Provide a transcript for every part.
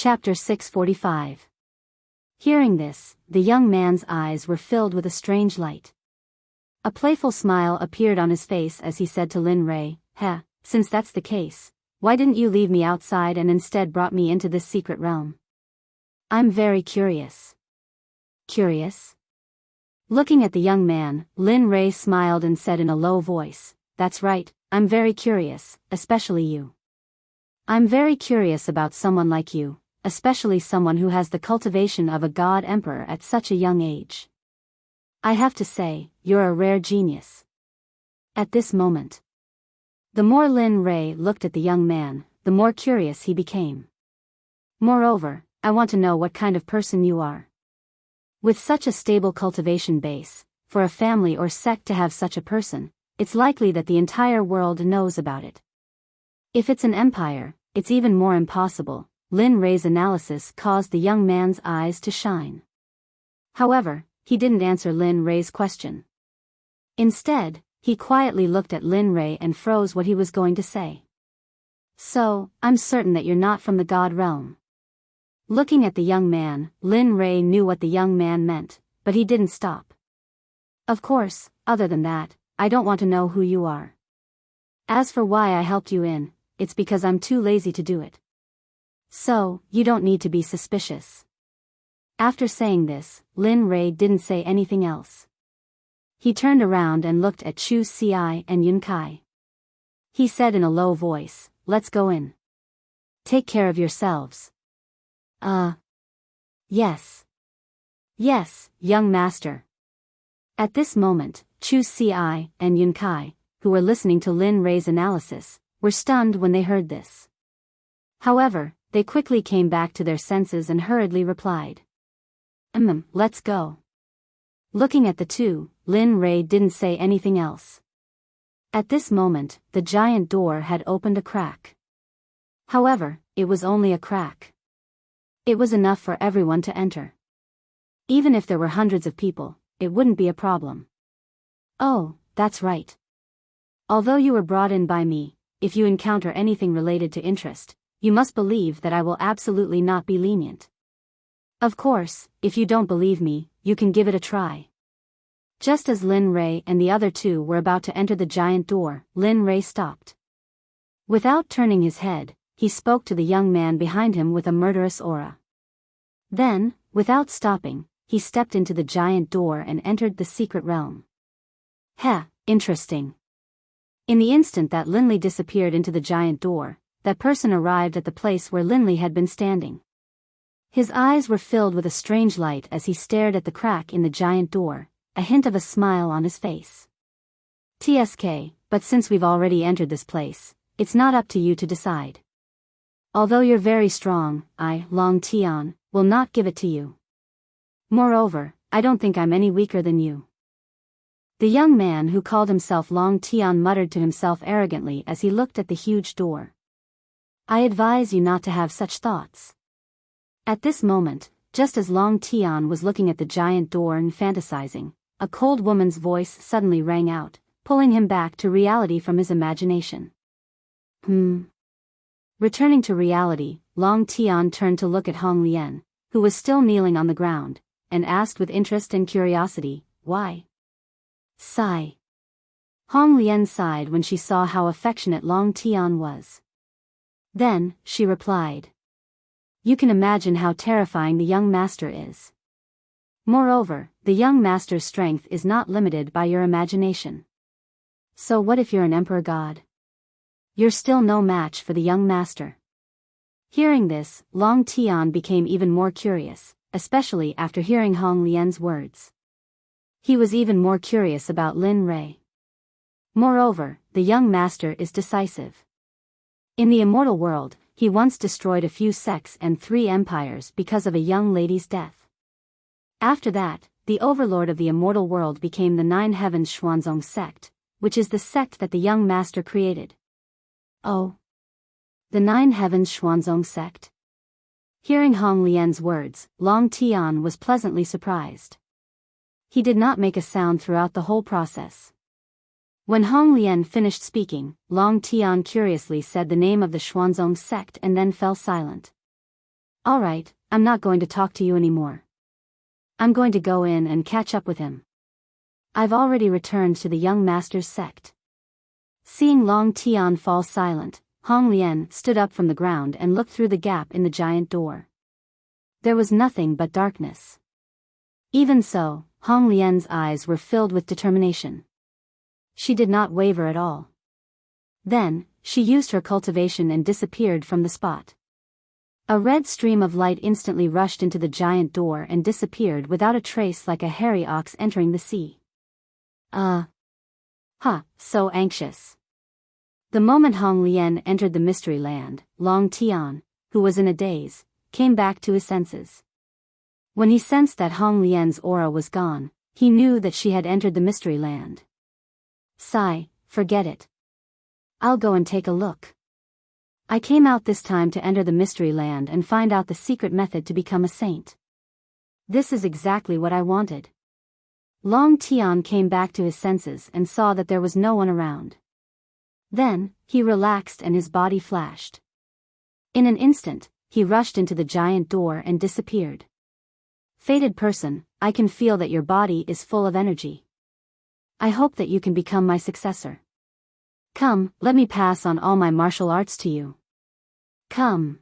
Chapter 645. Hearing this, the young man's eyes were filled with a strange light. A playful smile appeared on his face as he said to Lin Rei, since that's the case, why didn't you leave me outside and instead brought me into this secret realm? I'm very curious. Curious? Looking at the young man, Lin Rei smiled and said in a low voice, that's right, I'm very curious, especially you. I'm very curious about someone like you, especially someone who has the cultivation of a god emperor at such a young age. I have to say, you're a rare genius. At this moment, the more Lin Rei looked at the young man, the more curious he became. Moreover, I want to know what kind of person you are. With such a stable cultivation base, for a family or sect to have such a person, it's likely that the entire world knows about it. If it's an empire, it's even more impossible. Lin Rei's analysis caused the young man's eyes to shine. However, he didn't answer Lin Rei's question. Instead, he quietly looked at Lin Rei and froze what he was going to say. So, I'm certain that you're not from the god realm. Looking at the young man, Lin Rei knew what the young man meant, but he didn't stop. Of course, other than that, I don't want to know who you are. As for why I helped you in, it's because I'm too lazy to do it. So, you don't need to be suspicious. After saying this, Lin Rei didn't say anything else. He turned around and looked at Chu Xi and Yun Kai. He said in a low voice, let's go in. Take care of yourselves. Yes. Yes, young master. At this moment, Chu Xi and Yun Kai, who were listening to Lin Rei's analysis, were stunned when they heard this. However, they quickly came back to their senses and hurriedly replied. Let's go. Looking at the two, Lin Rei didn't say anything else. At this moment, the giant door had opened a crack. However, it was only a crack. It was enough for everyone to enter. Even if there were hundreds of people, it wouldn't be a problem. Oh, that's right. Although you were brought in by me, if you encounter anything related to interest, you must believe that I will absolutely not be lenient. Of course, if you don't believe me, you can give it a try. Just as Lin Rei and the other two were about to enter the giant door, Lin Rei stopped. Without turning his head, he spoke to the young man behind him with a murderous aura. Then, without stopping, he stepped into the giant door and entered the secret realm. Interesting. In the instant that Linley disappeared into the giant door, that person arrived at the place where Linley had been standing. His eyes were filled with a strange light as he stared at the crack in the giant door, a hint of a smile on his face. TSK, but since we've already entered this place, it's not up to you to decide. Although you're very strong, I, Long Tian, will not give it to you. Moreover, I don't think I'm any weaker than you. The young man who called himself Long Tian muttered to himself arrogantly as he looked at the huge door. I advise you not to have such thoughts. At this moment, just as Long Tian was looking at the giant door and fantasizing, a cold woman's voice suddenly rang out, pulling him back to reality from his imagination. Returning to reality, Long Tian turned to look at Hong Lian, who was still kneeling on the ground, and asked with interest and curiosity, why? Sigh. Hong Lian sighed when she saw how affectionate Long Tian was. Then, she replied. You can imagine how terrifying the young master is. Moreover, the young master's strength is not limited by your imagination. So what if you're an emperor god? You're still no match for the young master. Hearing this, Long Tian became even more curious, especially after hearing Hong Lian's words. He was even more curious about Lin Rei. Moreover, the young master is decisive. In the immortal world, he once destroyed a few sects and 3 empires because of a young lady's death. After that, the overlord of the immortal world became the 9 Heavens Xuanzong Sect, which is the sect that the young master created. Oh. The 9 Heavens Xuanzong Sect? Hearing Hong Lian's words, Long Tian was pleasantly surprised. He did not make a sound throughout the whole process. When Hong Lian finished speaking, Long Tian curiously said the name of the Xuanzong sect and then fell silent. Alright, I'm not going to talk to you anymore. I'm going to go in and catch up with him. I've already returned to the young master's sect. Seeing Long Tian fall silent, Hong Lian stood up from the ground and looked through the gap in the giant door. There was nothing but darkness. Even so, Hong Lian's eyes were filled with determination. She did not waver at all. Then, she used her cultivation and disappeared from the spot. A red stream of light instantly rushed into the giant door and disappeared without a trace, like a hairy ox entering the sea. So anxious. The moment Hong Lian entered the mystery land, Long Tian, who was in a daze, came back to his senses. When he sensed that Hong Lian's aura was gone, he knew that she had entered the mystery land. Sigh, forget it. I'll go and take a look. I came out this time to enter the mystery land and find out the secret method to become a saint. This is exactly what I wanted. Long Tian came back to his senses and saw that there was no one around. Then, he relaxed and his body flashed. In an instant, he rushed into the giant door and disappeared. Fated person, I can feel that your body is full of energy. I hope that you can become my successor. Come, let me pass on all my martial arts to you. Come.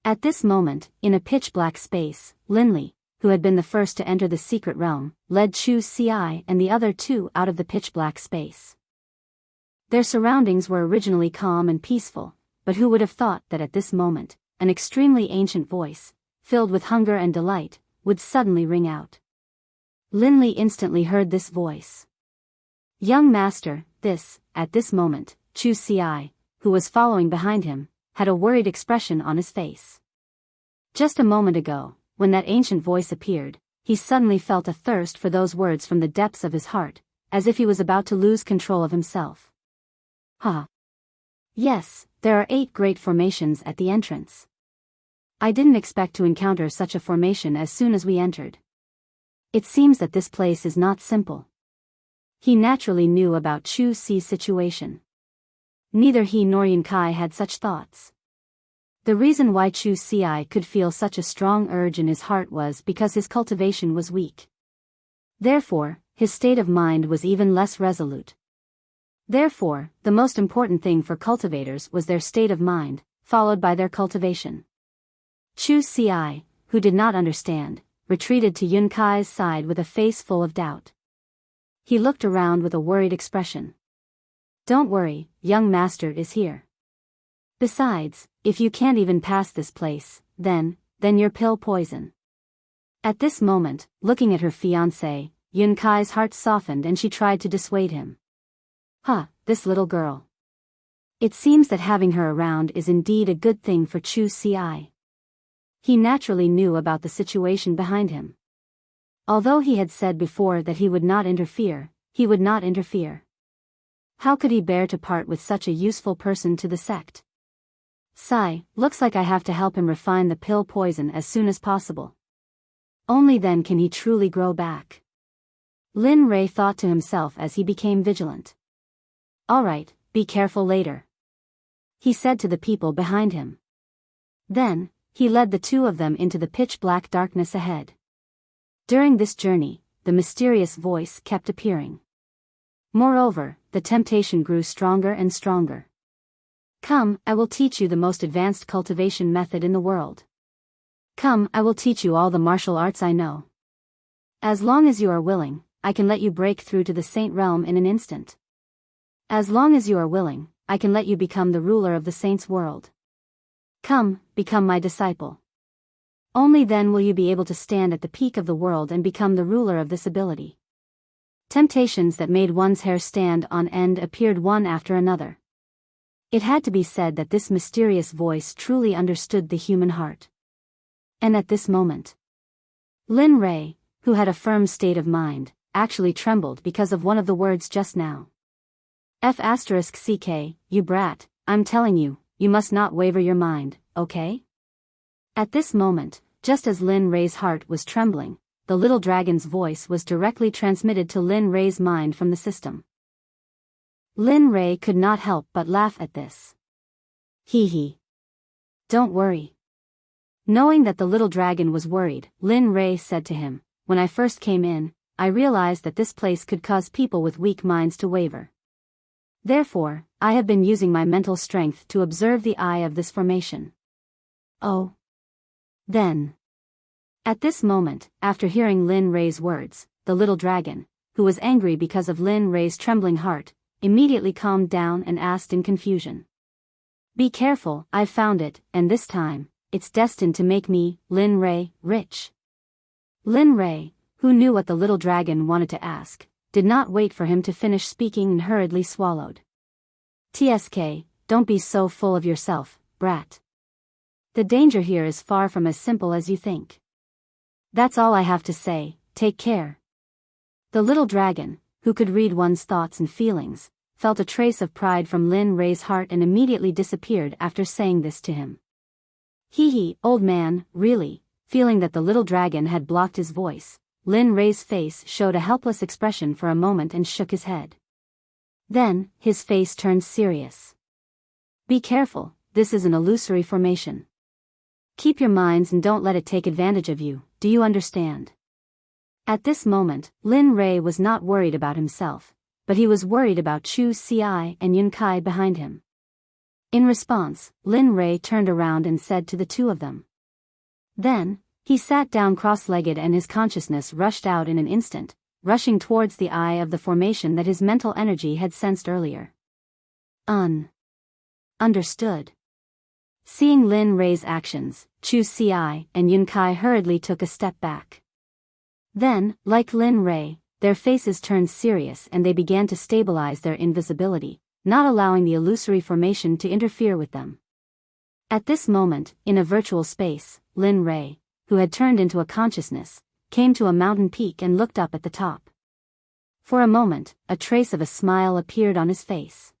At this moment, in a pitch-black space, Linley, who had been the first to enter the secret realm, led Chu Ci and the other two out of the pitch-black space. Their surroundings were originally calm and peaceful, but who would have thought that at this moment, an extremely ancient voice, filled with hunger and delight, would suddenly ring out. Linley instantly heard this voice. Young master, at this moment, Chu Ci, who was following behind him, had a worried expression on his face. Just a moment ago, when that ancient voice appeared, he suddenly felt a thirst for those words from the depths of his heart, as if he was about to lose control of himself. Yes, there are 8 great formations at the entrance. I didn't expect to encounter such a formation as soon as we entered. It seems that this place is not simple. He naturally knew about Chu Ci's situation. Neither he nor Yun Kai had such thoughts. The reason why Chu Ci could feel such a strong urge in his heart was because his cultivation was weak. Therefore, his state of mind was even less resolute. Therefore, the most important thing for cultivators was their state of mind, followed by their cultivation. Chu Ci, who did not understand, retreated to Yun Kai's side with a face full of doubt. He looked around with a worried expression. Don't worry, young master is here. Besides, if you can't even pass this place, then you're pill poison. At this moment, looking at her fiancé, Yun Kai's heart softened and she tried to dissuade him. This little girl. It seems that having her around is indeed a good thing for Chu Ci. He naturally knew about the situation behind him. Although he had said before that he would not interfere, he would not interfere. How could he bear to part with such a useful person to the sect? Looks like I have to help him refine the pill poison as soon as possible. Only then can he truly grow back. Lin Rei thought to himself as he became vigilant. Alright, be careful later, he said to the people behind him. Then, he led the two of them into the pitch-black darkness ahead. During this journey, the mysterious voice kept appearing. Moreover, the temptation grew stronger and stronger. Come, I will teach you the most advanced cultivation method in the world. Come, I will teach you all the martial arts I know. As long as you are willing, I can let you break through to the saint realm in an instant. As long as you are willing, I can let you become the ruler of the saints' world. Come, become my disciple. Only then will you be able to stand at the peak of the world and become the ruler of this ability. Temptations that made one's hair stand on end appeared one after another. It had to be said that this mysterious voice truly understood the human heart. And at this moment, Lin Rei, who had a firm state of mind, actually trembled because of one of the words just now. *CK, you brat, I'm telling you, you must not waver your mind, okay? At this moment, just as Lin Rei's heart was trembling, the little dragon's voice was directly transmitted to Lin Rei's mind from the system. Lin Rei could not help but laugh at this. Hee hee. Don't worry. Knowing that the little dragon was worried, Lin Rei said to him, "When I first came in, I realized that this place could cause people with weak minds to waver. Therefore, I have been using my mental strength to observe the eye of this formation." Oh. Then. At this moment, after hearing Lin Rei's words, the little dragon, who was angry because of Lin Rei's trembling heart, immediately calmed down and asked in confusion. "Be careful, I've found it, and this time, it's destined to make me, Lin Rei, rich." Lin Rei, who knew what the little dragon wanted to ask, did not wait for him to finish speaking and hurriedly swallowed. "Tsk, don't be so full of yourself, brat. The danger here is far from as simple as you think. That's all I have to say, take care." The little dragon, who could read one's thoughts and feelings, felt a trace of pride from Lin Rei's heart and immediately disappeared after saying this to him. "Hee, old man, really," feeling that the little dragon had blocked his voice, Lin Rei's face showed a helpless expression for a moment and shook his head. Then, his face turned serious. "Be careful, this is an illusory formation. Keep your minds and don't let it take advantage of you, do you understand?" At this moment, Lin Rei was not worried about himself, but he was worried about Chu Xi and Yun Kai behind him. In response, Lin Rei turned around and said to the two of them. Then, he sat down cross-legged and his consciousness rushed out in an instant, rushing towards the eye of the formation that his mental energy had sensed earlier. Understood. Seeing Lin Rei's actions, Chu Xi and Yun Kai hurriedly took a step back. Then, like Lin Rei, their faces turned serious and they began to stabilize their invisibility, not allowing the illusory formation to interfere with them. At this moment, in a virtual space, Lin Rei, who had turned into a consciousness, came to a mountain peak and looked up at the top. For a moment, a trace of a smile appeared on his face.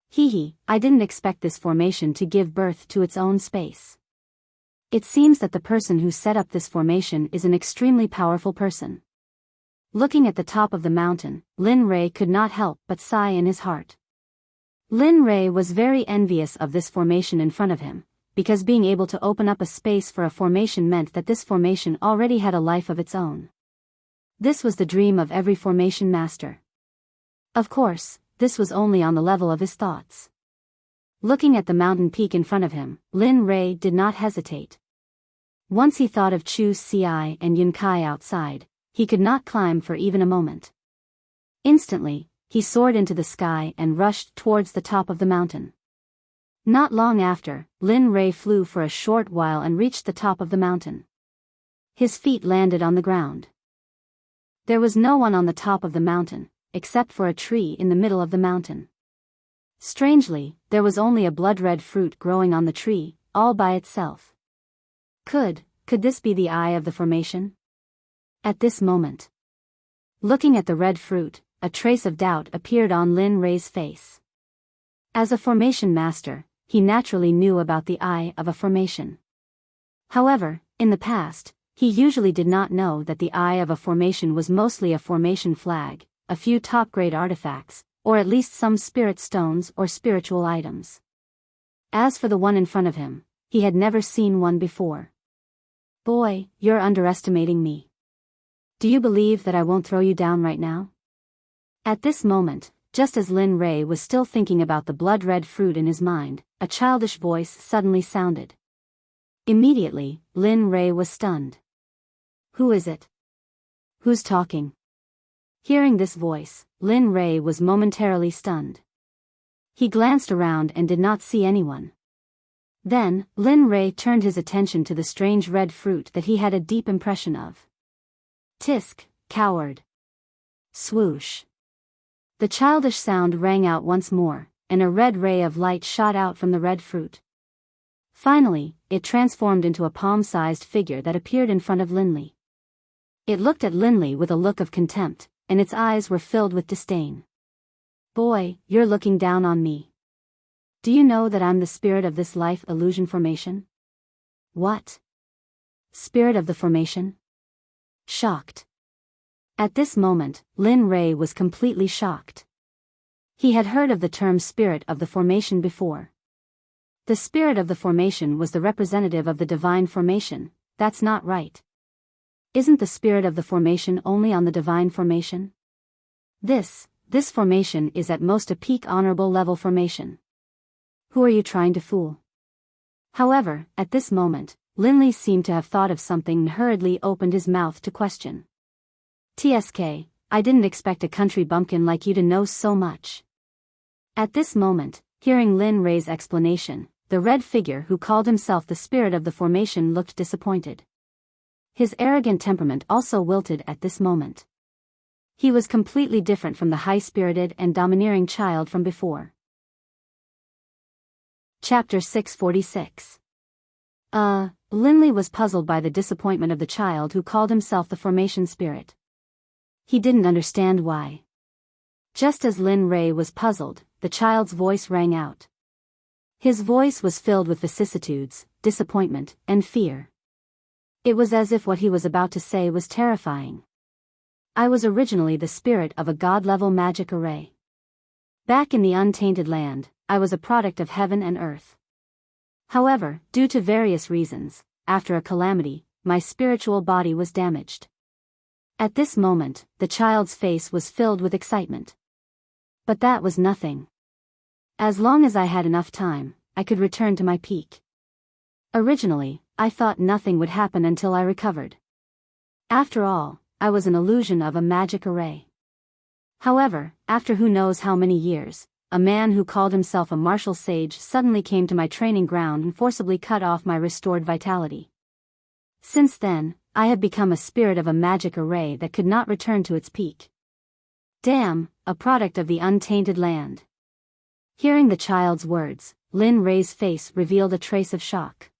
"Hee, I didn't expect this formation to give birth to its own space. It seems that the person who set up this formation is an extremely powerful person." Looking at the top of the mountain, Lin Rei could not help but sigh in his heart. Lin Rei was very envious of this formation in front of him, because being able to open up a space for a formation meant that this formation already had a life of its own. This was the dream of every formation master. Of course, this was only on the level of his thoughts. Looking at the mountain peak in front of him, Lin Rei did not hesitate. Once he thought of Chu Xi and Yun Kai outside, he could not climb for even a moment. Instantly, he soared into the sky and rushed towards the top of the mountain. Not long after, Lin Rei flew for a short while and reached the top of the mountain. His feet landed on the ground. There was no one on the top of the mountain, except for a tree in the middle of the mountain. Strangely, there was only a blood-red fruit growing on the tree, all by itself. Could this be the eye of the formation? At this moment, looking at the red fruit, a trace of doubt appeared on Lin Rei's face. As a formation master, he naturally knew about the eye of a formation. However, in the past, he usually did not know that the eye of a formation was mostly a formation flag, a few top-grade artifacts, or at least some spirit stones or spiritual items. As for the one in front of him, he had never seen one before. "Boy, you're underestimating me. Do you believe that I won't throw you down right now?" At this moment, just as Lin Rei was still thinking about the blood-red fruit in his mind, a childish voice suddenly sounded. Immediately, Lin Rei was stunned. "Who is it? Who's talking?" Hearing this voice, Lin Rei was momentarily stunned. He glanced around and did not see anyone. Then, Lin Rei turned his attention to the strange red fruit that he had a deep impression of. "Tisk, coward." Swoosh. The childish sound rang out once more, and a red ray of light shot out from the red fruit. Finally, it transformed into a palm-sized figure that appeared in front of Linley. It looked at Linley with a look of contempt, and its eyes were filled with disdain. "Boy, you're looking down on me. Do you know that I'm the spirit of this life illusion formation?" "What? Spirit of the formation?" Shocked. At this moment, Lin Rei was completely shocked. He had heard of the term spirit of the formation before. The spirit of the formation was the representative of the divine formation. That's not right. Isn't the spirit of the formation only on the divine formation? This formation is at most a peak honorable level formation. Who are you trying to fool? However, at this moment, Linley seemed to have thought of something and hurriedly opened his mouth to question. TSK, I didn't expect a country bumpkin like you to know so much. At this moment, hearing Lin Ray's explanation, the red figure who called himself the spirit of the formation looked disappointed. His arrogant temperament also wilted at this moment. He was completely different from the high-spirited and domineering child from before. Chapter 646. Linley was puzzled by the disappointment of the child who called himself the formation spirit. He didn't understand why. Just as Lin Ray was puzzled, the child's voice rang out. His voice was filled with vicissitudes, disappointment, and fear. It was as if what he was about to say was terrifying. I was originally the spirit of a god-level magic array. Back in the untainted land, I was a product of heaven and earth. However, due to various reasons, after a calamity, my spiritual body was damaged. At this moment, the child's face was filled with excitement. But that was nothing. As long as I had enough time, I could return to my peak. Originally, I thought nothing would happen until I recovered. After all, I was an illusion of a magic array. However, after who knows how many years, a man who called himself a martial sage suddenly came to my training ground and forcibly cut off my restored vitality. Since then, I have become a spirit of a magic array that could not return to its peak. Damn, a product of the untainted land. Hearing the child's words, Lin Ray's face revealed a trace of shock.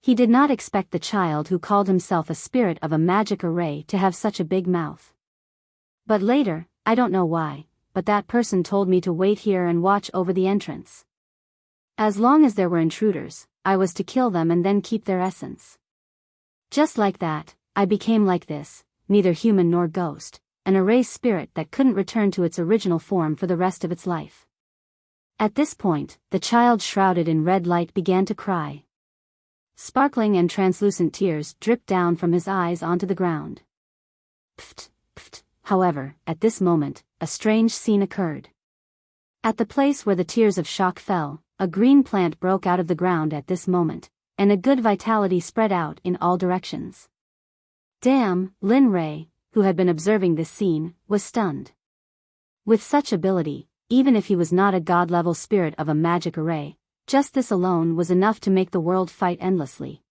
He did not expect the child who called himself a spirit of a magic array to have such a big mouth. But later, I don't know why, but that person told me to wait here and watch over the entrance. As long as there were intruders, I was to kill them and then keep their essence. Just like that, I became like this, neither human nor ghost, an array spirit that couldn't return to its original form for the rest of its life. At this point, the child shrouded in red light began to cry. Sparkling and translucent tears dripped down from his eyes onto the ground. Pft, pft. However, at this moment, a strange scene occurred. At the place where the tears of shock fell, a green plant broke out of the ground at this moment, and a good vitality spread out in all directions. Damn, Lin Ray, who had been observing this scene, was stunned. With such ability, even if he was not a god-level spirit of a magic array, just this alone was enough to make the world fight endlessly.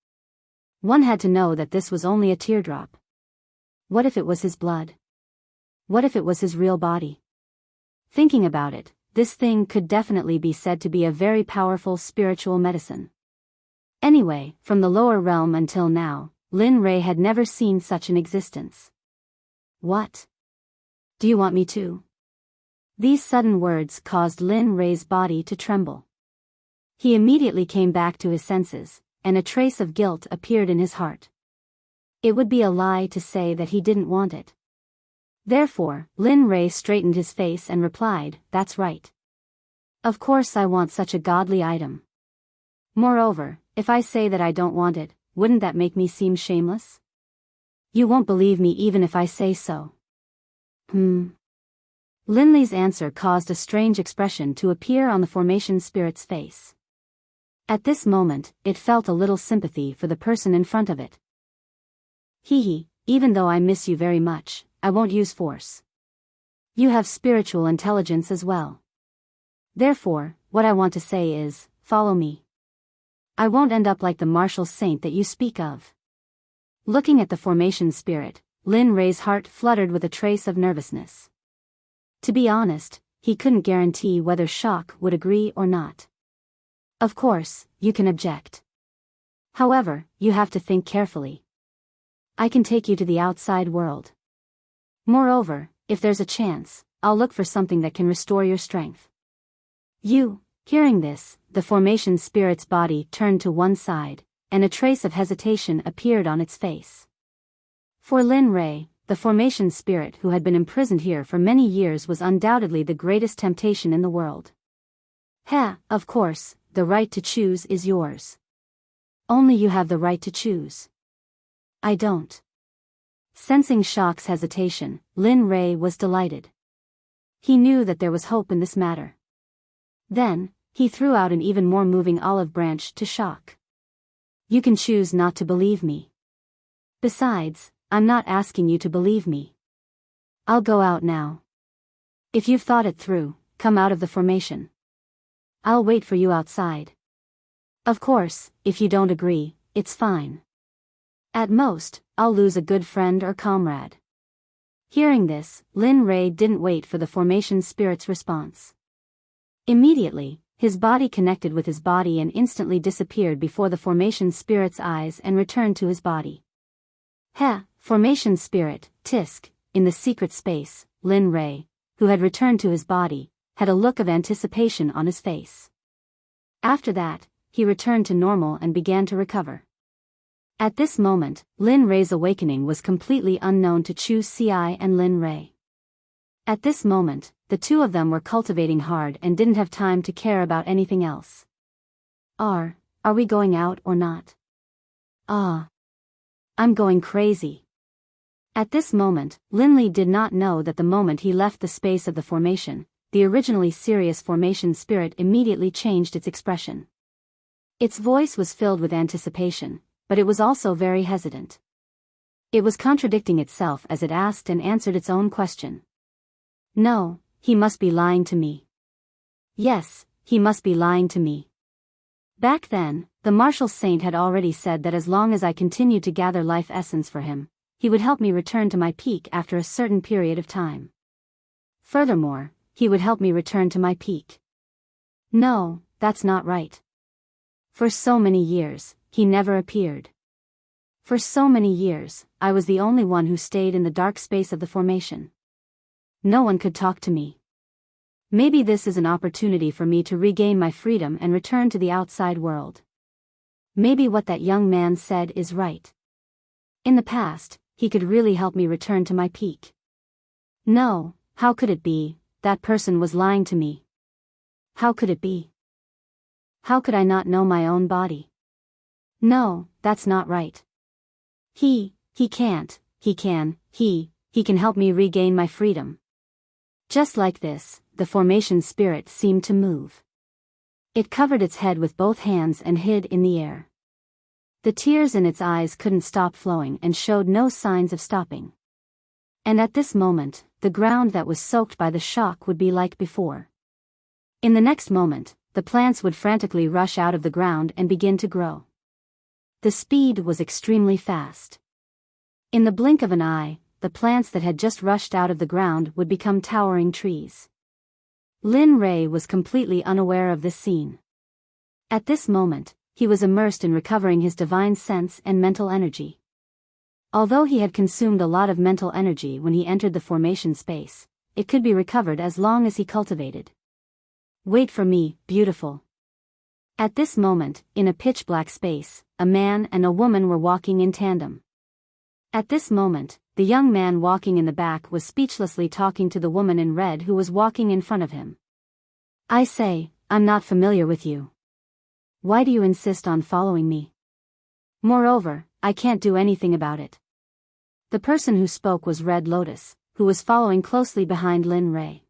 One had to know that this was only a teardrop. What if it was his blood? What if it was his real body? Thinking about it, this thing could definitely be said to be a very powerful spiritual medicine. Anyway, from the lower realm until now, Lin Ray had never seen such an existence. What? Do you want me to? These sudden words caused Lin Ray's body to tremble. He immediately came back to his senses, and a trace of guilt appeared in his heart. It would be a lie to say that he didn't want it. Therefore, Lin Ray straightened his face and replied, "That's right. Of course I want such a godly item. Moreover, if I say that I don't want it, wouldn't that make me seem shameless? You won't believe me even if I say so." Linley's answer caused a strange expression to appear on the formation spirit's face. At this moment, it felt a little sympathy for the person in front of it. Even though I miss you very much, I won't use force. You have spiritual intelligence as well. Therefore, what I want to say is, follow me. I won't end up like the martial saint that you speak of." Looking at the formation spirit, Lin Ray's heart fluttered with a trace of nervousness. To be honest, he couldn't guarantee whether Shock would agree or not. Of course, you can object. However, you have to think carefully. I can take you to the outside world. Moreover, if there's a chance, I'll look for something that can restore your strength. Hearing this, the formation spirit's body turned to one side, and a trace of hesitation appeared on its face. For Lin Ray, the formation spirit who had been imprisoned here for many years was undoubtedly the greatest temptation in the world. Of course, the right to choose is yours. Only you have the right to choose. I don't. Sensing Shock's hesitation, Lin Ray was delighted. He knew that there was hope in this matter. Then, he threw out an even more moving olive branch to Shock. You can choose not to believe me. Besides, I'm not asking you to believe me. I'll go out now. If you've thought it through, come out of the formation. I'll wait for you outside. Of course, if you don't agree, it's fine. At most, I'll lose a good friend or comrade. Hearing this, Lin Ray didn't wait for the formation spirit's response. Immediately, his body connected with his body and instantly disappeared before the formation spirit's eyes and returned to his body. Formation spirit, Tisk, in the secret space, Lin Ray, who had returned to his body, had a look of anticipation on his face. After that, he returned to normal and began to recover. At this moment, Lin Ray's awakening was completely unknown to Chu Si and Lin Ray. At this moment, the two of them were cultivating hard and didn't have time to care about anything else. Are we going out or not? I'm going crazy. At this moment, Lin Li did not know that the moment he left the space of the formation, the originally serious formation spirit immediately changed its expression. Its voice was filled with anticipation, but it was also very hesitant. It was contradicting itself as it asked and answered its own question. No, he must be lying to me. Yes, he must be lying to me. Back then, the martial saint had already said that as long as I continued to gather life essence for him, he would help me return to my peak after a certain period of time. Furthermore, he would help me return to my peak. No, that's not right. For so many years, he never appeared. For so many years, I was the only one who stayed in the dark space of the formation. No one could talk to me. Maybe this is an opportunity for me to regain my freedom and return to the outside world. Maybe what that young man said is right. In the past, he could really help me return to my peak. No, how could it be? That person was lying to me. How could it be? How could I not know my own body? No, that's not right. He can help me regain my freedom. Just like this, the formation spirit seemed to move. It covered its head with both hands and hid in the air. The tears in its eyes couldn't stop flowing and showed no signs of stopping. And at this moment, the ground that was soaked by the shock would be like before. In the next moment, the plants would frantically rush out of the ground and begin to grow. The speed was extremely fast. In the blink of an eye, the plants that had just rushed out of the ground would become towering trees. Lin Ray was completely unaware of this scene. At this moment, he was immersed in recovering his divine sense and mental energy. Although he had consumed a lot of mental energy when he entered the formation space, it could be recovered as long as he cultivated. Wait for me, beautiful. At this moment, in a pitch-black space, a man and a woman were walking in tandem. At this moment, the young man walking in the back was speechlessly talking to the woman in red who was walking in front of him. I say, I'm not familiar with you. Why do you insist on following me? Moreover, I can't do anything about it. The person who spoke was Red Lotus, who was following closely behind Lin Ray.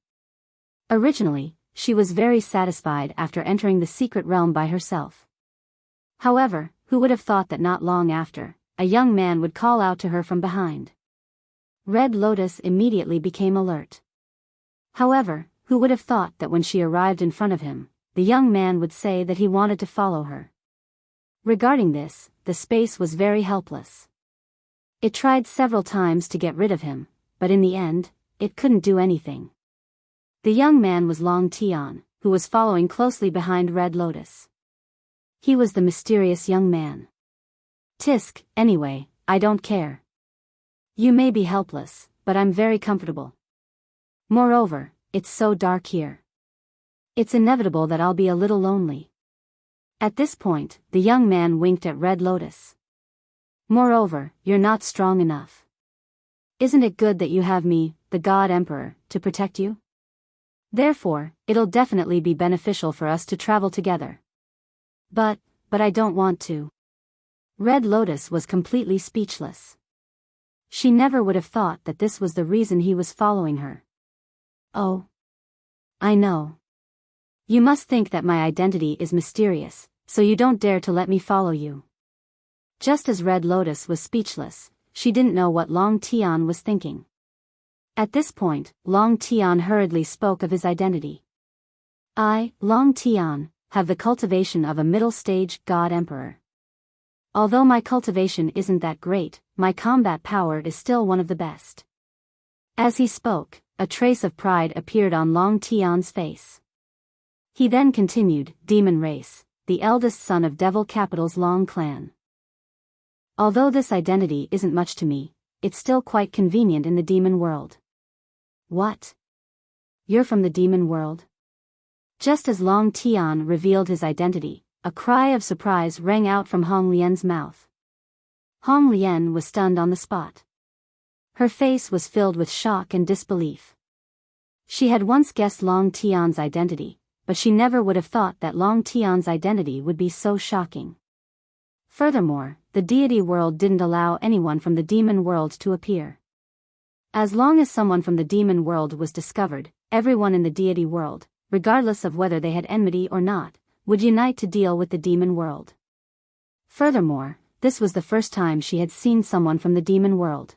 Originally, she was very satisfied after entering the secret realm by herself. However, who would have thought that not long after, a young man would call out to her from behind. Red Lotus immediately became alert. However, who would have thought that when she arrived in front of him, the young man would say that he wanted to follow her. Regarding this, the space was very helpless. It tried several times to get rid of him, but in the end, it couldn't do anything. The young man was Long Tian, who was following closely behind Red Lotus. He was the mysterious young man. Tisk, anyway, I don't care. You may be helpless, but I'm very comfortable. Moreover, it's so dark here. It's inevitable that I'll be a little lonely. At this point, the young man winked at Red Lotus. Moreover, you're not strong enough. Isn't it good that you have me, the God Emperor, to protect you? Therefore, it'll definitely be beneficial for us to travel together. But I don't want to. Red Lotus was completely speechless. She never would have thought that this was the reason he was following her. Oh. I know. You must think that my identity is mysterious, so you don't dare to let me follow you. Just as Red Lotus was speechless, she didn't know what Long Tian was thinking. At this point, Long Tian hurriedly spoke of his identity. I, Long Tian, have the cultivation of a middle-stage god emperor. Although my cultivation isn't that great, my combat power is still one of the best. As he spoke, a trace of pride appeared on Long Tian's face. He then continued, Demon Race, the eldest son of Devil Capital's Long clan. Although this identity isn't much to me, it's still quite convenient in the demon world. What? You're from the demon world? Just as Long Tian revealed his identity, a cry of surprise rang out from Hong Lian's mouth. Hong Lian was stunned on the spot. Her face was filled with shock and disbelief. She had once guessed Long Tian's identity, but she never would have thought that Long Tian's identity would be so shocking. Furthermore, the deity world didn't allow anyone from the demon world to appear. As long as someone from the demon world was discovered, everyone in the deity world, regardless of whether they had enmity or not, would unite to deal with the demon world. Furthermore, this was the first time she had seen someone from the demon world.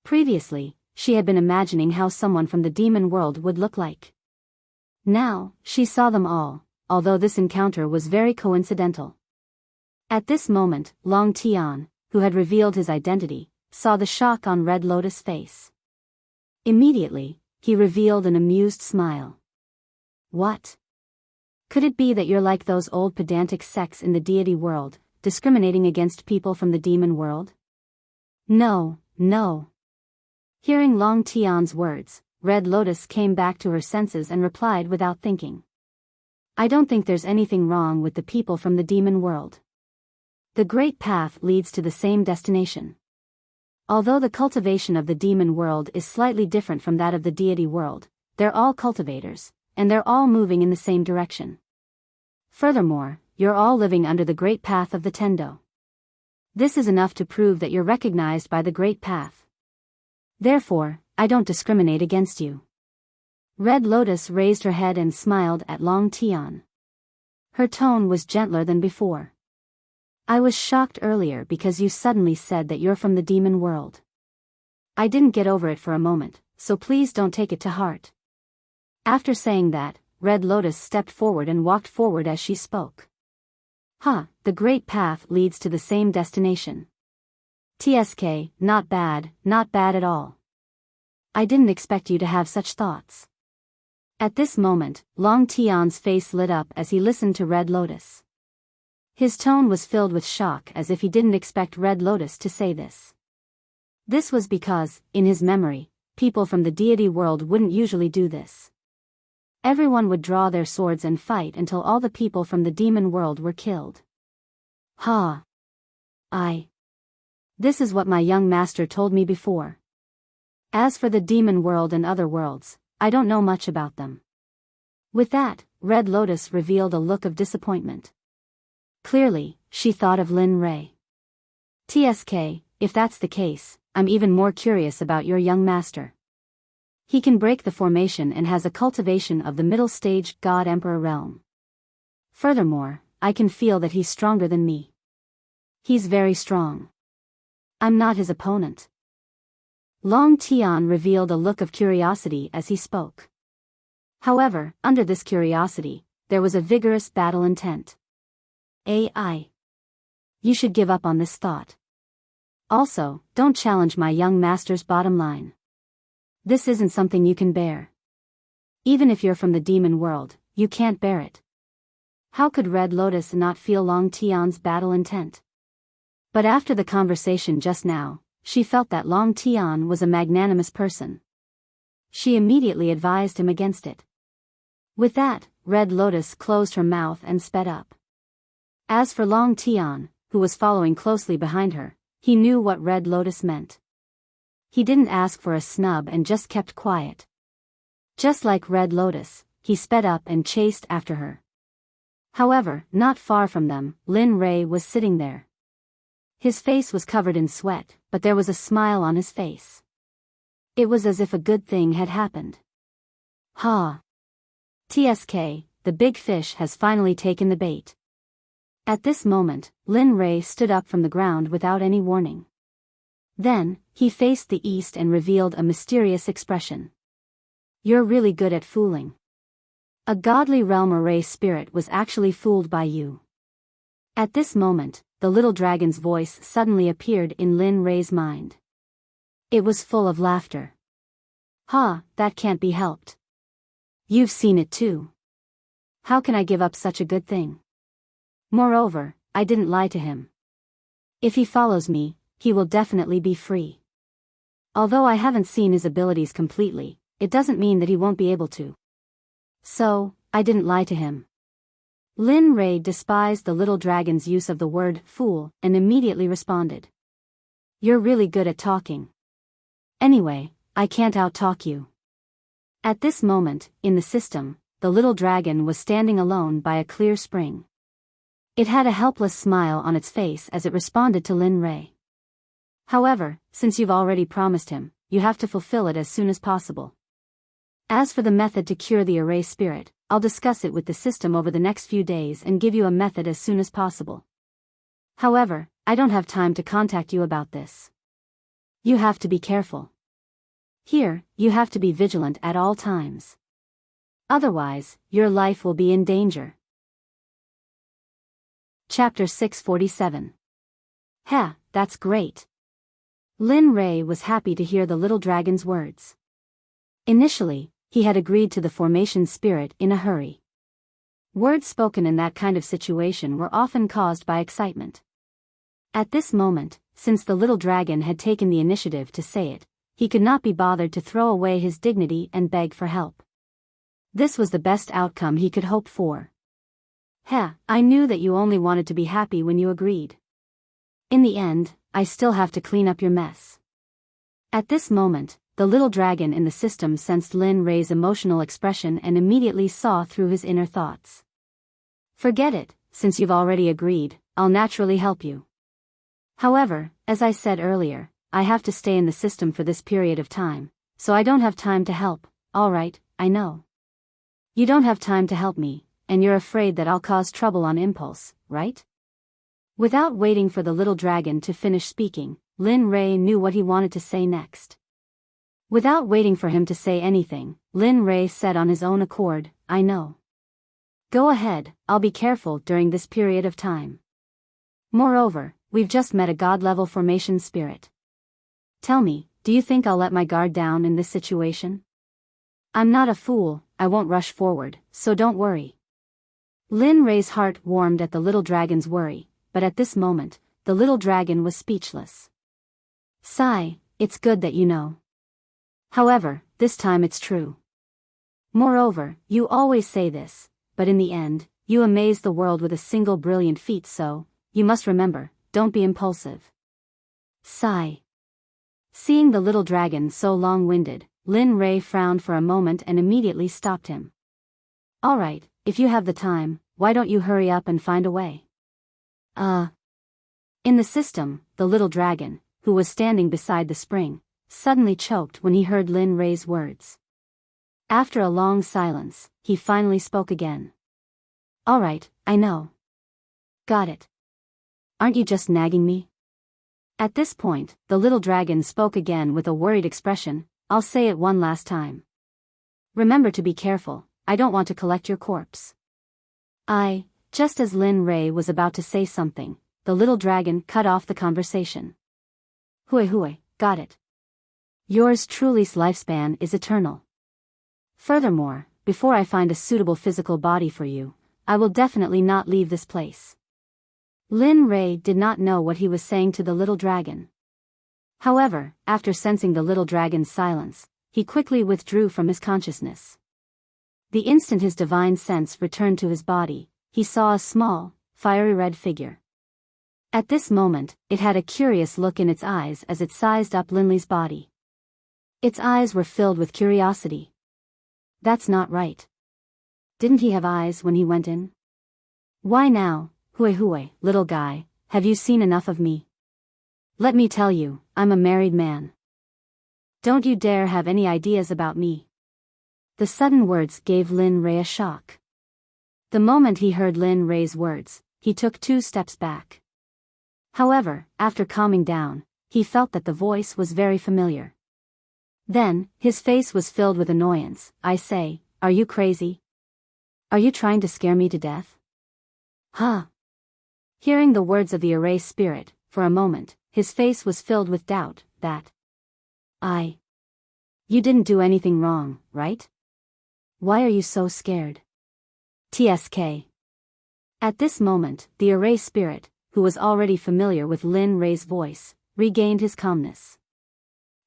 Previously, she had been imagining how someone from the demon world would look like. Now, she saw them all, although this encounter was very coincidental. At this moment, Long Tian, who had revealed his identity, saw the shock on Red Lotus' face. Immediately, he revealed an amused smile. What? Could it be that you're like those old pedantic sects in the deity world, discriminating against people from the demon world? No, no. Hearing Long Tian's words, Red Lotus came back to her senses and replied without thinking. I don't think there's anything wrong with the people from the demon world. The great path leads to the same destination. Although the cultivation of the demon world is slightly different from that of the deity world, they're all cultivators, and they're all moving in the same direction. Furthermore, you're all living under the great path of the Tendo. This is enough to prove that you're recognized by the great path. Therefore, I don't discriminate against you. Red Lotus raised her head and smiled at Long Tian. Her tone was gentler than before. I was shocked earlier because you suddenly said that you're from the demon world. I didn't get over it for a moment, so please don't take it to heart. After saying that, Red Lotus stepped forward and walked forward as she spoke. The great path leads to the same destination. TSK, not bad at all. I didn't expect you to have such thoughts. At this moment, Long Tian's face lit up as he listened to Red Lotus. His tone was filled with shock as if he didn't expect Red Lotus to say this. This was because, in his memory, people from the deity world wouldn't usually do this. Everyone would draw their swords and fight until all the people from the demon world were killed. This is what my young master told me before. As for the demon world and other worlds, I don't know much about them. With that, Red Lotus revealed a look of disappointment. Clearly, she thought of Lin Ray. TSK, if that's the case, I'm even more curious about your young master. He can break the formation and has a cultivation of the middle stage God Emperor realm. Furthermore, I can feel that he's stronger than me. He's very strong. I'm not his opponent. Long Tian revealed a look of curiosity as he spoke. However, under this curiosity, there was a vigorous battle intent. AI. You should give up on this thought. Also, don't challenge my young master's bottom line. This isn't something you can bear. Even if you're from the demon world, you can't bear it. How could Red Lotus not feel Long Tian's battle intent? But after the conversation just now, she felt that Long Tian was a magnanimous person. She immediately advised him against it. With that, Red Lotus closed her mouth and sped up. As for Long Tian, who was following closely behind her, he knew what Red Lotus meant. He didn't ask for a snub and just kept quiet. Just like Red Lotus, he sped up and chased after her. However, not far from them, Lin Ray was sitting there. His face was covered in sweat, but there was a smile on his face. It was as if a good thing had happened. Ha! TSK, the big fish has finally taken the bait. At this moment, Lin Ray stood up from the ground without any warning. Then, he faced the east and revealed a mysterious expression. You're really good at fooling. A godly realm array spirit was actually fooled by you. At this moment, the little dragon's voice suddenly appeared in Lin Ray's mind. It was full of laughter. Ha, that can't be helped. You've seen it too. How can I give up such a good thing? Moreover, I didn't lie to him. If he follows me, he will definitely be free. Although I haven't seen his abilities completely, it doesn't mean that he won't be able to. So, I didn't lie to him. Lin Ray despised the little dragon's use of the word fool and immediately responded. You're really good at talking. Anyway, I can't out-talk you. At this moment, in the system, the little dragon was standing alone by a clear spring. It had a helpless smile on its face as it responded to Lin Ray. However, since you've already promised him, you have to fulfill it as soon as possible. As for the method to cure the array spirit, I'll discuss it with the system over the next few days and give you a method as soon as possible. However, I don't have time to contact you about this. You have to be careful. Here, you have to be vigilant at all times. Otherwise, your life will be in danger. Chapter 647. Heh, that's great. Lin Ray was happy to hear the little dragon's words. Initially, he had agreed to the formation spirit in a hurry. Words spoken in that kind of situation were often caused by excitement. At this moment, since the little dragon had taken the initiative to say it, he could not be bothered to throw away his dignity and beg for help. This was the best outcome he could hope for. Heh, I knew that you only wanted to be happy when you agreed. In the end, I still have to clean up your mess. At this moment, the little dragon in the system sensed Lin Ray's emotional expression and immediately saw through his inner thoughts. Forget it, since you've already agreed, I'll naturally help you. However, as I said earlier, I have to stay in the system for this period of time, so I don't have time to help. Alright, I know. You don't have time to help me, and you're afraid that I'll cause trouble on impulse, right? Without waiting for the little dragon to finish speaking, Lin Ray knew what he wanted to say next. Without waiting for him to say anything, Lin Ray said on his own accord, I know. Go ahead, I'll be careful during this period of time. Moreover, we've just met a god-level formation spirit. Tell me, do you think I'll let my guard down in this situation? I'm not a fool, I won't rush forward, so don't worry. Lin Ray's heart warmed at the little dragon's worry, but at this moment, the little dragon was speechless. Sigh, it's good that you know. However, this time it's true. Moreover, you always say this, but in the end, you amaze the world with a single brilliant feat, so, you must remember, don't be impulsive. Sigh. Seeing the little dragon so long-winded, Lin Ray frowned for a moment and immediately stopped him. Alright, if you have the time, why don't you hurry up and find a way? In the system, the little dragon, who was standing beside the spring, suddenly choked when he heard Lin Ray's words. After a long silence, he finally spoke again. Alright, I know. Got it. Aren't you just nagging me? At this point, the little dragon spoke again with a worried expression, I'll say it one last time. Remember to be careful, I don't want to collect your corpse. Just as Lin Ray was about to say something, the little dragon cut off the conversation. Hui, got it. Yours truly's lifespan is eternal. Furthermore, before I find a suitable physical body for you, I will definitely not leave this place. Lin Ray did not know what he was saying to the little dragon. However, after sensing the little dragon's silence, he quickly withdrew from his consciousness. The instant his divine sense returned to his body, he saw a small, fiery red figure. At this moment, it had a curious look in its eyes as it sized up Linley's body. Its eyes were filled with curiosity. That's not right. Didn't he have eyes when he went in? Why now, hui, little guy, have you seen enough of me? Let me tell you, I'm a married man. Don't you dare have any ideas about me. The sudden words gave Lin Rei a shock. The moment he heard Lin Rei's words, he took 2 steps back. However, after calming down, he felt that the voice was very familiar. Then, his face was filled with annoyance. I say, are you crazy? Are you trying to scare me to death? Huh? Hearing the words of the erased spirit, for a moment, his face was filled with doubt, You didn't do anything wrong, right? Why are you so scared? TSK. At this moment, the erased spirit, who was already familiar with Lin Rei's voice, regained his calmness.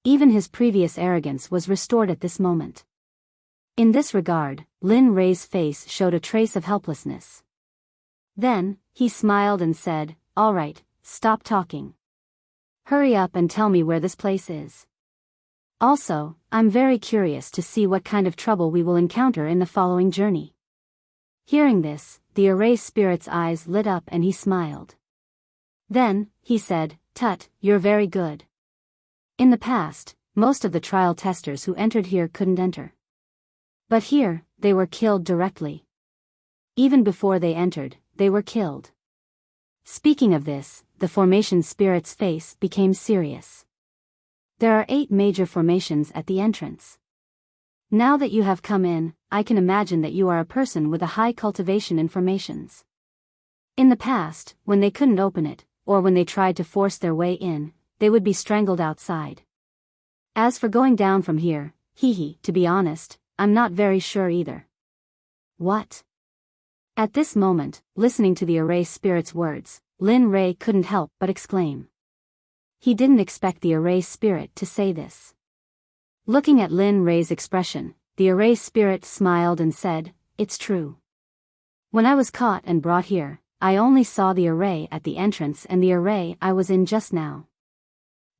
Even his previous arrogance was restored at this moment. In this regard, Lin Rei's face showed a trace of helplessness. Then, he smiled and said, all right, stop talking. Hurry up and tell me where this place is. Also, I'm very curious to see what kind of trouble we will encounter in the following journey. Hearing this, the erased spirit's eyes lit up and he smiled. Then, he said, Tut, you're very good. In the past, most of the trial testers who entered here couldn't enter. But here, they were killed directly. Even before they entered, they were killed. Speaking of this, the formation spirit's face became serious. There are 8 major formations at the entrance. Now that you have come in, I can imagine that you are a person with a high cultivation in formations. In the past, when they couldn't open it, or when they tried to force their way in, they would be strangled outside. As for going down from here, to be honest, I'm not very sure either. What? At this moment, listening to the erased spirit's words, Lin Rei couldn't help but exclaim. He didn't expect the erased spirit to say this. Looking at Lin Rei's expression, the erased spirit smiled and said, it's true. When I was caught and brought here, I only saw the array at the entrance and the array I was in just now.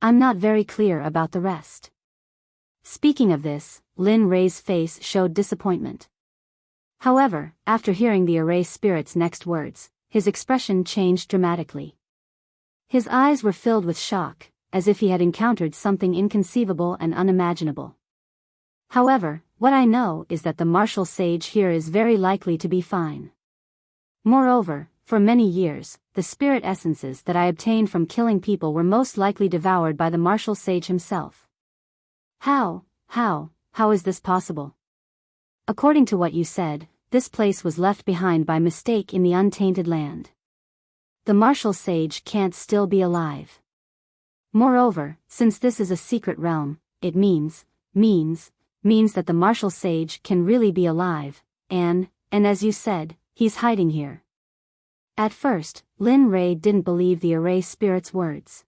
I'm not very clear about the rest. Speaking of this, Lin Rei's face showed disappointment. However, after hearing the erased spirit's next words, his expression changed dramatically. His eyes were filled with shock, as if he had encountered something inconceivable and unimaginable. However, what I know is that the martial sage here is very likely to be fine. Moreover, for many years, the spirit essences that I obtained from killing people were most likely devoured by the martial sage himself. How is this possible? According to what you said, this place was left behind by mistake in the untainted land. The martial sage can't still be alive. Moreover, since this is a secret realm, it means that the martial sage can really be alive, and as you said, he's hiding here. At first, Lin Rei didn't believe the erased spirit's words.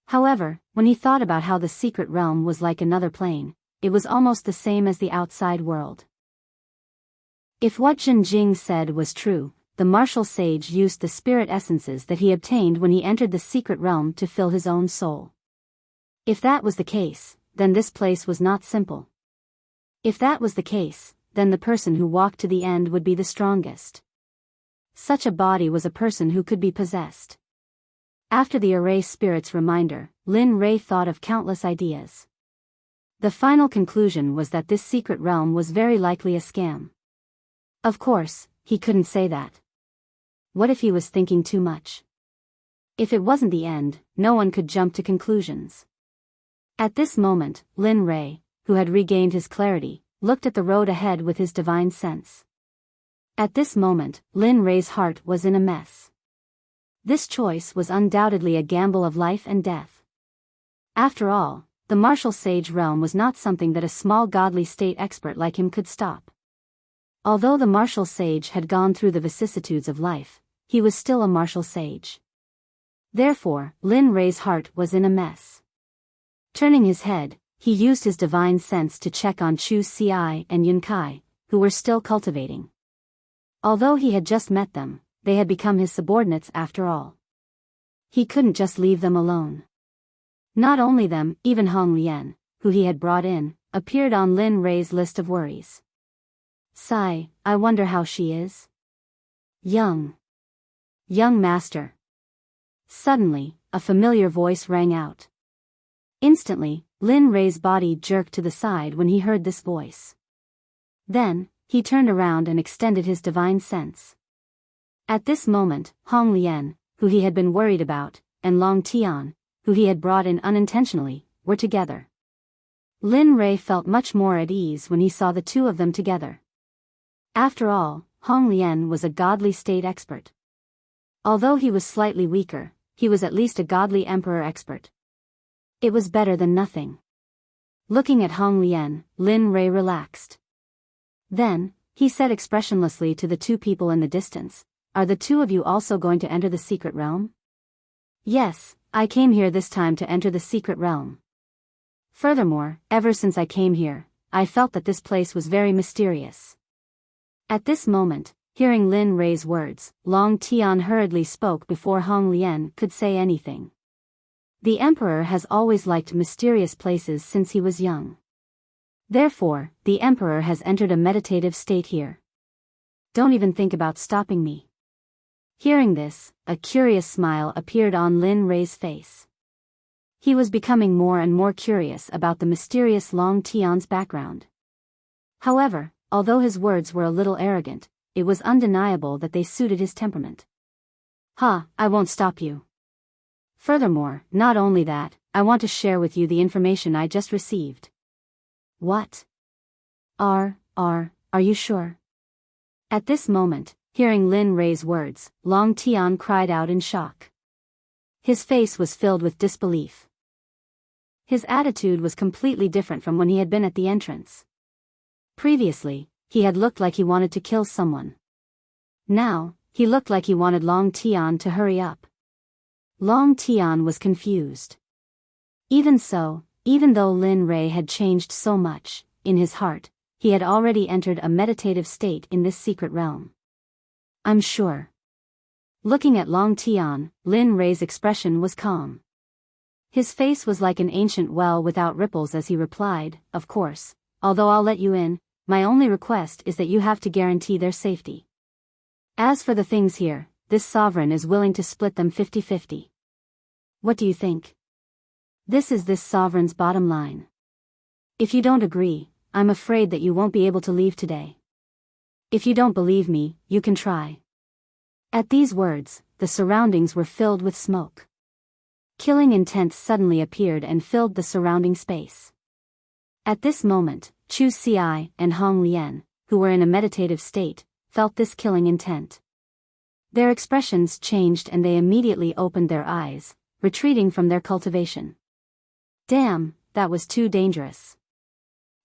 However, when he thought about how the secret realm was like another plane, it was almost the same as the outside world. If what Jin Jing said was true, the martial sage used the spirit essences that he obtained when he entered the secret realm to fill his own soul. If that was the case, then this place was not simple. If that was the case, then the person who walked to the end would be the strongest. Such a body was a person who could be possessed. After the erased spirit's reminder, Lin Rei thought of countless ideas. The final conclusion was that this secret realm was very likely a scam. Of course, he couldn't say that. What if he was thinking too much? If it wasn't the end, no one could jump to conclusions. At this moment, Lin Rei, who had regained his clarity, looked at the road ahead with his divine sense. At this moment, Lin Rei's heart was in a mess. This choice was undoubtedly a gamble of life and death. After all, the martial sage realm was not something that a small godly state expert like him could stop. Although the martial sage had gone through the vicissitudes of life, he was still a martial sage. Therefore, Lin Rei's heart was in a mess. Turning his head, he used his divine sense to check on Chu Ci and Yun Kai, who were still cultivating. Although he had just met them, they had become his subordinates after all. He couldn't just leave them alone. Not only them, even Hong Lian, who he had brought in, appeared on Lin Rei's list of worries. Sigh, I wonder how she is? Young. Young master. Suddenly, a familiar voice rang out. Instantly, Lin Rei's body jerked to the side when he heard this voice. Then, he turned around and extended his divine sense. At this moment, Hong Lian, who he had been worried about, and Long Tian, who he had brought in unintentionally, were together. Lin Rei felt much more at ease when he saw the two of them together. After all, Hong Lian was a godly state expert. Although he was slightly weaker, he was at least a godly emperor expert. It was better than nothing. Looking at Hong Lian, Lin Rei relaxed. Then, he said expressionlessly to the two people in the distance, "Are the two of you also going to enter the secret realm?" "Yes, I came here this time to enter the secret realm. Furthermore, ever since I came here, I felt that this place was very mysterious." At this moment, hearing Lin Rei's words, Long Tian hurriedly spoke before Hong Lian could say anything. The emperor has always liked mysterious places since he was young. Therefore, the emperor has entered a meditative state here. Don't even think about stopping me. Hearing this, a curious smile appeared on Lin Rei's face. He was becoming more and more curious about the mysterious Long Tian's background. However, although his words were a little arrogant, it was undeniable that they suited his temperament. I won't stop you. Furthermore, not only that, I want to share with you the information I just received. What? Are you sure? At this moment, hearing Lin Rei's words, Long Tian cried out in shock. His face was filled with disbelief. His attitude was completely different from when he had been at the entrance. Previously, he had looked like he wanted to kill someone. Now, he looked like he wanted Long Tian to hurry up. Long Tian was confused. Even so, even though Lin Rei had changed so much, in his heart, he had already entered a meditative state in this secret realm. I'm sure. Looking at Long Tian, Lin Rei's expression was calm. His face was like an ancient well without ripples as he replied, "Of course, although I'll let you in, my only request is that you have to guarantee their safety. As for the things here, this sovereign is willing to split them 50-50. What do you think? This is this sovereign's bottom line. If you don't agree, I'm afraid that you won't be able to leave today. If you don't believe me, you can try." At these words, the surroundings were filled with smoke. Killing intent suddenly appeared and filled the surrounding space. At this moment, Chu Xi and Hong Lian, who were in a meditative state, felt this killing intent. Their expressions changed and they immediately opened their eyes, retreating from their cultivation. Damn, that was too dangerous.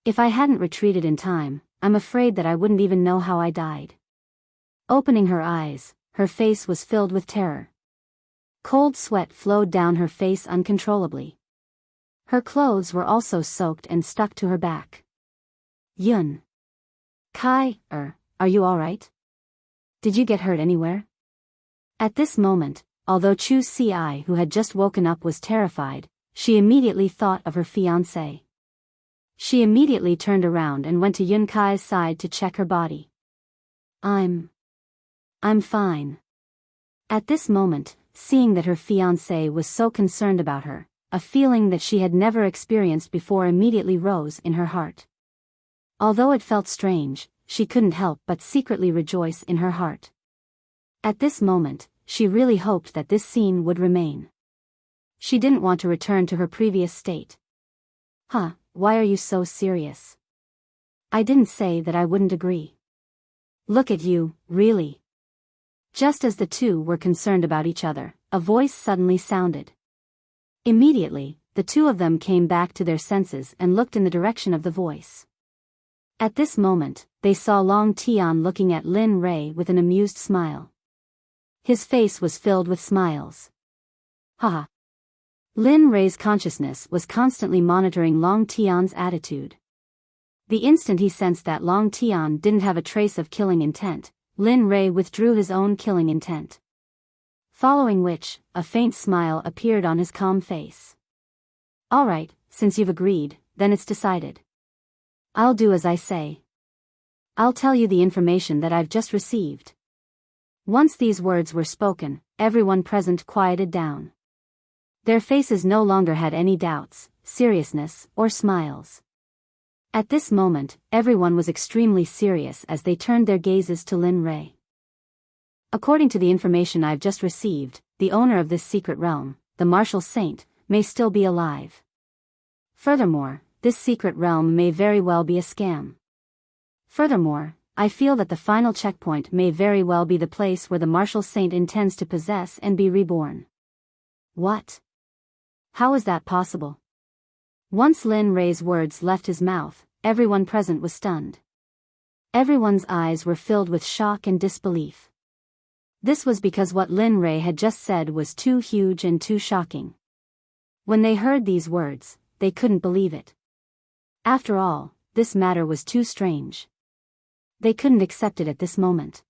If I hadn't retreated in time, I'm afraid that I wouldn't even know how I died. Opening her eyes, her face was filled with terror. Cold sweat flowed down her face uncontrollably. Her clothes were also soaked and stuck to her back. Yun. Kai, are you alright? Did you get hurt anywhere? At this moment, although Chu Xi, who had just woken up, was terrified, she immediately thought of her fiancé. She immediately turned around and went to Yun Kai's side to check her body. I'm fine. At this moment, seeing that her fiancé was so concerned about her, a feeling that she had never experienced before immediately rose in her heart. Although it felt strange, she couldn't help but secretly rejoice in her heart. At this moment, she really hoped that this scene would remain. She didn't want to return to her previous state. Why are you so serious? I didn't say that I wouldn't agree. Look at you, really. Just as the two were concerned about each other, a voice suddenly sounded. Immediately, the two of them came back to their senses and looked in the direction of the voice. At this moment, they saw Long Tian looking at Lin Rei with an amused smile. His face was filled with smiles. Lin Rei's consciousness was constantly monitoring Long Tian's attitude. The instant he sensed that Long Tian didn't have a trace of killing intent, Lin Rei withdrew his own killing intent. Following which, a faint smile appeared on his calm face. Alright, since you've agreed, then it's decided. I'll do as I say. I'll tell you the information that I've just received. Once these words were spoken, everyone present quieted down. Their faces no longer had any doubts, seriousness, or smiles. At this moment, everyone was extremely serious as they turned their gazes to Lin Rei. According to the information I've just received, the owner of this secret realm, the Martial Saint, may still be alive. Furthermore, this secret realm may very well be a scam. Furthermore, I feel that the final checkpoint may very well be the place where the Martial Saint intends to possess and be reborn. What? How is that possible? Once Lin Rei's words left his mouth, everyone present was stunned. Everyone's eyes were filled with shock and disbelief. This was because what Lin Rei had just said was too huge and too shocking. When they heard these words, they couldn't believe it. After all, this matter was too strange. They couldn't accept it at this moment.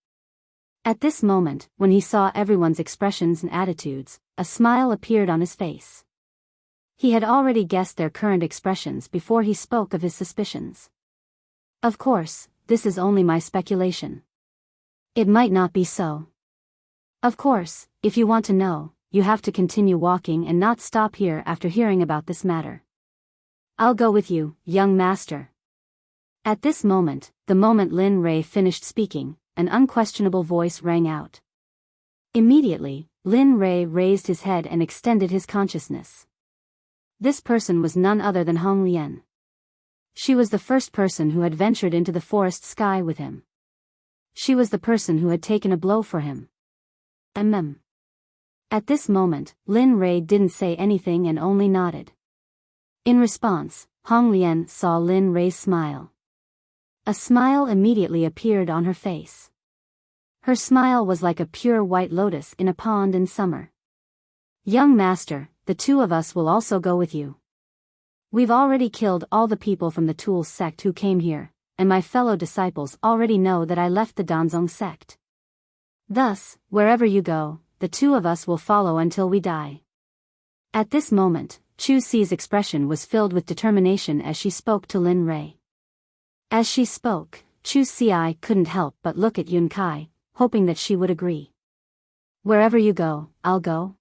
At this moment, when he saw everyone's expressions and attitudes, a smile appeared on his face. He had already guessed their current expressions before he spoke of his suspicions. Of course, this is only my speculation. It might not be so. Of course, if you want to know, you have to continue walking and not stop here after hearing about this matter. I'll go with you, young master. At this moment, the moment Lin Rei finished speaking, an unquestionable voice rang out. Immediately, Lin Rei raised his head and extended his consciousness. This person was none other than Hong Lian. She was the first person who had ventured into the forest sky with him. She was the person who had taken a blow for him. At this moment, Lin Rei didn't say anything and only nodded. In response, Hong Lian saw Lin Rei's smile. A smile immediately appeared on her face. Her smile was like a pure white lotus in a pond in summer. Young master, the two of us will also go with you. We've already killed all the people from the Tool Sect who came here, and my fellow disciples already know that I left the Danzong Sect. Thus, wherever you go, the two of us will follow until we die. At this moment, Chu Si's expression was filled with determination as she spoke to Lin Rei. As she spoke, Chu Si couldn't help but look at Yun Kai, hoping that she would agree. Wherever you go, I'll go.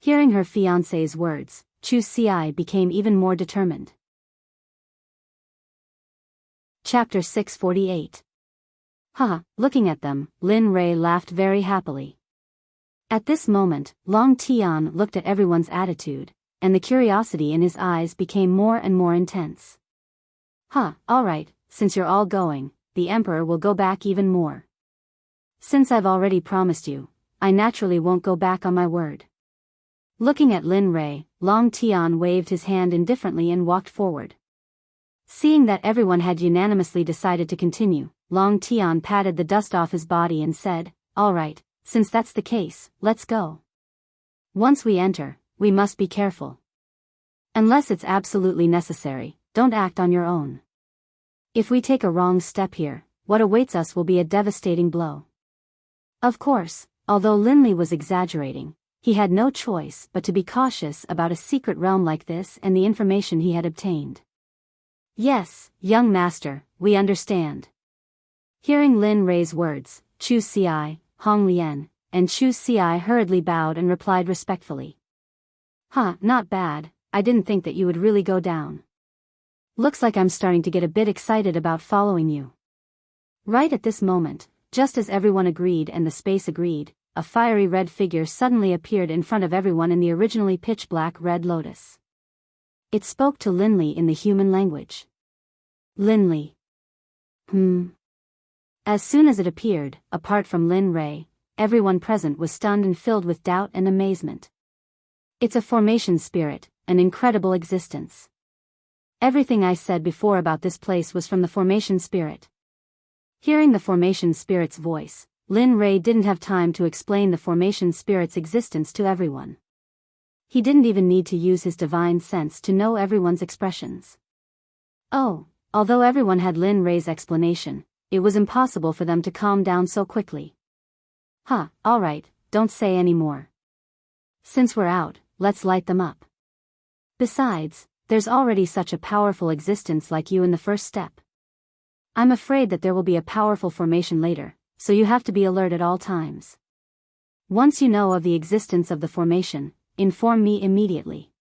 Hearing her fiancé's words, Chu Si became even more determined. Chapter 648. Looking at them, Lin Rei laughed very happily. At this moment, Long Tian looked at everyone's attitude, and the curiosity in his eyes became more and more intense. Alright, since you're all going, the Emperor will go back even more. Since I've already promised you, I naturally won't go back on my word. Looking at Lin Rei, Long Tian waved his hand indifferently and walked forward. Seeing that everyone had unanimously decided to continue, Long Tian patted the dust off his body and said, "Alright, since that's the case, let's go. Once we enter, we must be careful. Unless it's absolutely necessary, don't act on your own. If we take a wrong step here, what awaits us will be a devastating blow." Of course, although Lin Li was exaggerating, he had no choice but to be cautious about a secret realm like this and the information he had obtained. "Yes, young master, we understand." Hearing Lin Rei's words, Chu Si, Hong Lian, and Chu Si hurriedly bowed and replied respectfully. Not bad, I didn't think that you would really go down. Looks like I'm starting to get a bit excited about following you." Right at this moment, just as everyone agreed and the space agreed, a fiery red figure suddenly appeared in front of everyone in the originally pitch-black red lotus. It spoke to Lin Li in the human language. Lin Li. As soon as it appeared, apart from Lin Rei, everyone present was stunned and filled with doubt and amazement. It's a formation spirit, an incredible existence. Everything I said before about this place was from the formation spirit. Hearing the formation spirit's voice, Lin Rei didn't have time to explain the formation spirit's existence to everyone. He didn't even need to use his divine sense to know everyone's expressions. Although everyone had Lin Rei's explanation, it was impossible for them to calm down so quickly. Alright, don't say any more. Since we're out, let's light them up. Besides, there's already such a powerful existence like you in the first step. I'm afraid that there will be a powerful formation later, so you have to be alert at all times. Once you know of the existence of the formation, inform me immediately.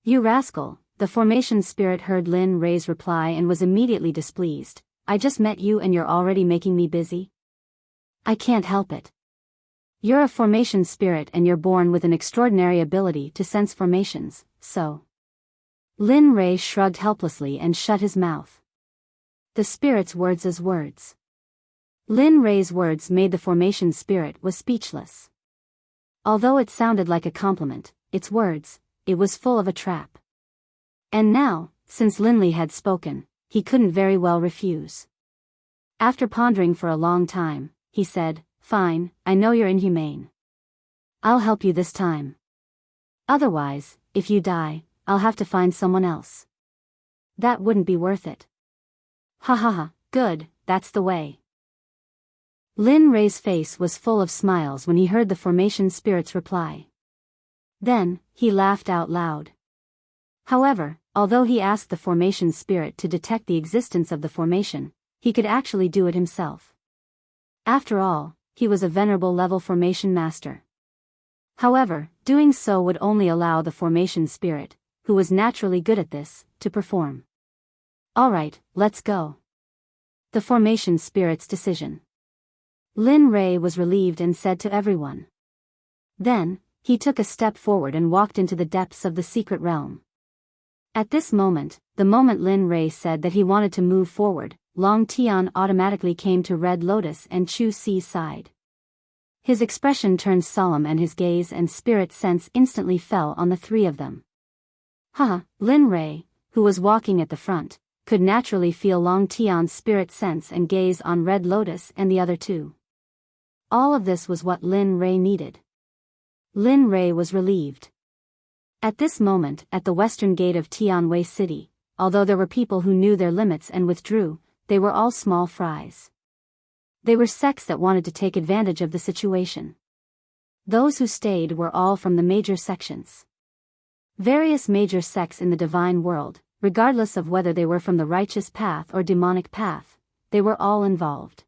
You rascal, the formation spirit heard Lin Rei's reply and was immediately displeased. I just met you and you're already making me busy? I can't help it. You're a formation spirit and you're born with an extraordinary ability to sense formations, so. Lin Rei shrugged helplessly and shut his mouth. The spirit's words as words. Lin Rei's words made the formation spirit was speechless. Although it sounded like a compliment, its words, it was full of a trap. And now, since Lin Li had spoken, he couldn't very well refuse. After pondering for a long time, he said, Fine, I know you're inhumane. I'll help you this time. Otherwise, if you die, I'll have to find someone else. That wouldn't be worth it. Ha ha ha, good, that's the way. Lin Rei's face was full of smiles when he heard the formation spirit's reply. Then, he laughed out loud. However, although he asked the formation spirit to detect the existence of the formation, he could actually do it himself. After all, he was a venerable level formation master. However, doing so would only allow the formation spirit, who was naturally good at this, to perform. Alright, let's go. The formation spirit's decision. Lin Rei was relieved and said to everyone. Then, he took a step forward and walked into the depths of the secret realm. At this moment, the moment Lin Rei said that he wanted to move forward, Long Tian automatically came to Red Lotus and Chu Si's side. His expression turned solemn and his gaze and spirit sense instantly fell on the three of them. Lin Rei, who was walking at the front, could naturally feel Long Tian's spirit sense and gaze on Red Lotus and the other two. All of this was what Lin Rei needed. Lin Rei was relieved. At this moment, at the western gate of Tianwei City, although there were people who knew their limits and withdrew, they were all small fries. They were sects that wanted to take advantage of the situation. Those who stayed were all from the major sections. Various major sects in the divine world, regardless of whether they were from the righteous path or demonic path, they were all involved.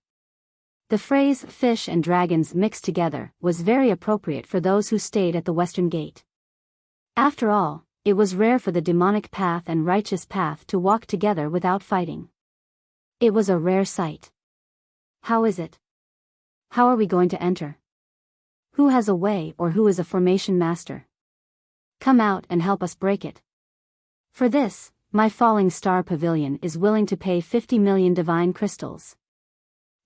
The phrase fish and dragons mixed together was very appropriate for those who stayed at the western gate. After all, it was rare for the demonic path and righteous path to walk together without fighting. It was a rare sight. How is it? How are we going to enter? Who has a way or who is a formation master? Come out and help us break it. For this, my falling star pavilion is willing to pay 50 million divine crystals.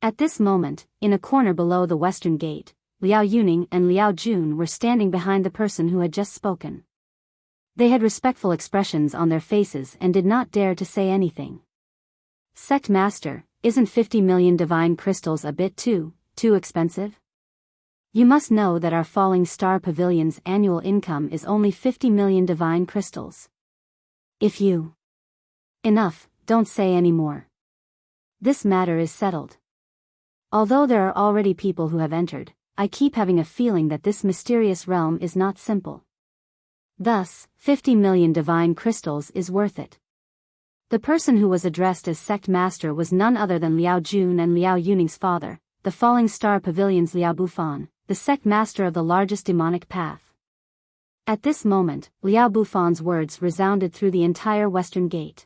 At this moment, in a corner below the western gate, Liao Yuning and Liao Jun were standing behind the person who had just spoken. They had respectful expressions on their faces and did not dare to say anything. Sect Master, isn't 50 million divine crystals a bit too expensive? You must know that our falling star pavilion's annual income is only 50 million divine crystals. If you... Enough, don't say any more. This matter is settled. Although there are already people who have entered, I keep having a feeling that this mysterious realm is not simple. Thus, 50 million divine crystals is worth it. The person who was addressed as Sect Master was none other than Liao Jun and Liao Yuning's father, the Falling Star Pavilion's Liao Bufan, the Sect Master of the largest demonic path. At this moment, Liao Bufan's words resounded through the entire western gate.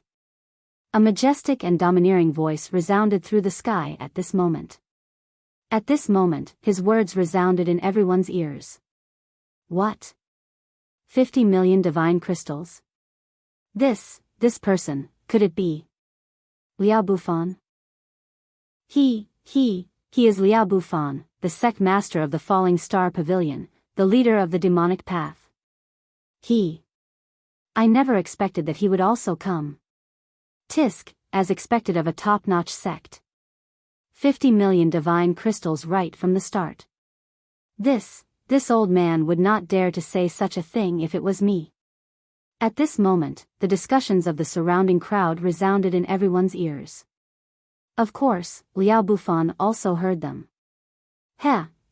A majestic and domineering voice resounded through the sky at this moment. At this moment, his words resounded in everyone's ears. What? 50 million divine crystals? This person, could it be Liao Bufan? He is Liao Bufan, the Sect Master of the Falling Star Pavilion, the leader of the demonic path. I never expected that he would also come. Tisk, as expected of a top-notch sect. 50 million divine crystals right from the start. This old man would not dare to say such a thing if it was me. At this moment, the discussions of the surrounding crowd resounded in everyone's ears. Of course, Liao Bufan also heard them.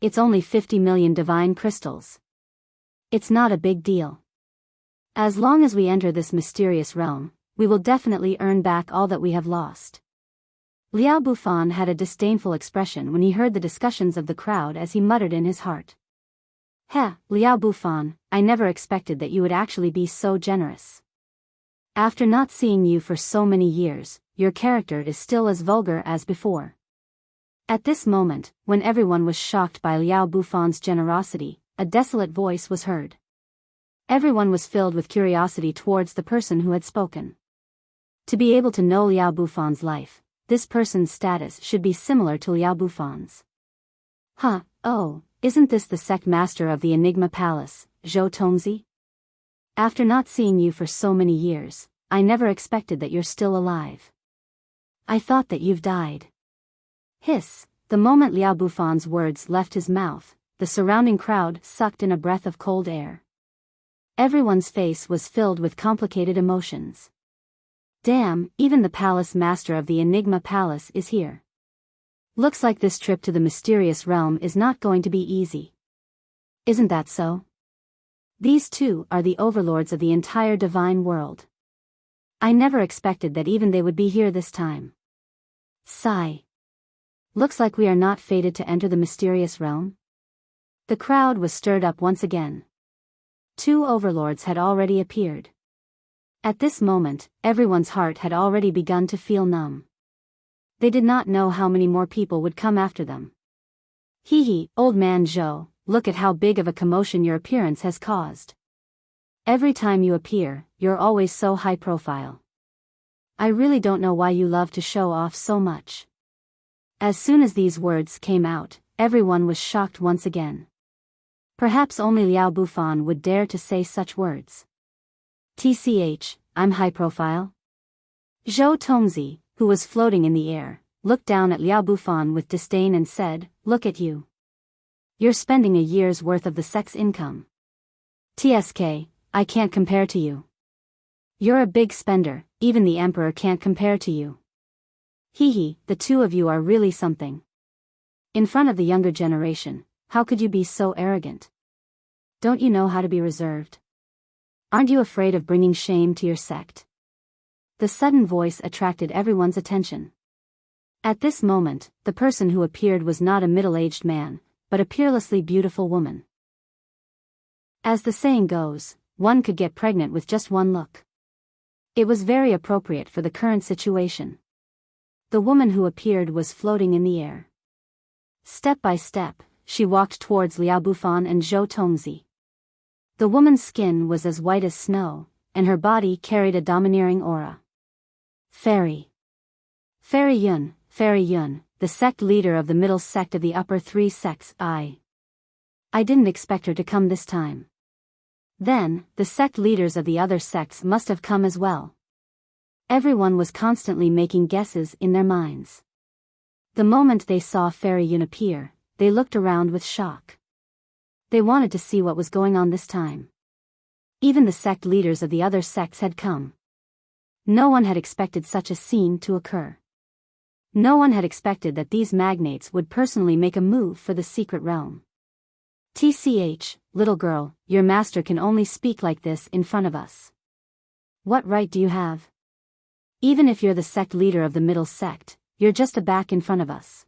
It's only 50 million divine crystals. It's not a big deal. As long as we enter this mysterious realm, we will definitely earn back all that we have lost. Liao Bufan had a disdainful expression when he heard the discussions of the crowd as he muttered in his heart. Heh, Liao Bufan, I never expected that you would actually be so generous. After not seeing you for so many years, your character is still as vulgar as before. At this moment, when everyone was shocked by Liao Bufan's generosity, a desolate voice was heard. Everyone was filled with curiosity towards the person who had spoken. To be able to know Liao Bufan's life, this person's status should be similar to Liao Bufan's. Huh, oh, isn't this the sect master of the Enigma Palace, Zhou Tongzi? After not seeing you for so many years, I never expected that you're still alive. I thought that you've died. Hiss, the moment Liao Bufan's words left his mouth, the surrounding crowd sucked in a breath of cold air. Everyone's face was filled with complicated emotions. Damn, even the palace master of the Enigma Palace is here. Looks like this trip to the mysterious realm is not going to be easy. Isn't that so? These two are the overlords of the entire divine world. I never expected that even they would be here this time. Sigh. Looks like we are not fated to enter the mysterious realm. The crowd was stirred up once again. Two overlords had already appeared. At this moment, everyone's heart had already begun to feel numb. They did not know how many more people would come after them. Hee hee, old man Zhou, look at how big of a commotion your appearance has caused. Every time you appear, you're always so high profile. I really don't know why you love to show off so much. As soon as these words came out, everyone was shocked once again. Perhaps only Liao Bufan would dare to say such words. TCH, I'm high profile? Zhou Tongzi, who was floating in the air, looked down at Liao Bufan with disdain and said, look at you. You're spending a year's worth of the sect's income. TSK, I can't compare to you. You're a big spender, even the emperor can't compare to you. Hee hee, the two of you are really something. In front of the younger generation, how could you be so arrogant? Don't you know how to be reserved? Aren't you afraid of bringing shame to your sect? The sudden voice attracted everyone's attention. At this moment, the person who appeared was not a middle-aged man, but a peerlessly beautiful woman. As the saying goes, one could get pregnant with just one look. It was very appropriate for the current situation. The woman who appeared was floating in the air. Step by step, she walked towards Liao Bufan and Zhou Tongzi. The woman's skin was as white as snow, and her body carried a domineering aura. Fairy. Fairy Yun, the sect leader of the middle sect of the upper three sects. I didn't expect her to come this time. Then, the sect leaders of the other sects must have come as well. Everyone was constantly making guesses in their minds. The moment they saw Fairy Yun appear, they looked around with shock. They wanted to see what was going on this time. Even the sect leaders of the other sects had come. No one had expected such a scene to occur. No one had expected that these magnates would personally make a move for the secret realm. TCH, little girl, your master can only speak like this in front of us. What right do you have? Even if you're the sect leader of the middle sect, you're just a back in front of us.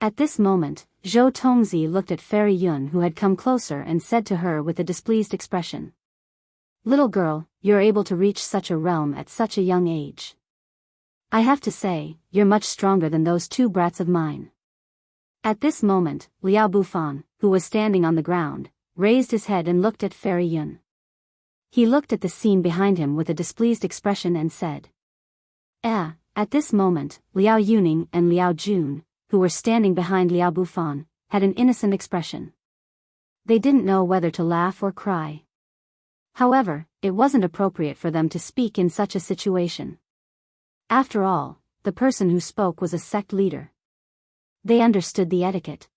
At this moment, Zhou Tongzi looked at Fairy Yun, who had come closer, and said to her with a displeased expression. Little girl, you're able to reach such a realm at such a young age. I have to say, you're much stronger than those two brats of mine. At this moment, Liao Bufan, who was standing on the ground, raised his head and looked at Fairy Yun. He looked at the scene behind him with a displeased expression and said. At this moment, Liao Yuning and Liao Jun, who were standing behind Liao Bufan, had an innocent expression. They didn't know whether to laugh or cry. However, it wasn't appropriate for them to speak in such a situation. After all, the person who spoke was a sect leader. They understood the etiquette.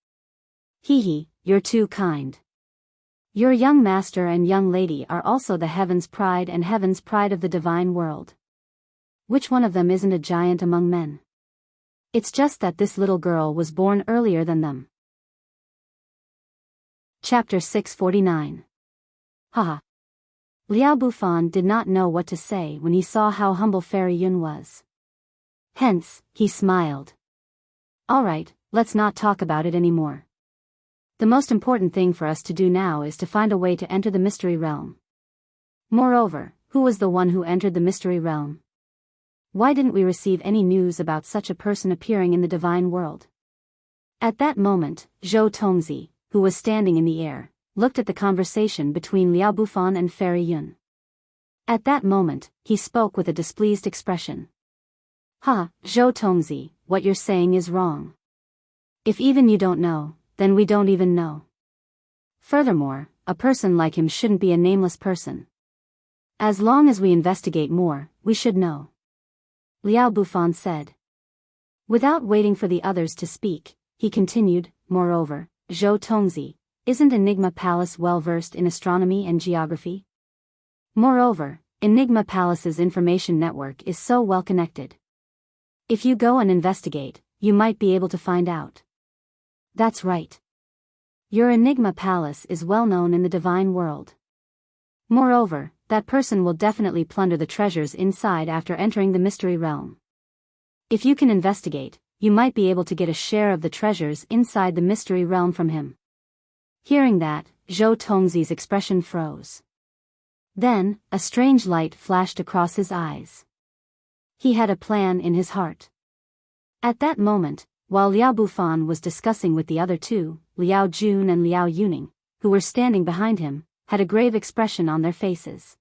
Hee hee, you're too kind. Your young master and young lady are also the heaven's pride and heaven's pride of the divine world. Which one of them isn't a giant among men? It's just that this little girl was born earlier than them. Chapter 649. Haha. Liao Bufan did not know what to say when he saw how humble Fairy Yun was. Hence, he smiled. All right, let's not talk about it anymore. The most important thing for us to do now is to find a way to enter the mystery realm. Moreover, who was the one who entered the mystery realm? Why didn't we receive any news about such a person appearing in the divine world? At that moment, Zhou Tongzi, who was standing in the air, looked at the conversation between Liao Bufan and Fairy Yun. At that moment, he spoke with a displeased expression. Ha, Zhou Tongzi, what you're saying is wrong. If even you don't know, then we don't even know. Furthermore, a person like him shouldn't be a nameless person. As long as we investigate more, we should know. Liao Bufan said. Without waiting for the others to speak, he continued, moreover, Zhou Tongzi, isn't Enigma Palace well versed in astronomy and geography? Moreover, Enigma Palace's information network is so well connected. If you go and investigate, you might be able to find out. That's right. Your Enigma Palace is well known in the divine world. Moreover, that person will definitely plunder the treasures inside after entering the mystery realm. If you can investigate, you might be able to get a share of the treasures inside the mystery realm from him. Hearing that, Zhou Tongzi's expression froze. Then, a strange light flashed across his eyes. He had a plan in his heart. At that moment, while Liao Bufan was discussing with the other two, Liao Jun and Liao Yuning, who were standing behind him, had a grave expression on their faces.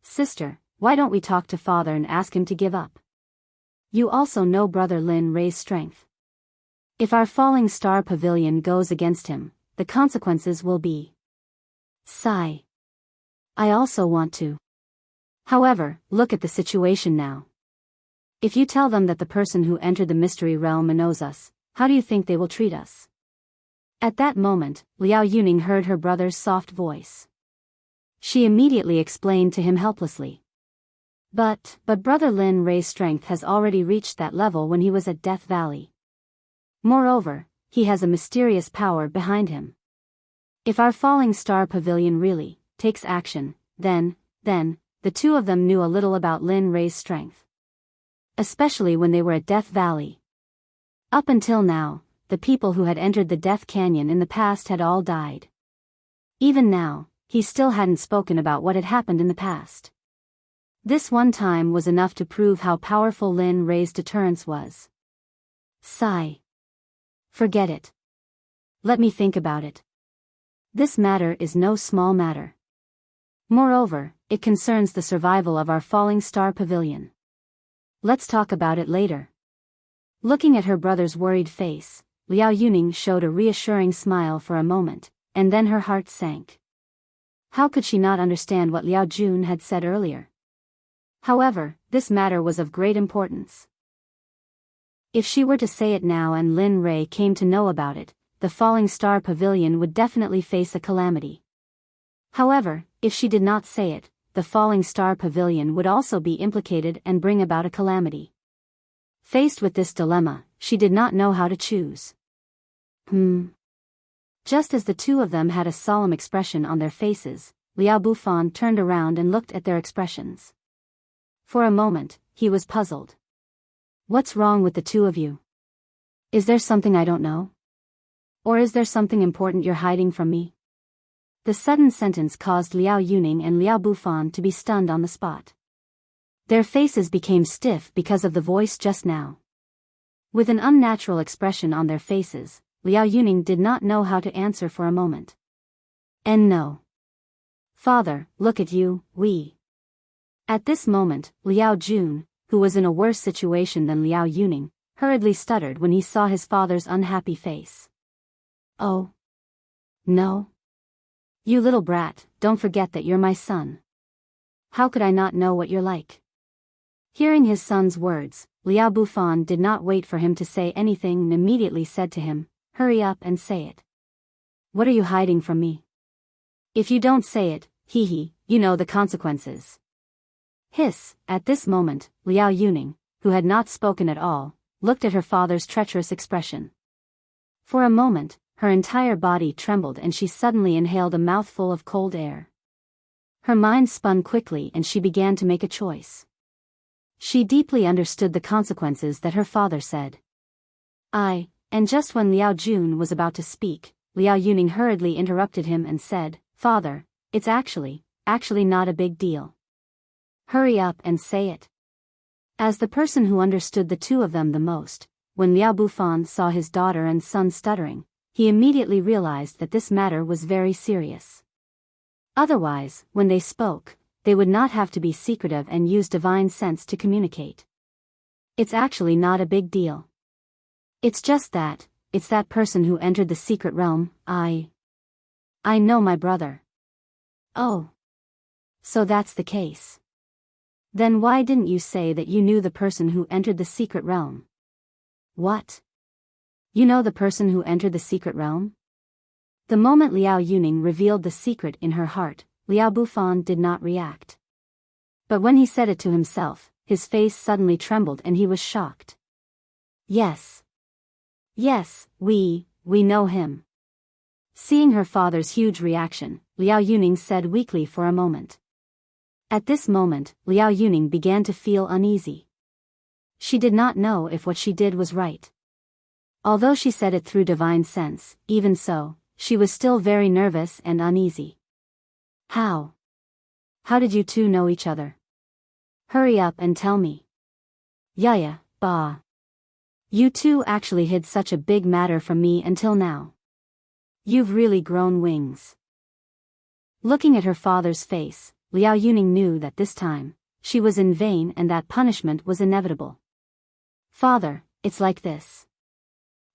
Sister, why don't we talk to father and ask him to give up? You also know brother Lin Rei's strength. If our falling star pavilion goes against him, the consequences will be. Sigh. I also want to. However, look at the situation now. If you tell them that the person who entered the mystery realm knows us, how do you think they will treat us? At that moment, Liao Yuning heard her brother's soft voice. She immediately explained to him helplessly. But brother Lin Rei's strength has already reached that level when he was at Death Valley. Moreover, he has a mysterious power behind him. If our falling star pavilion really takes action, then, the two of them knew a little about Lin Rei's strength. Especially when they were at Death Valley. Up until now, the people who had entered the Death Canyon in the past had all died. Even now, he still hadn't spoken about what had happened in the past. This one time was enough to prove how powerful Lin Rei's deterrence was. Sigh. Forget it. Let me think about it. This matter is no small matter. Moreover, it concerns the survival of our falling star pavilion. Let's talk about it later. Looking at her brother's worried face, Liao Yuning showed a reassuring smile for a moment, and then her heart sank. How could she not understand what Liao Jun had said earlier? However, this matter was of great importance. If she were to say it now and Lin Rei came to know about it, the falling star pavilion would definitely face a calamity. However, if she did not say it, the falling star pavilion would also be implicated and bring about a calamity. Faced with this dilemma, she did not know how to choose. Just as the two of them had a solemn expression on their faces, Liao Bufan turned around and looked at their expressions. For a moment, he was puzzled. What's wrong with the two of you? Is there something I don't know? Or is there something important you're hiding from me? The sudden sentence caused Liao Yuning and Liao Bufan to be stunned on the spot. Their faces became stiff because of the voice just now. With an unnatural expression on their faces, Liao Yuning did not know how to answer for a moment. And no. Father, look at you, we. At this moment, Liao Jun, who was in a worse situation than Liao Yuning, hurriedly stuttered when he saw his father's unhappy face. Oh. No. You little brat, don't forget that you're my son. How could I not know what you're like? Hearing his son's words, Liao Bufan did not wait for him to say anything and immediately said to him, hurry up and say it. What are you hiding from me? If you don't say it, you know the consequences. Hiss. At this moment, Liao Yuning, who had not spoken at all, looked at her father's treacherous expression. For a moment, her entire body trembled and she suddenly inhaled a mouthful of cold air. Her mind spun quickly and she began to make a choice. She deeply understood the consequences that her father said. And just when Liao Jun was about to speak, Liao Yuning hurriedly interrupted him and said, "Father, it's actually not a big deal. Hurry up and say it." As the person who understood the two of them the most, when Liao Bufan saw his daughter and son stuttering, he immediately realized that this matter was very serious. Otherwise, when they spoke, they would not have to be secretive and use divine sense to communicate. It's actually not a big deal. It's just that, it's that person who entered the secret realm. I know my brother. Oh. So that's the case. Then why didn't you say that you knew the person who entered the secret realm? What? You know the person who entered the secret realm? The moment Liao Yuning revealed the secret in her heart, Liao Bufan did not react. But when he said it to himself, his face suddenly trembled and he was shocked. Yes, we know him. Seeing her father's huge reaction, Liao Yuning said weakly for a moment. At this moment, Liao Yuning began to feel uneasy. She did not know if what she did was right. Although she said it through divine sense, even so, she was still very nervous and uneasy. How did you two know each other? Hurry up and tell me. Yaya, bah. You two actually hid such a big matter from me until now. You've really grown wings. Looking at her father's face, Liao Yuning knew that this time, she was in vain and that punishment was inevitable. Father, it's like this.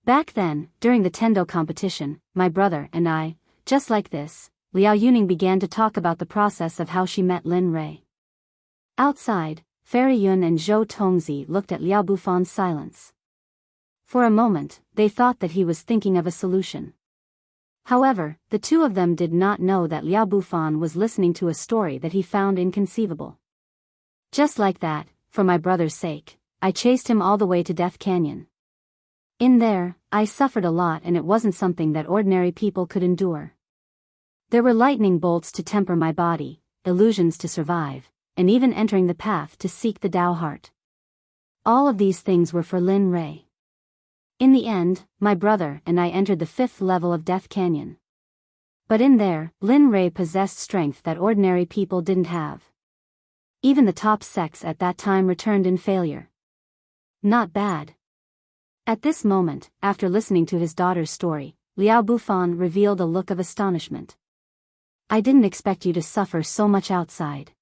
Back then, during the Tendo competition, my brother and I, just like this, Liao Yuning began to talk about the process of how she met Lin Rui. Outside, Fairy Yun and Zhou Tongzi looked at Liao Bufan's silence. For a moment, they thought that he was thinking of a solution. However, the two of them did not know that Liao Bufan was listening to a story that he found inconceivable. Just like that, for my brother's sake, I chased him all the way to Death Canyon. In there, I suffered a lot and it wasn't something that ordinary people could endure. There were lightning bolts to temper my body, illusions to survive, and even entering the path to seek the Tao heart. All of these things were for Lin Rui. In the end, my brother and I entered the 5th level of Death Canyon. But in there, Lin Rui possessed strength that ordinary people didn't have. Even the top sects at that time returned in failure. Not bad. At this moment, after listening to his daughter's story, Liao Bufan revealed a look of astonishment. I didn't expect you to suffer so much outside.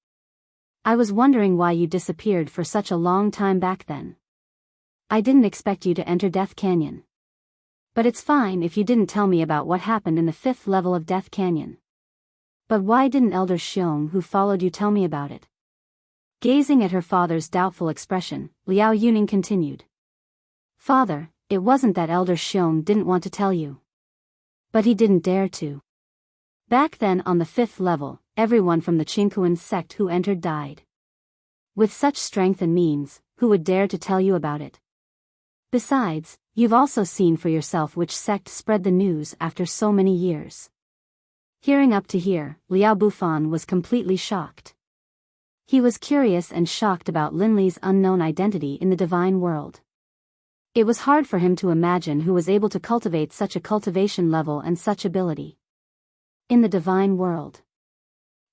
I was wondering why you disappeared for such a long time back then. I didn't expect you to enter Death Canyon. But it's fine if you didn't tell me about what happened in the 5th level of Death Canyon. But why didn't Elder Xiong who followed you tell me about it? Gazing at her father's doubtful expression, Liao Yuning continued. Father, it wasn't that Elder Xiong didn't want to tell you. But he didn't dare to. Back then on the 5th level, everyone from the Qingkuan sect who entered died. With such strength and means, who would dare to tell you about it? Besides, you've also seen for yourself which sect spread the news after so many years. Hearing up to here, Liao Bufan was completely shocked. He was curious and shocked about Lin Li's unknown identity in the divine world. It was hard for him to imagine who was able to cultivate such a cultivation level and such ability. In the divine world.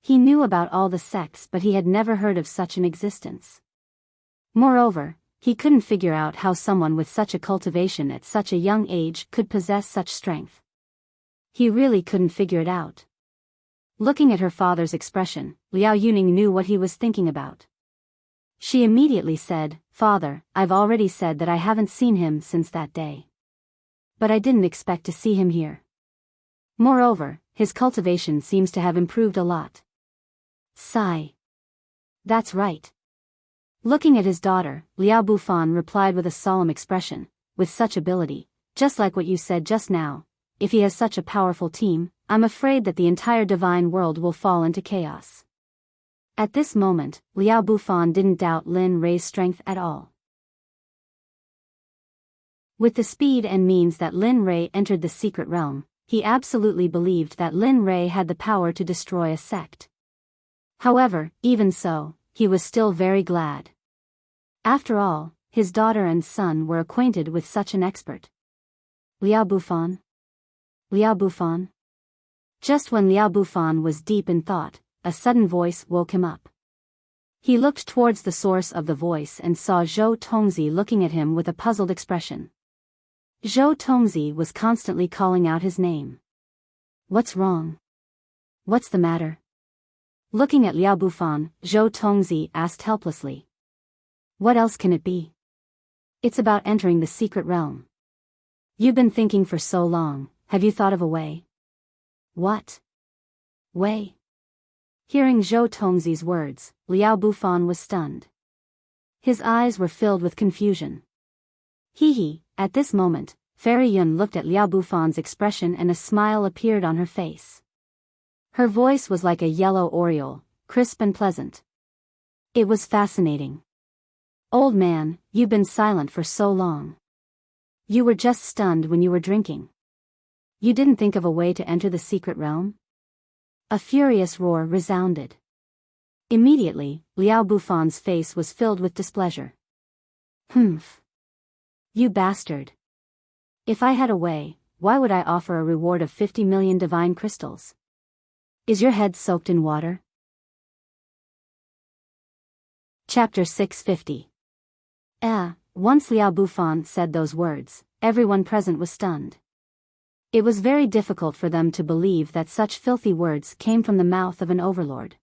He knew about all the sects but he had never heard of such an existence. Moreover, he couldn't figure out how someone with such a cultivation at such a young age could possess such strength. He really couldn't figure it out. Looking at her father's expression, Liao Yuning knew what he was thinking about. She immediately said, Father, I've already said that I haven't seen him since that day. But I didn't expect to see him here. Moreover, his cultivation seems to have improved a lot. Sigh. That's right. Looking at his daughter, Liao Bufan replied with a solemn expression, with such ability, just like what you said just now, if he has such a powerful team, I'm afraid that the entire divine world will fall into chaos. At this moment, Liao Bufan didn't doubt Lin Rui's strength at all. With the speed and means that Lin Rui entered the secret realm, he absolutely believed that Lin Rui had the power to destroy a sect. However, even so, he was still very glad. After all, his daughter and son were acquainted with such an expert. Liao Bufan? Liao Bufan? Just when Liao Bufan was deep in thought, a sudden voice woke him up. He looked towards the source of the voice and saw Zhou Tongzi looking at him with a puzzled expression. Zhou Tongzi was constantly calling out his name. What's wrong? What's the matter? Looking at Liao Bufan, Zhou Tongzi asked helplessly. What else can it be? It's about entering the secret realm. You've been thinking for so long, have you thought of a way? What? Way? Hearing Zhou Tongzi's words, Liao Bufan was stunned. His eyes were filled with confusion. Hee. At this moment, Fairy Yun looked at Liao Bufan's expression and a smile appeared on her face. Her voice was like a yellow oriole, crisp and pleasant. It was fascinating. Old man, you've been silent for so long. You were just stunned when you were drinking. You didn't think of a way to enter the secret realm? A furious roar resounded. Immediately, Liao Bufan's face was filled with displeasure. Humph. You bastard. If I had a way, why would I offer a reward of 50 million divine crystals? Is your head soaked in water? Chapter 650. Once Liao Bufan said those words, everyone present was stunned. It was very difficult for them to believe that such filthy words came from the mouth of an overlord.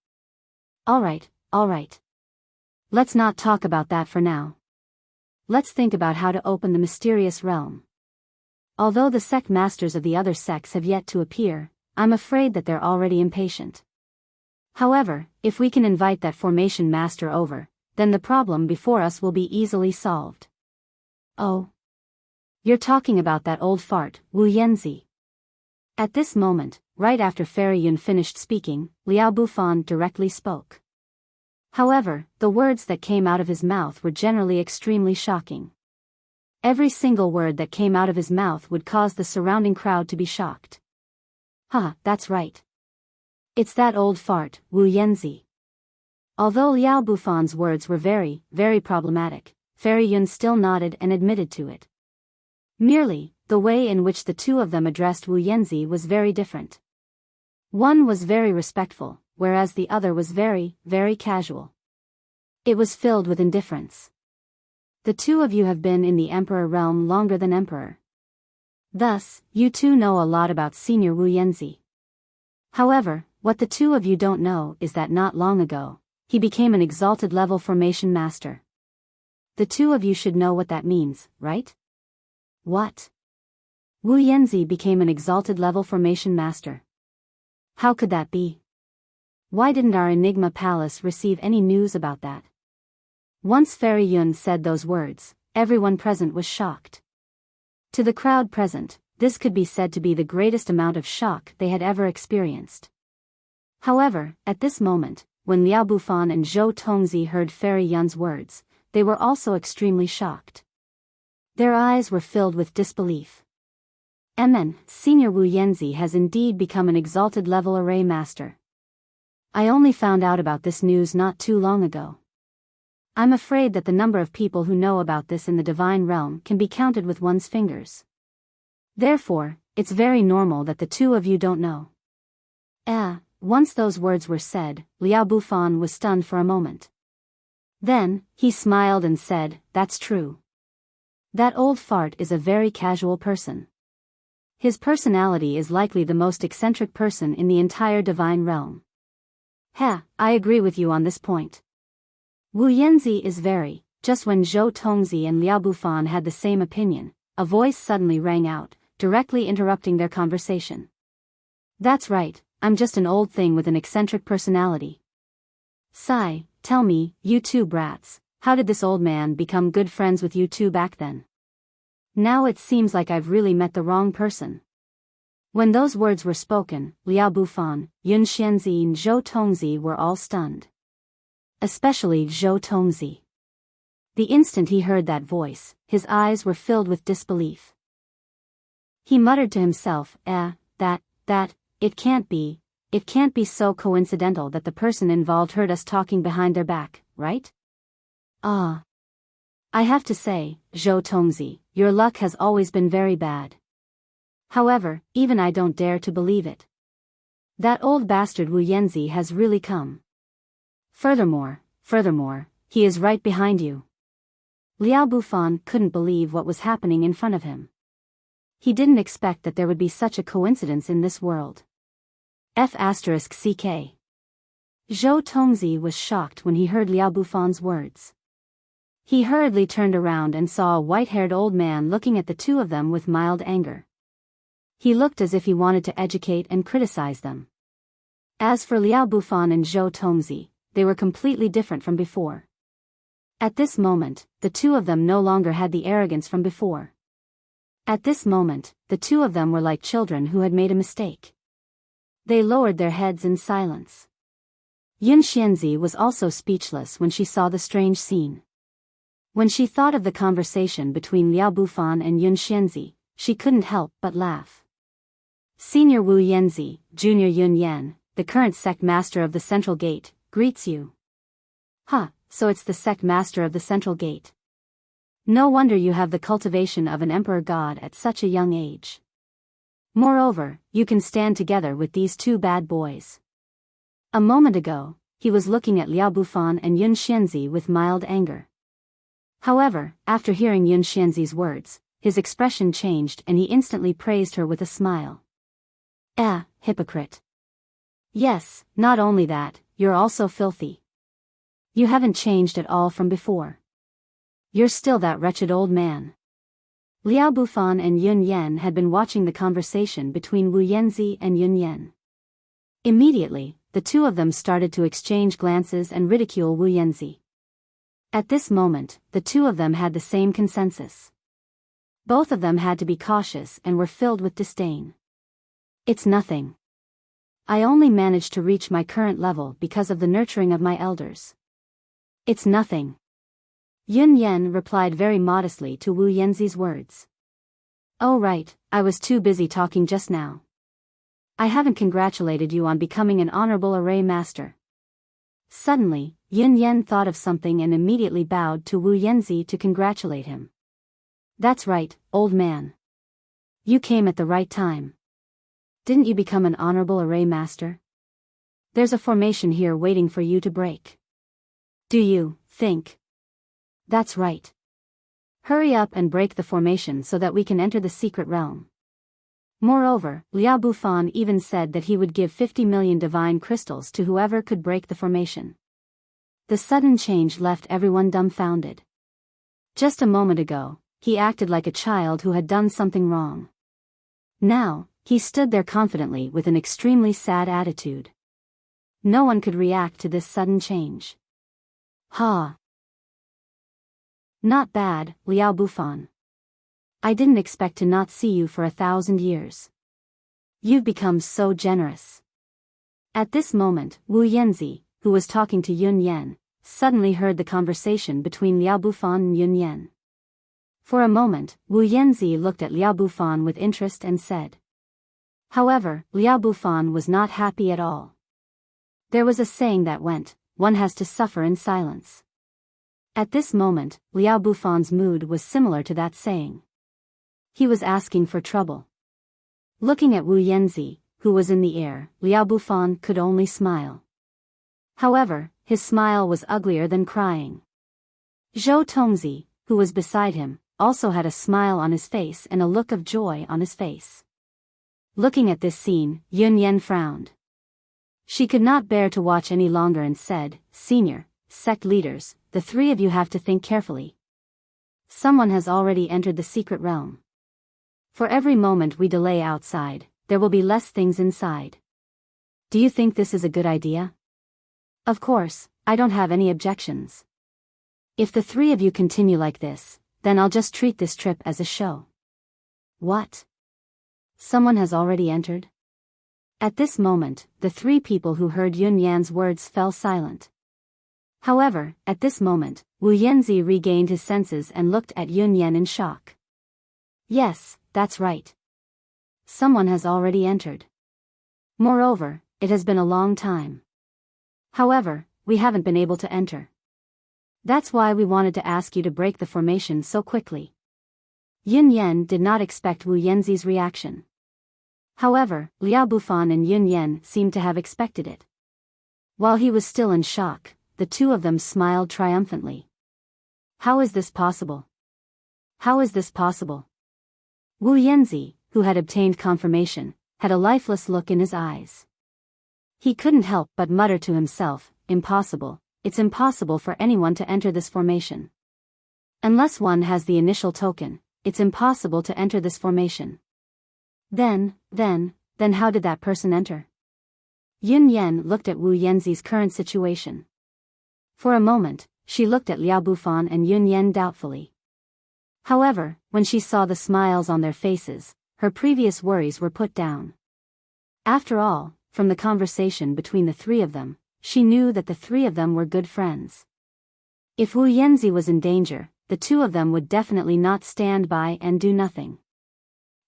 All right. Let's not talk about that for now. Let's think about how to open the mysterious realm. Although the sect masters of the other sects have yet to appear, I'm afraid that they're already impatient. However, if we can invite that formation master over, then the problem before us will be easily solved. Oh. You're talking about that old fart, Wu Yanzi. At this moment, right after Fairy Yun finished speaking, Liao Bufan directly spoke. However, the words that came out of his mouth were generally extremely shocking. Every single word that came out of his mouth would cause the surrounding crowd to be shocked. That's right. It's that old fart, Wu Yanzi. Although Liao Bufan's words were very, very problematic, Fairy Yun still nodded and admitted to it. Merely, the way in which the two of them addressed Wu Yanzi was very different. One was very respectful, whereas the other was very, very casual. It was filled with indifference. The two of you have been in the Emperor realm longer than Emperor. Thus, you two know a lot about Senior Wu Yanzi. However, what the two of you don't know is that not long ago, he became an exalted level formation master. The two of you should know what that means, right? What? Wu Yanzi became an exalted level formation master. How could that be? Why didn't our Enigma Palace receive any news about that? Once Fairy Yun said those words, everyone present was shocked. To the crowd present, this could be said to be the greatest amount of shock they had ever experienced. However, at this moment, when Liao Bufan and Zhou Tongzi heard Fairy Yun's words, they were also extremely shocked. Their eyes were filled with disbelief. Senior Wu Yanzi has indeed become an exalted level array master. I only found out about this news not too long ago. I'm afraid that the number of people who know about this in the divine realm can be counted with one's fingers. Therefore, it's very normal that the two of you don't know. Once those words were said, Liao Bufan was stunned for a moment. Then, he smiled and said, that's true. That old fart is a very casual person. His personality is likely the most eccentric person in the entire divine realm. I agree with you on this point. Wu Yanzi is very. Just when Zhou Tongzi and Liao Bufan had the same opinion, a voice suddenly rang out, directly interrupting their conversation. That's right, I'm just an old thing with an eccentric personality. Sai, tell me, you two brats, how did this old man become good friends with you two back then? Now it seems like I've really met the wrong person. When those words were spoken, Liao Bufan, Yun Xianzi and Zhou Tongzi were all stunned. Especially Zhou Tongzi. The instant he heard that voice, his eyes were filled with disbelief. He muttered to himself, it can't be so coincidental that the person involved heard us talking behind their back, right? I have to say, Zhou Tongzi, your luck has always been very bad. However, even I don't dare to believe it. That old bastard Wu Yanzi has really come. Furthermore, he is right behind you. Liao Bufan couldn't believe what was happening in front of him. He didn't expect that there would be such a coincidence in this world. F***ck. Zhou Tongzi was shocked when he heard Liao Bufan's words. He hurriedly turned around and saw a white-haired old man looking at the two of them with mild anger. He looked as if he wanted to educate and criticize them. As for Liao Bufan and Zhou Tongzi, they were completely different from before. At this moment, the two of them no longer had the arrogance from before. At this moment, the two of them were like children who had made a mistake. They lowered their heads in silence. Yun Xianzi was also speechless when she saw the strange scene. When she thought of the conversation between Liao Bufan and Yun Xianzi, she couldn't help but laugh. Senior Wu Yanzi, Junior Yun Yan, the current sect master of the Central Gate, greets you. Huh, so it's the sect master of the Central Gate. No wonder you have the cultivation of an emperor god at such a young age. Moreover, you can stand together with these two bad boys. A moment ago, he was looking at Liao Bufan and Yun Xianzi with mild anger. However, after hearing Yun Xianzi's words, his expression changed and he instantly praised her with a smile. Hypocrite. Yes, not only that, you're also filthy. You haven't changed at all from before. You're still that wretched old man. Liao Bufan and Yun Yan had been watching the conversation between Wu Yanzi and Yun Yan. Immediately, the two of them started to exchange glances and ridicule Wu Yanzi. At this moment, the two of them had the same consensus. Both of them had to be cautious and were filled with disdain. It's nothing. I only managed to reach my current level because of the nurturing of my elders. It's nothing. Yun Yan replied very modestly to Wu Yanzi's words. Oh right, I was too busy talking just now. I haven't congratulated you on becoming an honorable array master. Suddenly, Yun Yan thought of something and immediately bowed to Wu Yanzi to congratulate him. That's right, old man. You came at the right time. Didn't you become an honorable array master? There's a formation here waiting for you to break. Do you think? That's right. Hurry up and break the formation so that we can enter the secret realm. Moreover, Liao Bufan even said that he would give 50 million divine crystals to whoever could break the formation. The sudden change left everyone dumbfounded. Just a moment ago, he acted like a child who had done something wrong. Now, he stood there confidently with an extremely sad attitude. No one could react to this sudden change. Ha! Not bad, Liao Bufan. I didn't expect to not see you for 1,000 years. You've become so generous. At this moment, Wu Yanzi, who was talking to Yun Yan, suddenly heard the conversation between Liao Bufan and Yun Yan. For a moment, Wu Yanzi looked at Liao Bufan with interest and said. However, Liao Bufan was not happy at all. There was a saying that went, one has to suffer in silence. At this moment, Liao Bufan's mood was similar to that saying. He was asking for trouble. Looking at Wu Yanzi, who was in the air, Liao Bufan could only smile. However, his smile was uglier than crying. Zhou Tongzi, who was beside him, also had a smile on his face and a look of joy on his face. Looking at this scene, Yun Yan frowned. She could not bear to watch any longer and said, Senior, sect leaders, the three of you have to think carefully. Someone has already entered the secret realm. For every moment we delay outside, there will be less things inside. Do you think this is a good idea? Of course, I don't have any objections. If the three of you continue like this, then I'll just treat this trip as a show. What? Someone has already entered? At this moment, the three people who heard Yun Yan's words fell silent. However, at this moment, Wu Yanzi regained his senses and looked at Yun Yan in shock. Yes, that's right. Someone has already entered. Moreover, it has been a long time. However, we haven't been able to enter. That's why we wanted to ask you to break the formation so quickly. Yun Yen did not expect Wu Yanzi's reaction. However, Liao Bufan and Yun Yen seemed to have expected it. While he was still in shock, the two of them smiled triumphantly. How is this possible? How is this possible? Wu Yanzi, who had obtained confirmation, had a lifeless look in his eyes. He couldn't help but mutter to himself, impossible, it's impossible for anyone to enter this formation. Unless one has the initial token, it's impossible to enter this formation. Then how did that person enter? Yun Yen looked at Wu Yanzi's current situation. For a moment, she looked at Liao Bufan and Yun Yen doubtfully. However, when she saw the smiles on their faces, her previous worries were put down. After all, from the conversation between the three of them, she knew that the three of them were good friends. If Wu Yanzi was in danger, the two of them would definitely not stand by and do nothing.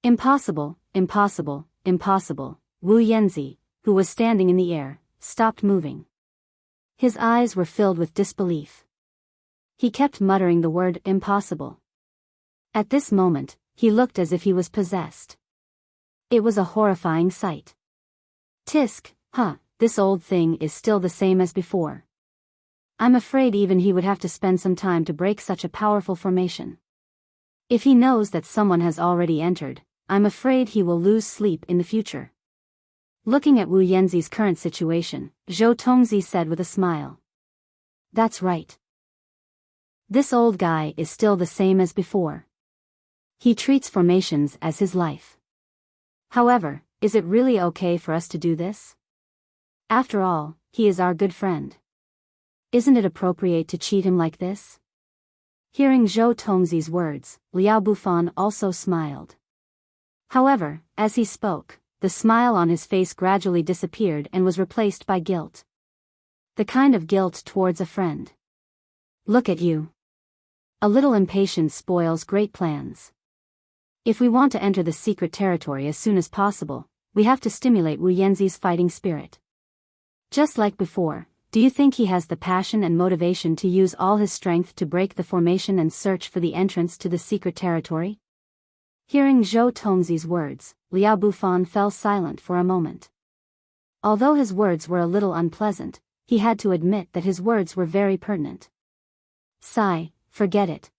Impossible, impossible, impossible. Wu Yanzi, who was standing in the air, stopped moving. His eyes were filled with disbelief. He kept muttering the word impossible. At this moment, he looked as if he was possessed. It was a horrifying sight. Tisk, this old thing is still the same as before. I'm afraid even he would have to spend some time to break such a powerful formation. If he knows that someone has already entered, I'm afraid he will lose sleep in the future. Looking at Wu Yanzi's current situation, Zhou Tongzi said with a smile. That's right. This old guy is still the same as before. He treats formations as his life. However, is it really okay for us to do this? After all, he is our good friend. Isn't it appropriate to cheat him like this? Hearing Zhou Tongzi's words, Liao Bufan also smiled. However, as he spoke, the smile on his face gradually disappeared and was replaced by guilt. The kind of guilt towards a friend. Look at you. A little impatience spoils great plans. If we want to enter the secret territory as soon as possible, we have to stimulate Wu Yanzi's fighting spirit. Just like before, do you think he has the passion and motivation to use all his strength to break the formation and search for the entrance to the secret territory? Hearing Zhou Tongzi's words, Liao Bufan fell silent for a moment. Although his words were a little unpleasant, he had to admit that his words were very pertinent. Sigh, forget it.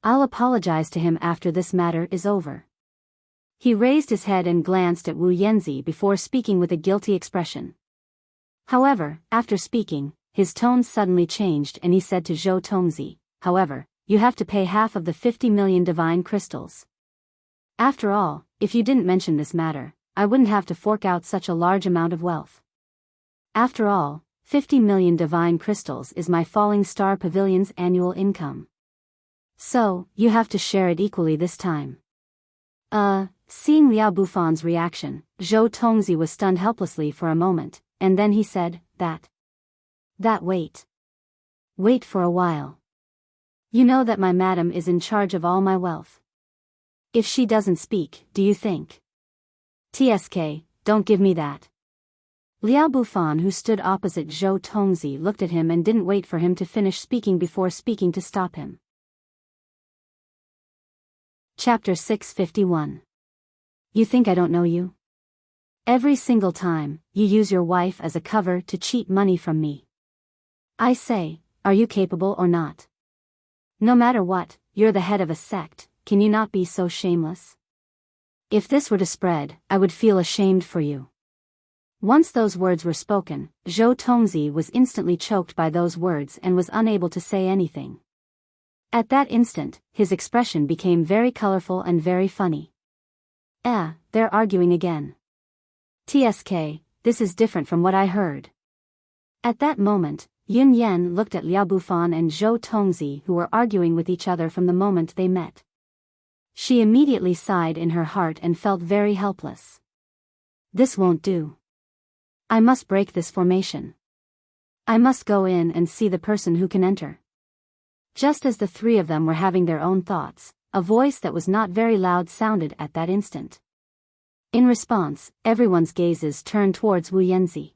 I'll apologize to him after this matter is over. He raised his head and glanced at Wu Yanzi before speaking with a guilty expression. However, after speaking, his tone suddenly changed and he said to Zhou Tongzi, however, you have to pay half of the 50 million divine crystals. After all, if you didn't mention this matter, I wouldn't have to fork out such a large amount of wealth. After all, 50 million divine crystals is my Falling Star Pavilion's annual income. So, you have to share it equally this time. Seeing Liao Bufan's reaction, Zhou Tongzi was stunned helplessly for a moment, and then he said, wait. Wait for a while. You know that my madam is in charge of all my wealth. If she doesn't speak, do you think? TSK, don't give me that. Liao Bufan, who stood opposite Zhou Tongzi, looked at him and didn't wait for him to finish speaking before speaking to stop him. Chapter 651. You think I don't know you? Every single time, you use your wife as a cover to cheat money from me. I say, are you capable or not? No matter what, you're the head of a sect, can you not be so shameless? If this were to spread, I would feel ashamed for you. Once those words were spoken, Zhou Tongzi was instantly choked by those words and was unable to say anything. At that instant, his expression became very colorful and very funny. They're arguing again. TSK, this is different from what I heard. At that moment, Yun Yen looked at Liao Bufan and Zhou Tongzi, who were arguing with each other from the moment they met. She immediately sighed in her heart and felt very helpless. This won't do. I must break this formation. I must go in and see the person who can enter. Just as the three of them were having their own thoughts, a voice that was not very loud sounded at that instant. In response, everyone's gazes turned towards Wu Yanzi.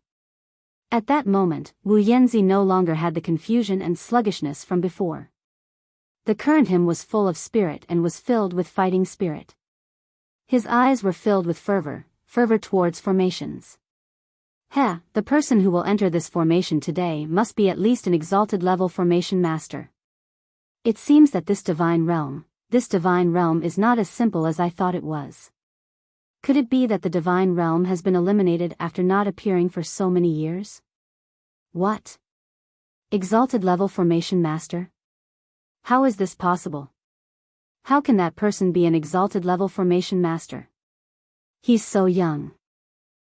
At that moment, Wu Yanzi no longer had the confusion and sluggishness from before. The current him was full of spirit and was filled with fighting spirit. His eyes were filled with fervor towards formations. The person who will enter this formation today must be at least an exalted level formation master. It seems that this divine realm is not as simple as I thought it was. Could it be that the divine realm has been eliminated after not appearing for so many years? What? Exalted level formation master? How is this possible? How can that person be an exalted level formation master? He's so young.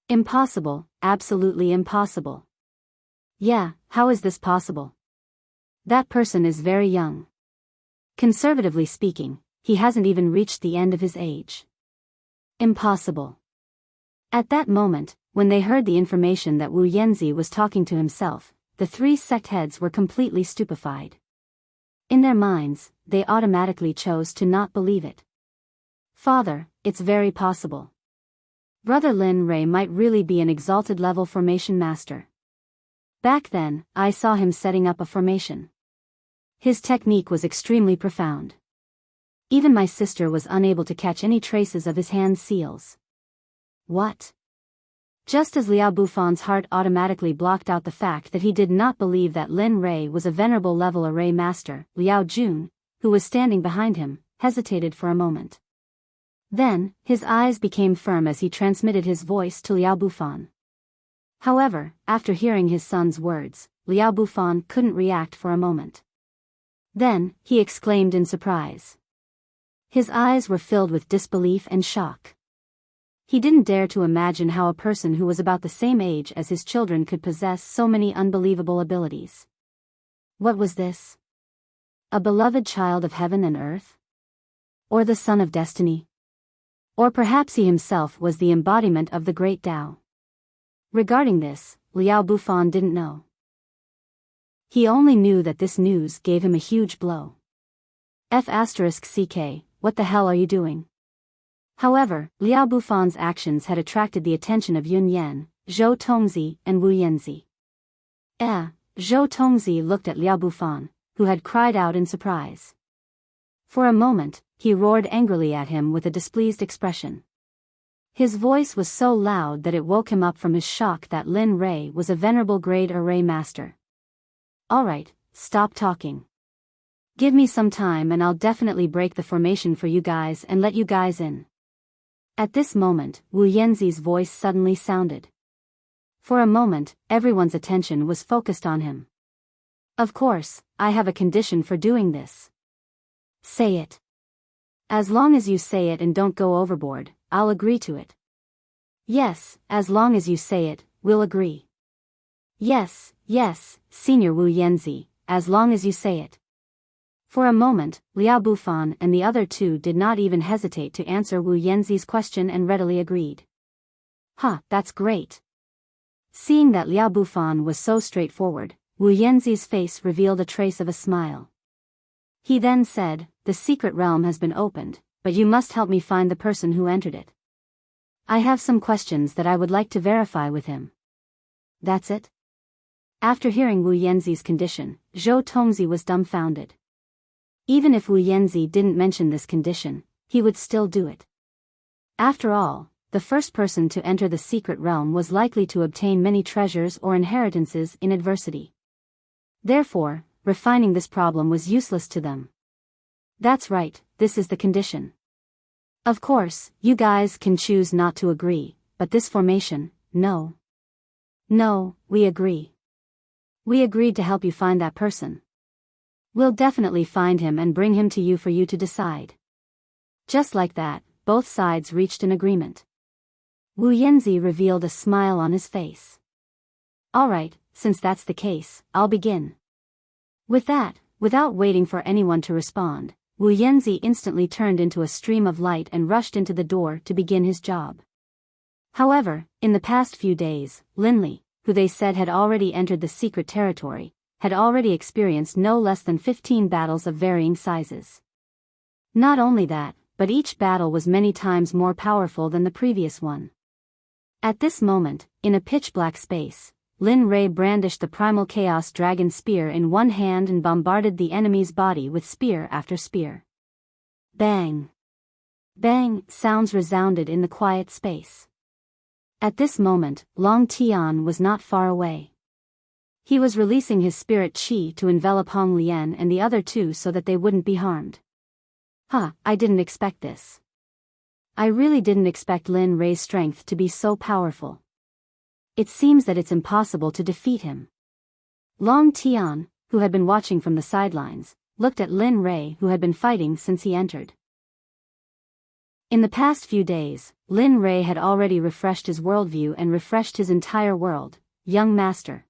Impossible, absolutely impossible. Yeah, how is this possible? That person is very young. Conservatively speaking, he hasn't even reached the end of his age. Impossible. At that moment, when they heard the information that Wu Yanzi was talking to himself, the three sect heads were completely stupefied. In their minds, they automatically chose to not believe it. Father, it's very possible. Brother Lin Ray might really be an exalted level formation master. Back then, I saw him setting up a formation. His technique was extremely profound. Even my sister was unable to catch any traces of his hand seals. What? Just as Liao Bufon's heart automatically blocked out the fact that he did not believe that Lin Ray was a venerable level array master, Liao Jun, who was standing behind him, hesitated for a moment. Then, his eyes became firm as he transmitted his voice to Liao Bufon. However, after hearing his son's words, Liao Bufon couldn't react for a moment. Then, he exclaimed in surprise. His eyes were filled with disbelief and shock. He didn't dare to imagine how a person who was about the same age as his children could possess so many unbelievable abilities. What was this? A beloved child of heaven and earth? Or the son of destiny? Or perhaps he himself was the embodiment of the great Tao. Regarding this, Liao Bufon didn't know. He only knew that this news gave him a huge blow. F***ck, what the hell are you doing? However, Liao Bufon's actions had attracted the attention of Yun Yan, Zhou Tongzi, and Wu Yanzi. Zhou Tongzi looked at Liao Bufon, who had cried out in surprise. For a moment, he roared angrily at him with a displeased expression. His voice was so loud that it woke him up from his shock that Lin Ray was a venerable grade array master. Alright, stop talking. Give me some time and I'll definitely break the formation for you guys and let you guys in. At this moment, Wu Yanzi's voice suddenly sounded. For a moment, everyone's attention was focused on him. Of course, I have a condition for doing this. Say it. As long as you say it and don't go overboard, I'll agree to it. Yes, as long as you say it, we'll agree. Yes, Senior Wu Yanzi, as long as you say it. For a moment, Liao Bufon and the other two did not even hesitate to answer Wu Yanzi's question and readily agreed. That's great. Seeing that Liao Bufon was so straightforward, Wu Yanzi's face revealed a trace of a smile. He then said, the secret realm has been opened, but you must help me find the person who entered it. I have some questions that I would like to verify with him. That's it? After hearing Wu Yanzi's condition, Zhou Tongzi was dumbfounded. Even if Wu Yanzi didn't mention this condition, he would still do it. After all, the first person to enter the secret realm was likely to obtain many treasures or inheritances in adversity. Therefore, refining this problem was useless to them. That's right, this is the condition. Of course, you guys can choose not to agree, but this formation, no. No, we agree. We agreed to help you find that person. We'll definitely find him and bring him to you for you to decide. Just like that, both sides reached an agreement. Wu Yanzi revealed a smile on his face. Alright, since that's the case, I'll begin. With that, without waiting for anyone to respond, Wu Yanzi instantly turned into a stream of light and rushed into the door to begin his job. However, in the past few days, Linley, who they said had already entered the secret territory, had already experienced no less than 15 battles of varying sizes. Not only that, but each battle was many times more powerful than the previous one. At this moment, in a pitch-black space, Lin Rei brandished the primal chaos dragon spear in one hand and bombarded the enemy's body with spear after spear. Bang! Bang! Sounds resounded in the quiet space. At this moment, Long Tian was not far away. He was releasing his spirit qi to envelop Hong Lian and the other two so that they wouldn't be harmed. I didn't expect this. I really didn't expect Lin Rei's strength to be so powerful. It seems that it's impossible to defeat him. Long Tian, who had been watching from the sidelines, looked at Lin Rei, who had been fighting since he entered. In the past few days, Lin Rei had already refreshed his worldview and refreshed his entire world. Young master.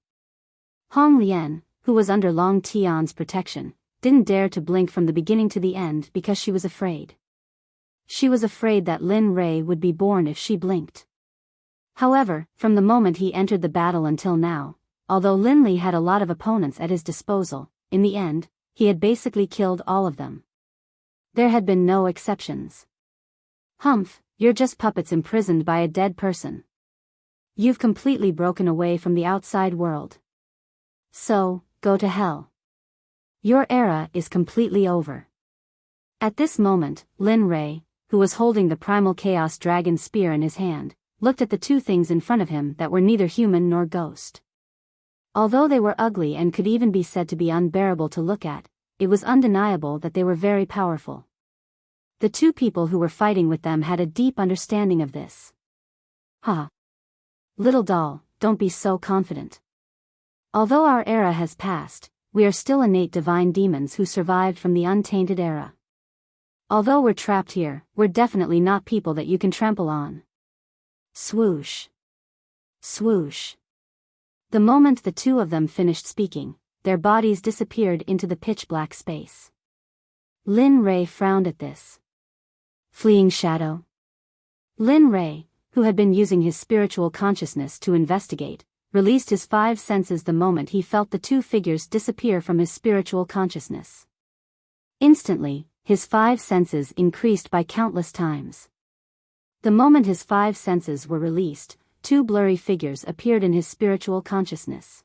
Hong Lian, who was under Long Tian's protection, didn't dare to blink from the beginning to the end because she was afraid. She was afraid that Lin Rei would be born if she blinked. However, from the moment he entered the battle until now, although Lin Li had a lot of opponents at his disposal, in the end, he had basically killed all of them. There had been no exceptions. Humph, you're just puppets imprisoned by a dead person. You've completely broken away from the outside world. So, go to hell. Your era is completely over. At this moment, Lin Rei, who was holding the primal chaos dragon spear in his hand, looked at the two things in front of him that were neither human nor ghost. Although they were ugly and could even be said to be unbearable to look at, it was undeniable that they were very powerful. The two people who were fighting with them had a deep understanding of this. Little doll, don't be so confident. Although our era has passed, we are still innate divine demons who survived from the untainted era. Although we're trapped here, we're definitely not people that you can trample on. Swoosh. Swoosh. The moment the two of them finished speaking, their bodies disappeared into the pitch-black space. Lin Rei frowned at this. Fleeing shadow. Lin Rei, who had been using his spiritual consciousness to investigate, released his 5 senses the moment he felt the two figures disappear from his spiritual consciousness. Instantly, his 5 senses increased by countless times. The moment his 5 senses were released, 2 blurry figures appeared in his spiritual consciousness.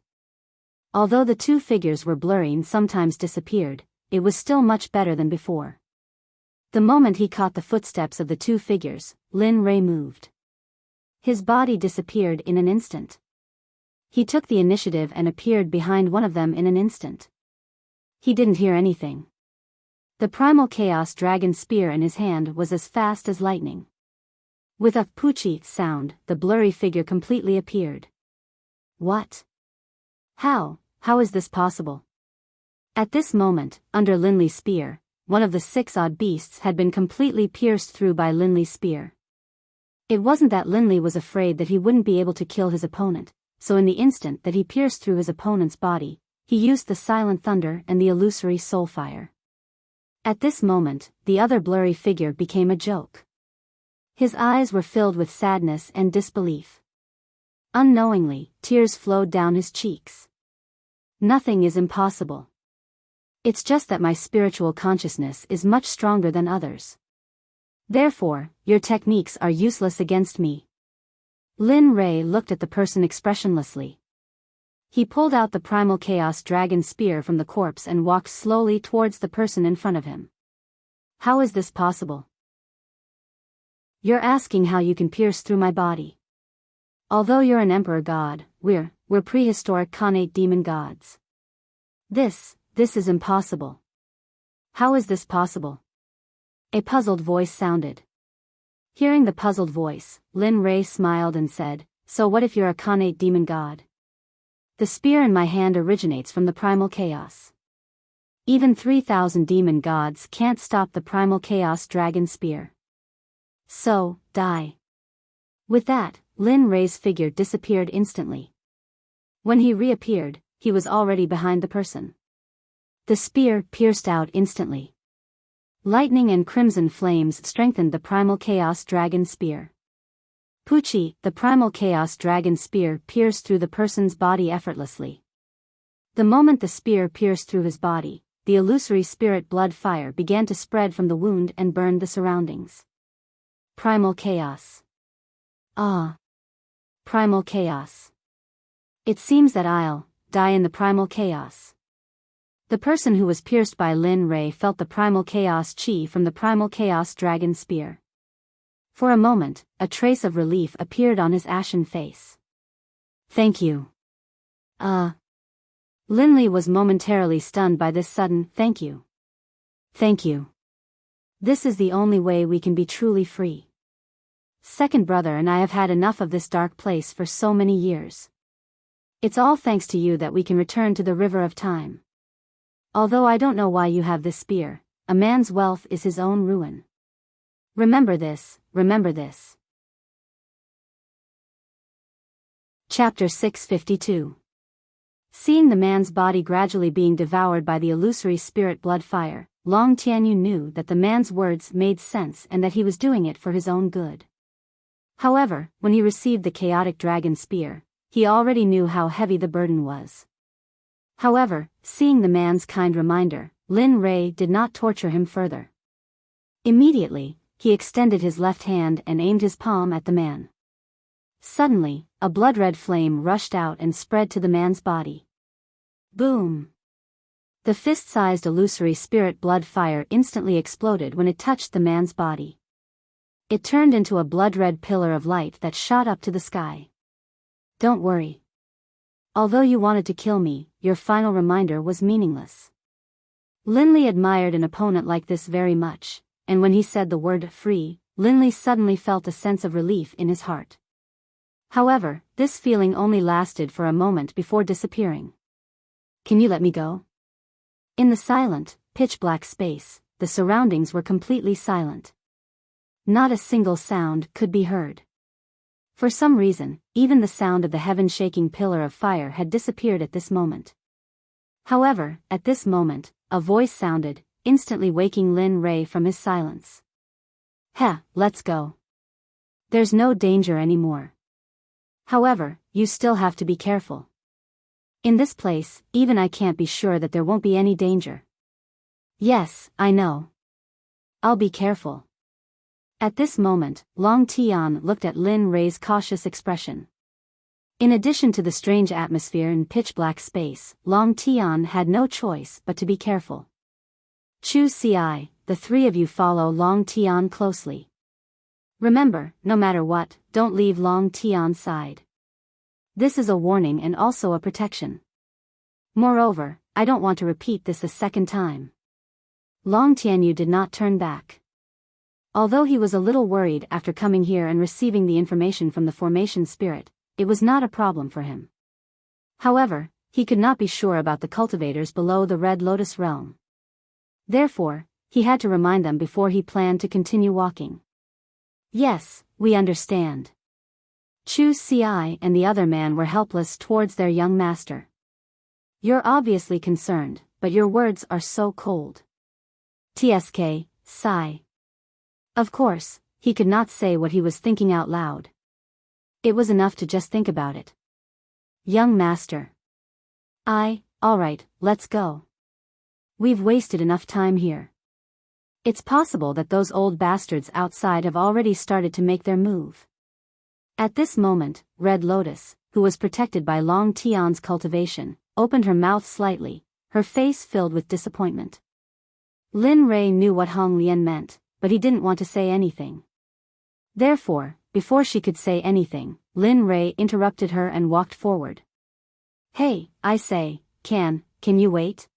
Although the 2 figures were blurry and sometimes disappeared, it was still much better than before. The moment he caught the footsteps of the 2 figures, Lin Rei moved. His body disappeared in an instant. He took the initiative and appeared behind one of them in an instant. He didn't hear anything. The primal chaos dragon spear in his hand was as fast as lightning. With a poochie sound, the blurry figure completely appeared. What? How is this possible? At this moment, under Lin Li's spear, one of the 6 odd beasts had been completely pierced through by Lin Li's spear. It wasn't that Lin Li was afraid that he wouldn't be able to kill his opponent, so in the instant that he pierced through his opponent's body, he used the silent thunder and the illusory soul fire. At this moment, the other blurry figure became a joke. His eyes were filled with sadness and disbelief. Unknowingly, tears flowed down his cheeks. Nothing is impossible. It's just that my spiritual consciousness is much stronger than others. Therefore, your techniques are useless against me. Lin Rei looked at the person expressionlessly. He pulled out the primal chaos dragon spear from the corpse and walked slowly towards the person in front of him. How is this possible? You're asking how you can pierce through my body. Although you're an emperor god, we're prehistoric Khanate demon gods. This is impossible. How is this possible? A puzzled voice sounded. Hearing the puzzled voice, Lin Rei smiled and said, So what if you're a Khanate demon god? The spear in my hand originates from the primal chaos. Even 3,000 demon gods can't stop the primal chaos dragon spear. So, die. With that, Lin Rei's figure disappeared instantly. When he reappeared, he was already behind the person. The spear pierced out instantly. Lightning and crimson flames strengthened the primal chaos dragon spear. Poochie, the primal chaos dragon spear pierced through the person's body effortlessly. The moment the spear pierced through his body, the illusory spirit blood fire began to spread from the wound and burned the surroundings. Primal chaos. Primal chaos. It seems that I'll die in the primal chaos. The person who was pierced by Lin Ray felt the primal chaos chi from the primal chaos dragon spear. For a moment, a trace of relief appeared on his ashen face. Thank you. Linley was momentarily stunned by this sudden thank you. Thank you. This is the only way we can be truly free. Second brother and I have had enough of this dark place for so many years. It's all thanks to you that we can return to the river of time. Although I don't know why you have this spear, a man's wealth is his own ruin. Remember this, remember this. Chapter 652. Seeing the man's body gradually being devoured by the illusory spirit blood fire, Long Tianyu knew that the man's words made sense and that he was doing it for his own good. However, when he received the chaotic dragon spear, he already knew how heavy the burden was. However, seeing the man's kind reminder, Lin Ray did not torture him further. Immediately, he extended his left hand and aimed his palm at the man. Suddenly, a blood-red flame rushed out and spread to the man's body. Boom! The fist-sized illusory spirit blood fire instantly exploded when it touched the man's body. It turned into a blood-red pillar of light that shot up to the sky. Don't worry. Although you wanted to kill me, your final reminder was meaningless. Linley admired an opponent like this very much, and when he said the word free, Linley suddenly felt a sense of relief in his heart. However, this feeling only lasted for a moment before disappearing. Can you let me go? In the silent, pitch-black space, the surroundings were completely silent. Not a single sound could be heard. For some reason, even the sound of the heaven-shaking pillar of fire had disappeared at this moment. However, at this moment, a voice sounded, instantly waking Lin Ray from his silence. Let's go. There's no danger anymore. However, you still have to be careful. In this place, even I can't be sure that there won't be any danger. Yes, I know. I'll be careful. At this moment, Long Tian looked at Lin Ray's cautious expression. In addition to the strange atmosphere and pitch-black space, Long Tian had no choice but to be careful. Chu Ci, the three of you follow Long Tian closely. Remember, no matter what, don't leave Long Tian's side. This is a warning and also a protection. Moreover, I don't want to repeat this a second time. Long Tianyu did not turn back. Although he was a little worried after coming here and receiving the information from the formation spirit, it was not a problem for him. However, he could not be sure about the cultivators below the Red Lotus realm. Therefore, he had to remind them before he planned to continue walking. Yes, we understand. Chu Ci and the other man were helpless towards their young master. You're obviously concerned, but your words are so cold. TSK, Ci. Of course, he could not say what he was thinking out loud. It was enough to just think about it. Young master. Alright, let's go. We've wasted enough time here. It's possible that those old bastards outside have already started to make their move. At this moment, Red Lotus, who was protected by Long Tian's cultivation, opened her mouth slightly, her face filled with disappointment. Lin Ray knew what Hong Lian meant, but he didn't want to say anything. Therefore, before she could say anything, Lin Ray interrupted her and walked forward. Hey, I say, can you wait?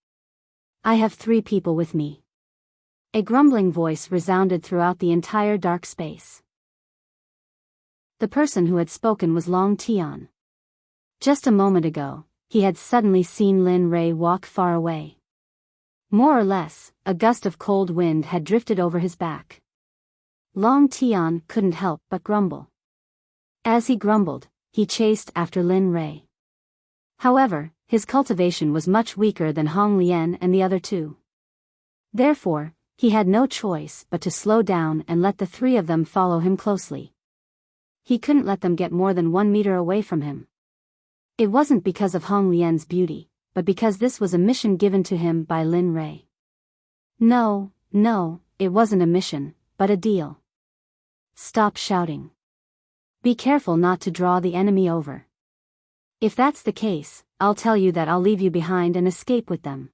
I have 3 people with me. A grumbling voice resounded throughout the entire dark space. The person who had spoken was Long Tian. Just a moment ago, he had suddenly seen Lin Ray walk far away. More or less, a gust of cold wind had drifted over his back. Long Tian couldn't help but grumble. As he grumbled, he chased after Lin Ray. However, his cultivation was much weaker than Hong Lian and the other 2. Therefore, he had no choice but to slow down and let the 3 of them follow him closely. He couldn't let them get more than 1 meter away from him. It wasn't because of Hong Lian's beauty, but because this was a mission given to him by Lin Ray. No, it wasn't a mission, but a deal. Stop shouting. Be careful not to draw the enemy over. If that's the case, I'll tell you that I'll leave you behind and escape with them.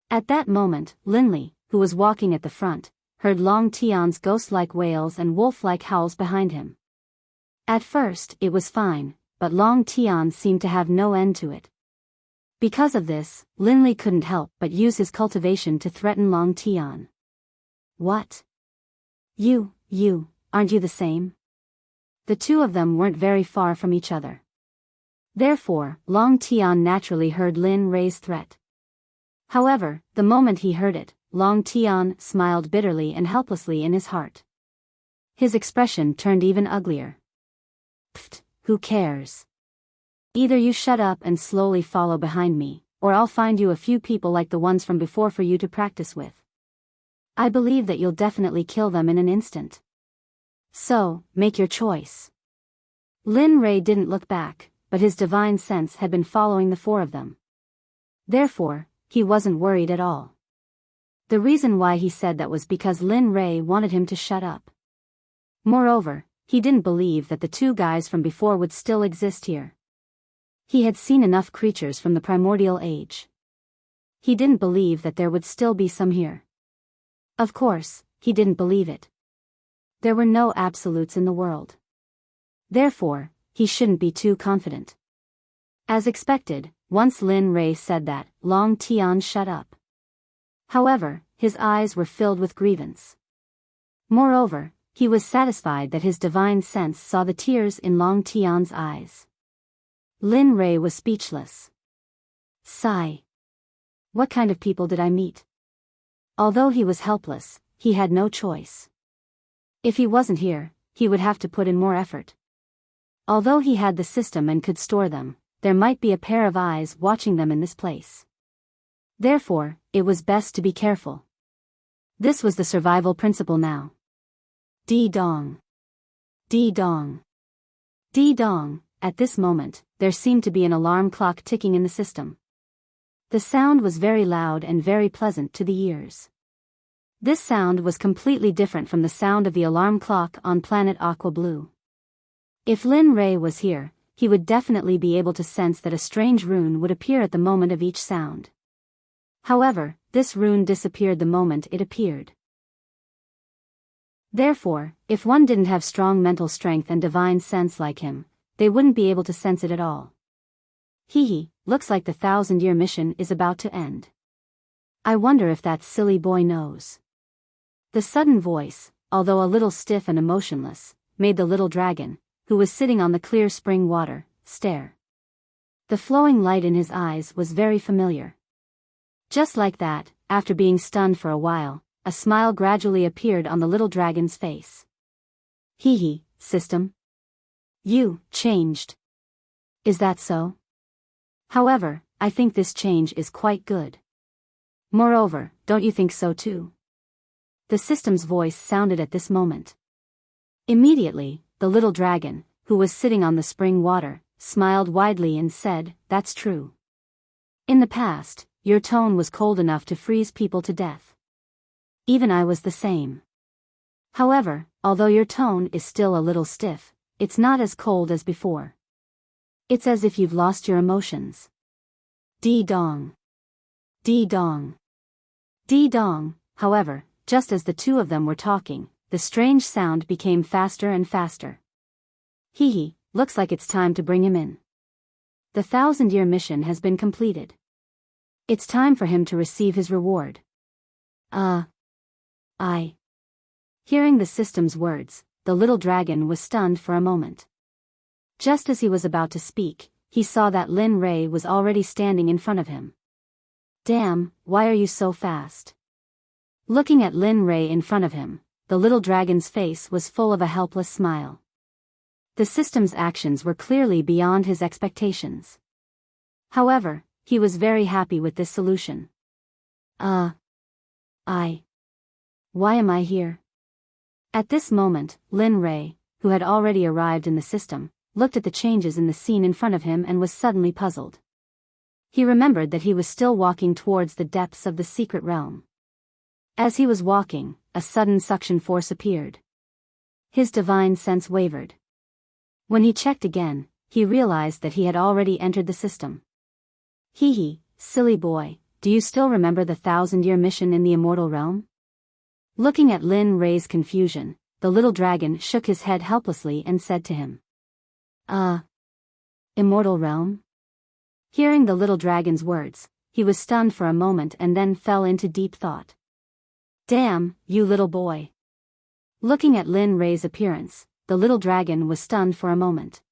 At that moment, Linley, who was walking at the front, heard Long Tion's ghost-like wails and wolf-like howls behind him. At first, it was fine, but Long Tion seemed to have no end to it. Because of this, Linley couldn't help but use his cultivation to threaten Long Tion. What? You, aren't you the same? The two of them weren't very far from each other. Therefore, Long Tion naturally heard Lin Rei's threat. However, the moment he heard it, Long Tion smiled bitterly and helplessly in his heart. His expression turned even uglier. Pfft, who cares? Either you shut up and slowly follow behind me, or I'll find you a few people like the ones from before for you to practice with. I believe that you'll definitely kill them in an instant. So, make your choice. Lin Rei didn't look back, but his divine sense had been following the four of them. Therefore, he wasn't worried at all. The reason why he said that was because Lin Rei wanted him to shut up. Moreover, he didn't believe that the two guys from before would still exist here. He had seen enough creatures from the primordial age. He didn't believe that there would still be some here. Of course, he didn't believe it. There were no absolutes in the world. Therefore, he shouldn't be too confident. As expected, once Lin Rei said that, Long Tion shut up. However, his eyes were filled with grievance. Moreover, he was satisfied that his divine sense saw the tears in Long Tion's eyes. Lin Rei was speechless. Sigh. What kind of people did I meet? Although he was helpless, he had no choice. If he wasn't here, he would have to put in more effort. Although he had the system and could store them, there might be a pair of eyes watching them in this place. Therefore, it was best to be careful. This was the survival principle now. Dee-dong. Dee-dong. Dee-dong. At this moment, there seemed to be an alarm clock ticking in the system. The sound was very loud and very pleasant to the ears. This sound was completely different from the sound of the alarm clock on planet Aqua Blue. If Lin Rei was here, he would definitely be able to sense that a strange rune would appear at the moment of each sound. However, this rune disappeared the moment it appeared. Therefore, if one didn't have strong mental strength and divine sense like him, they wouldn't be able to sense it at all. Hee, looks like the 1,000-year mission is about to end. I wonder if that silly boy knows. The sudden voice, although a little stiff and emotionless, made the little dragon, who was sitting on the clear spring water, stare. The flowing light in his eyes was very familiar. Just like that, after being stunned for a while, a smile gradually appeared on the little dragon's face. Hee, system. You changed. Is that so? However, I think this change is quite good. Moreover, don't you think so too? The system's voice sounded at this moment. Immediately, the little dragon, who was sitting on the spring water, smiled widely and said, "That's true. In the past, your tone was cold enough to freeze people to death. Even I was the same. However, although your tone is still a little stiff, it's not as cold as before. It's as if you've lost your emotions." Dee-dong. Dee-dong. Dee-dong. However, just as the two of them were talking, the strange sound became faster and faster. Hee, looks like it's time to bring him in. The 1,000-year mission has been completed. It's time for him to receive his reward. Hearing the system's words, the little dragon was stunned for a moment. Just as he was about to speak, he saw that Lin Rei was already standing in front of him. Damn, why are you so fast? Looking at Lin Rei in front of him, the little dragon's face was full of a helpless smile. The system's actions were clearly beyond his expectations. However, he was very happy with this solution. Why am I here? At this moment, Lin Rei, who had already arrived in the system, looked at the changes in the scene in front of him and was suddenly puzzled. He remembered that he was still walking towards the depths of the secret realm. As he was walking, a sudden suction force appeared. His divine sense wavered. When he checked again, he realized that he had already entered the system. Hee hee, silly boy, do you still remember the 1,000-year mission in the immortal realm? Looking at Lin Rei's confusion, the little dragon shook his head helplessly and said to him. Immortal realm? Hearing the little dragon's words, he was stunned for a moment and then fell into deep thought. Damn, you little boy. Looking at Lin Rei's appearance, the little dragon was stunned for a moment.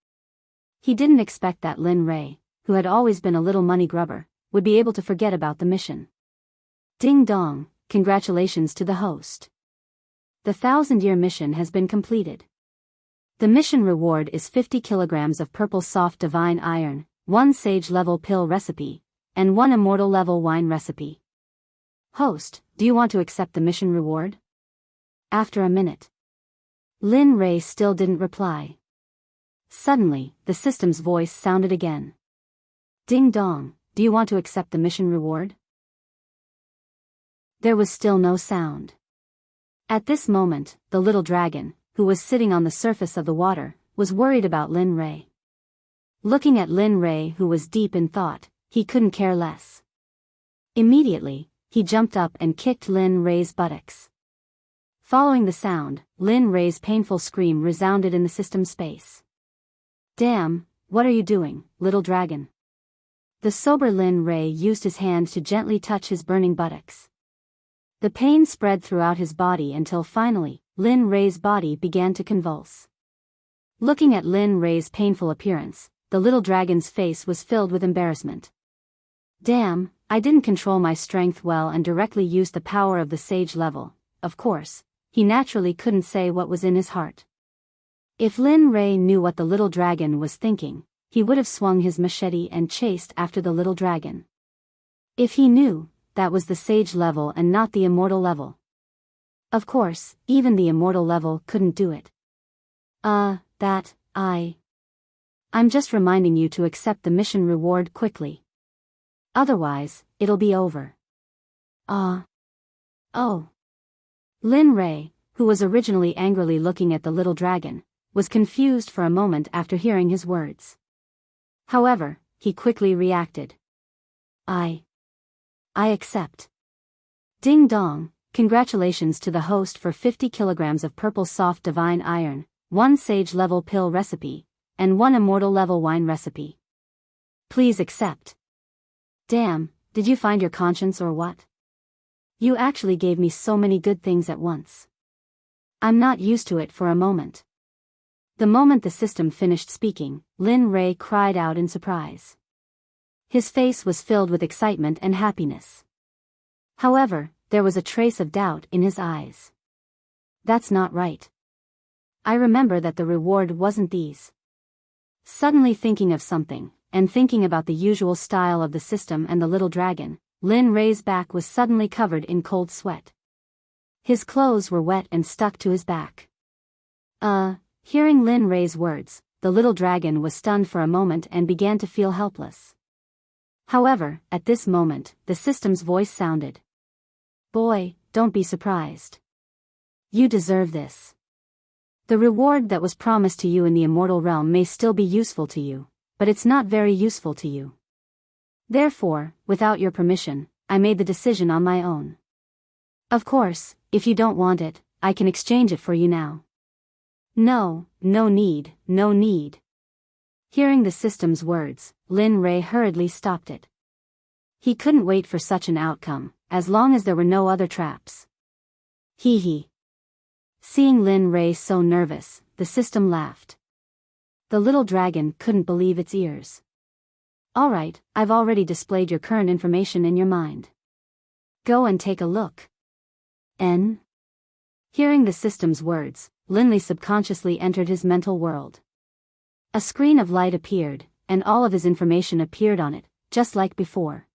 He didn't expect that Lin Rei, who had always been a little money grubber, would be able to forget about the mission. Ding dong, congratulations to the host. The 1,000-year mission has been completed. The mission reward is 50 kilograms of purple soft divine iron, 1 sage-level pill recipe, and 1 immortal-level wine recipe. Host, do you want to accept the mission reward? After a minute. Lin Rei still didn't reply. Suddenly, the system's voice sounded again. Ding dong, do you want to accept the mission reward? There was still no sound. At this moment, the little dragon, who was sitting on the surface of the water, was worried about Lin Rei. Looking at Lin Rei, who was deep in thought, he couldn't care less. Immediately, he jumped up and kicked Lin Rei's buttocks. Following the sound, Lin Rei's painful scream resounded in the system space. Damn, what are you doing, little dragon? The sober Lin Rei used his hand to gently touch his burning buttocks. The pain spread throughout his body until finally, Lin Rei's body began to convulse. Looking at Lin Rei's painful appearance, the little dragon's face was filled with embarrassment. Damn, I didn't control my strength well and directly used the power of the sage level. Of course, he naturally couldn't say what was in his heart. If Lin Rei knew what the little dragon was thinking, he would have swung his machete and chased after the little dragon. If he knew, that was the sage level and not the immortal level. Of course, even the immortal level couldn't do it. I'm just reminding you to accept the mission reward quickly. Otherwise, it'll be over. Oh. Lin Rei, who was originally angrily looking at the little dragon, was confused for a moment after hearing his words. However, he quickly reacted. I accept. Ding dong, congratulations to the host for 50 kilograms of purple soft divine iron, 1 sage-level pill recipe, and 1 immortal-level wine recipe. Please accept. Damn, did you find your conscience or what? You actually gave me so many good things at once. I'm not used to it for a moment. The moment the system finished speaking, Lin Rei cried out in surprise. His face was filled with excitement and happiness. However, there was a trace of doubt in his eyes. That's not right. I remember that the reward wasn't these. Suddenly thinking of something, and thinking about the usual style of the system and the little dragon, Lin Rei's back was suddenly covered in cold sweat. His clothes were wet and stuck to his back. Hearing Lin Rei's words, the little dragon was stunned for a moment and began to feel helpless. However, at this moment, the system's voice sounded. Boy, don't be surprised. You deserve this. The reward that was promised to you in the immortal realm may still be useful to you, but it's not very useful to you. Therefore, without your permission, I made the decision on my own. Of course, if you don't want it, I can exchange it for you now. No need. Hearing the system's words, Lin Rei hurriedly stopped it. He couldn't wait for such an outcome, as long as there were no other traps. Hee hee. Seeing Lin Rei so nervous, the system laughed. The little dragon couldn't believe its ears. Alright, I've already displayed your current information in your mind. Go and take a look. Hearing the system's words, Lin Rei subconsciously entered his mental world. A screen of light appeared, and all of his information appeared on it, just like before.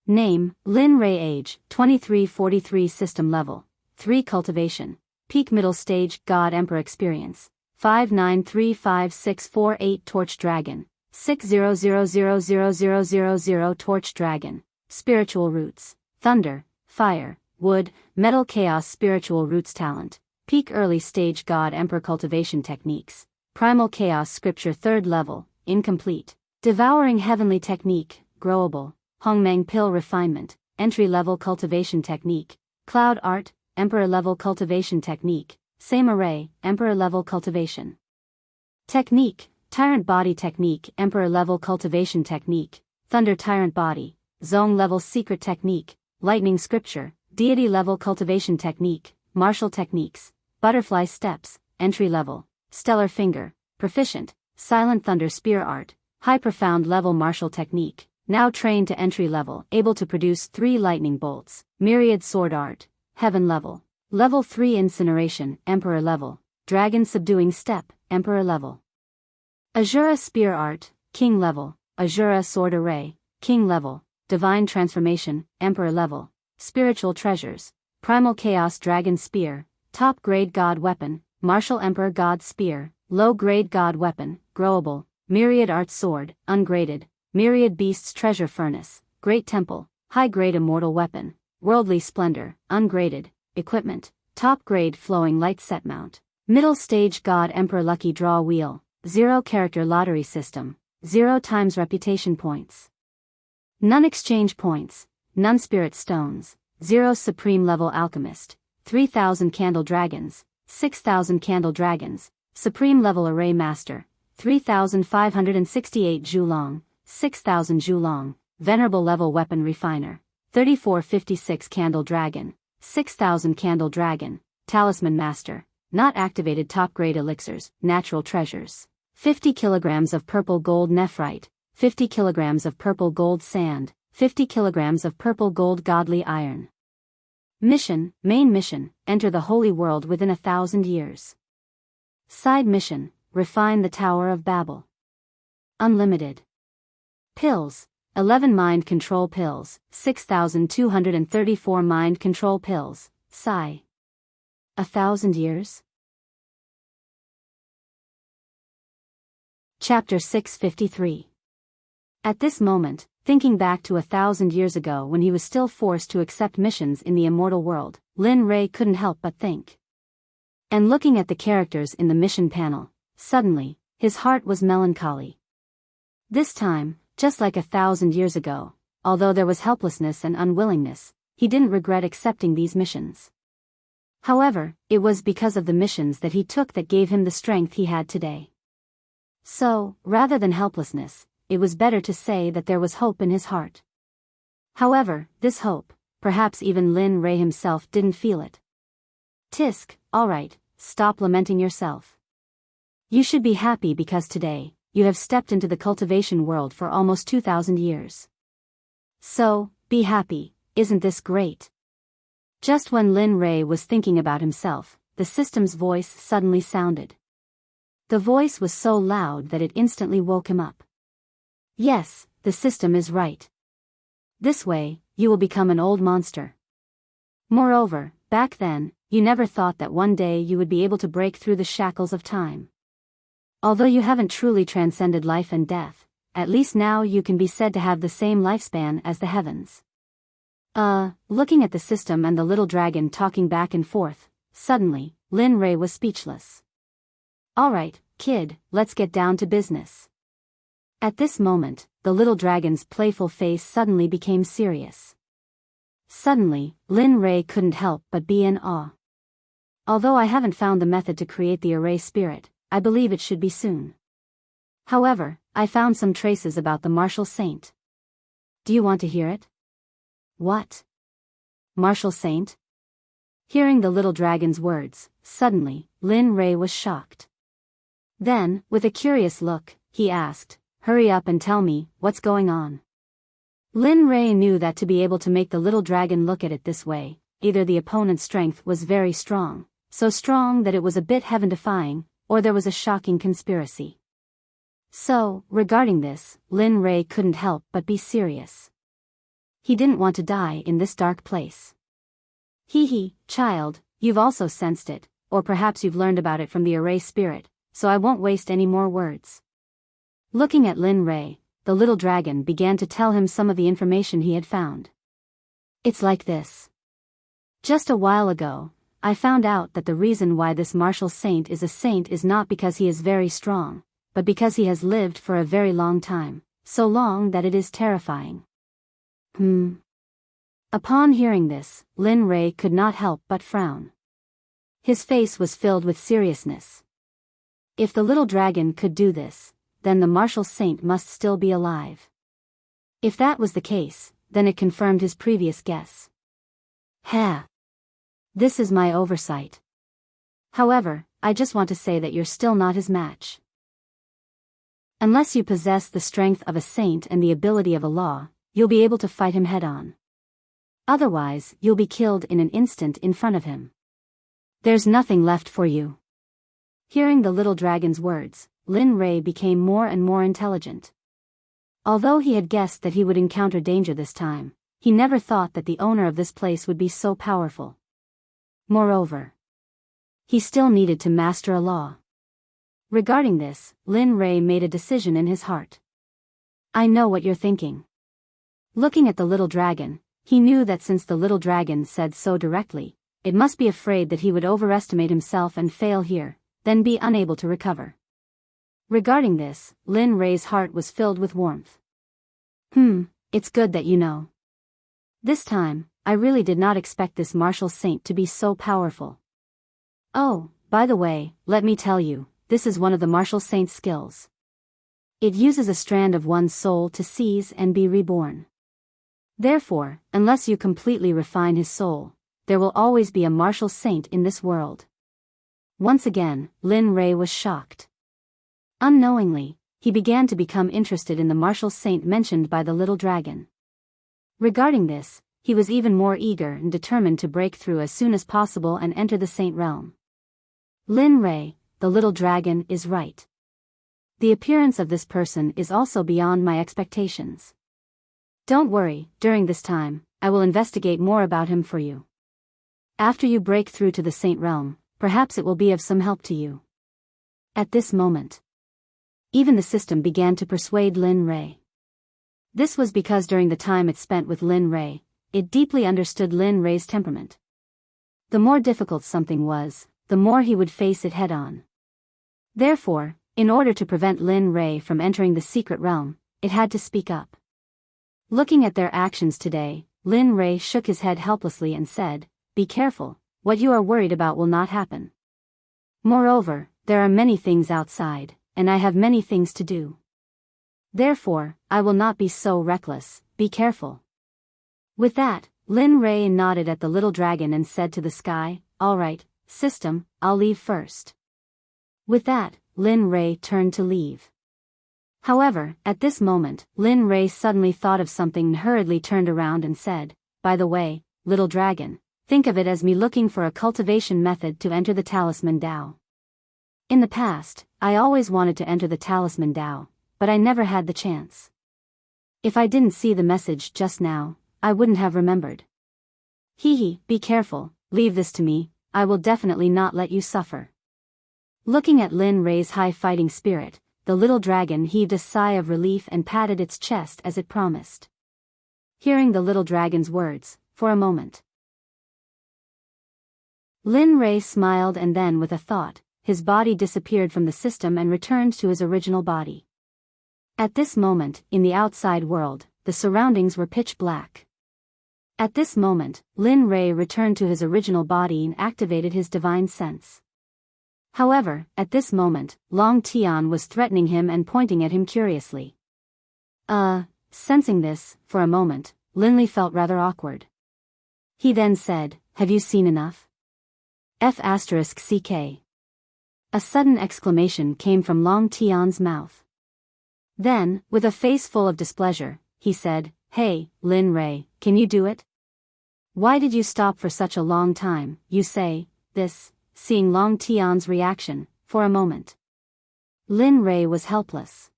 Name, Lin Rei. Age, 23-43. System level, 3 cultivation. Peak middle stage, God Emperor experience, 5935648. Torch Dragon, 600000000. Torch Dragon, spiritual roots, thunder, fire, wood, metal chaos. Spiritual roots talent, peak early stage. God Emperor cultivation techniques, Primal Chaos Scripture 3rd level, incomplete. Devouring Heavenly Technique, growable. Hongmeng Pill Refinement, entry-level cultivation technique. Cloud Art, Emperor-level cultivation technique. Same array, Emperor-level cultivation technique. Tyrant Body Technique, Emperor-level cultivation technique. Thunder Tyrant Body, Zone-level secret technique. Lightning Scripture, Deity-level cultivation technique. Martial techniques. Butterfly Steps, entry-level. Stellar Finger, proficient. Silent Thunder Spear Art, high profound level martial technique. Now trained to entry level, able to produce 3 lightning bolts. Myriad Sword Art, heaven level. Level 3 Incineration, Emperor level. Dragon Subduing Step, Emperor level. Azura Spear Art, King level. Azura Sword Array, King level. Divine Transformation, Emperor level. Spiritual Treasures, Primal Chaos Dragon Spear, top grade God Weapon. Martial Emperor God Spear, low grade God Weapon, growable. Myriad Art Sword, ungraded. Myriad Beasts Treasure Furnace, Great Temple, high grade Immortal Weapon. Worldly Splendor, ungraded. Equipment, top grade Flowing Light Set Mount. Middle Stage God Emperor Lucky Draw Wheel, 0 Character Lottery System, 0 times Reputation Points. None Exchange Points, none Spirit Stones, 0 Supreme Level Alchemist, 3000 Candle Dragons, 6000 Candle Dragons. Supreme Level Array Master, 3568 Zhulong, 6000 Zhulong. Venerable Level Weapon Refiner, 3456 Candle Dragon, 6000 Candle Dragon. Talisman Master, not activated top grade elixirs, natural treasures. 50 kilograms of purple gold nephrite, 50 kilograms of purple gold sand, 50 kilograms of purple gold godly iron. Mission, main mission, enter the holy world within 1,000 years. Side mission, refine the Tower of Babel. Unlimited. Pills, 11 mind control pills, 6,234 mind control pills, Sigh. 1,000 years? Chapter 653. At this moment, thinking back to 1,000 years ago when he was still forced to accept missions in the immortal world, Lin Ray couldn't help but think. And looking at the characters in the mission panel, suddenly, his heart was melancholy. This time, just like 1,000 years ago, although there was helplessness and unwillingness, he didn't regret accepting these missions. However, it was because of the missions that he took that gave him the strength he had today. So, rather than helplessness, it was better to say that there was hope in his heart. However, this hope, perhaps even Lin Ray himself didn't feel it. Tisk, alright, stop lamenting yourself. You should be happy because today, you have stepped into the cultivation world for almost 2,000 years. So, be happy, isn't this great? Just when Lin Ray was thinking about himself, the system's voice suddenly sounded. The voice was so loud that it instantly woke him up. Yes, the system is right. This way, you will become an old monster. Moreover, back then, you never thought that one day you would be able to break through the shackles of time. Although you haven't truly transcended life and death, at least now you can be said to have the same lifespan as the heavens. Looking at the system and the little dragon talking back and forth, suddenly, Lin Ray was speechless. Alright, kid, let's get down to business. At this moment, the little dragon's playful face suddenly became serious. Suddenly, Lin Ray couldn't help but be in awe. Although I haven't found the method to create the array spirit, I believe it should be soon. However, I found some traces about the martial saint. Do you want to hear it? What? Martial saint? Hearing the little dragon's words, suddenly, Lin Ray was shocked. Then, with a curious look, he asked, hurry up and tell me, what's going on? Lin Ray knew that to be able to make the little dragon look at it this way, either the opponent's strength was very strong, so strong that it was a bit heaven-defying, or there was a shocking conspiracy. So, regarding this, Lin Ray couldn't help but be serious. He didn't want to die in this dark place. Hee, child, you've also sensed it, or perhaps you've learned about it from the array spirit, so I won't waste any more words. Looking at Lin Ray, the little dragon began to tell him some of the information he had found. It's like this. Just a while ago, I found out that the reason why this martial saint is not because he is very strong, but because he has lived for a very long time, so long that it is terrifying. Upon hearing this, Lin Rei could not help but frown. His face was filled with seriousness. If the little dragon could do this, then the martial saint must still be alive. If that was the case, then it confirmed his previous guess. This is my oversight. However, I just want to say that you're still not his match. Unless you possess the strength of a saint and the ability of a law, you'll be able to fight him head-on. Otherwise, you'll be killed in an instant in front of him. There's nothing left for you. Hearing the little dragon's words, Lin Rei became more and more intelligent. Although he had guessed that he would encounter danger this time, he never thought that the owner of this place would be so powerful. Moreover, he still needed to master a law. Regarding this, Lin Rei made a decision in his heart. I know what you're thinking. Looking at the little dragon, he knew that since the little dragon said so directly, it must be afraid that he would overestimate himself and fail here, then be unable to recover. Regarding this, Lin Rei's heart was filled with warmth. It's good that you know. This time, I really did not expect this martial saint to be so powerful. Oh, by the way, let me tell you, this is one of the martial saint's skills. It uses a strand of one's soul to seize and be reborn. Therefore, unless you completely refine his soul, there will always be a martial saint in this world. Once again, Lin Rei was shocked. Unknowingly, he began to become interested in the martial saint mentioned by the little dragon. Regarding this, he was even more eager and determined to break through as soon as possible and enter the saint realm. Lin Rei, the little dragon, is right. The appearance of this person is also beyond my expectations. Don't worry, during this time, I will investigate more about him for you. After you break through to the saint realm, perhaps it will be of some help to you. At this moment, even the system began to persuade Lin Rei. This was because during the time it spent with Lin Rei, it deeply understood Lin Rei's temperament. The more difficult something was, the more he would face it head-on. Therefore, in order to prevent Lin Rei from entering the secret realm, it had to speak up. Looking at their actions today, Lin Rei shook his head helplessly and said, "Be careful, what you are worried about will not happen. Moreover, there are many things outside, and I have many things to do. Therefore, I will not be so reckless, be careful." With that, Lin Rei nodded at the little dragon and said to the sky, "All right, system, I'll leave first." With that, Lin Rei turned to leave. However, at this moment, Lin Rei suddenly thought of something and hurriedly turned around and said, "By the way, little dragon, think of it as me looking for a cultivation method to enter the Talisman Dao. In the past, I always wanted to enter the Talisman Dao, but I never had the chance. If I didn't see the message just now, I wouldn't have remembered. Be careful, leave this to me, I will definitely not let you suffer." Looking at Lin Rei's high fighting spirit, the little dragon heaved a sigh of relief and patted its chest as it promised. Hearing the little dragon's words, for a moment, Lin Rei smiled and then with a thought, his body disappeared from the system and returned to his original body. At this moment, in the outside world, the surroundings were pitch black. At this moment, Lin Rei returned to his original body and activated his divine sense. However, at this moment, Long Tian was threatening him and pointing at him curiously. Sensing this, for a moment, Lin Li felt rather awkward. He then said, "Have you seen enough?" F***ck. A sudden exclamation came from Long Tian's mouth. Then, with a face full of displeasure, he said, "Hey, Lin Rei, can you do it? Why did you stop for such a long time, you say, this?" Seeing Long Tian's reaction, for a moment, Lin Rei was helpless.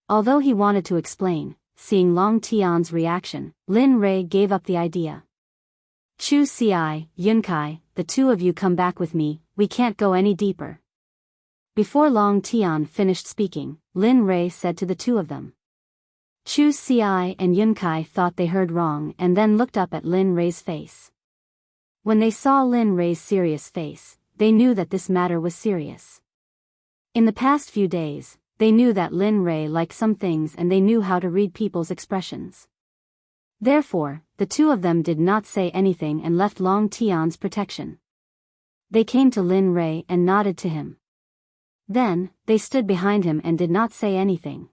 Although he wanted to explain, seeing Long Tian's reaction, Lin Rei gave up the idea. "Chu Ci, Yunkai, the two of you come back with me, we can't go any deeper." Before Long Tian finished speaking, Lin Rei said to the two of them. Chu Ci and Yunkai thought they heard wrong and then looked up at Lin Rei's face. When they saw Lin Rei's serious face, they knew that this matter was serious. In the past few days, they knew that Lin Rei liked some things and they knew how to read people's expressions. Therefore, the two of them did not say anything and left Long Tian's protection. They came to Lin Rei and nodded to him. Then, they stood behind him and did not say anything.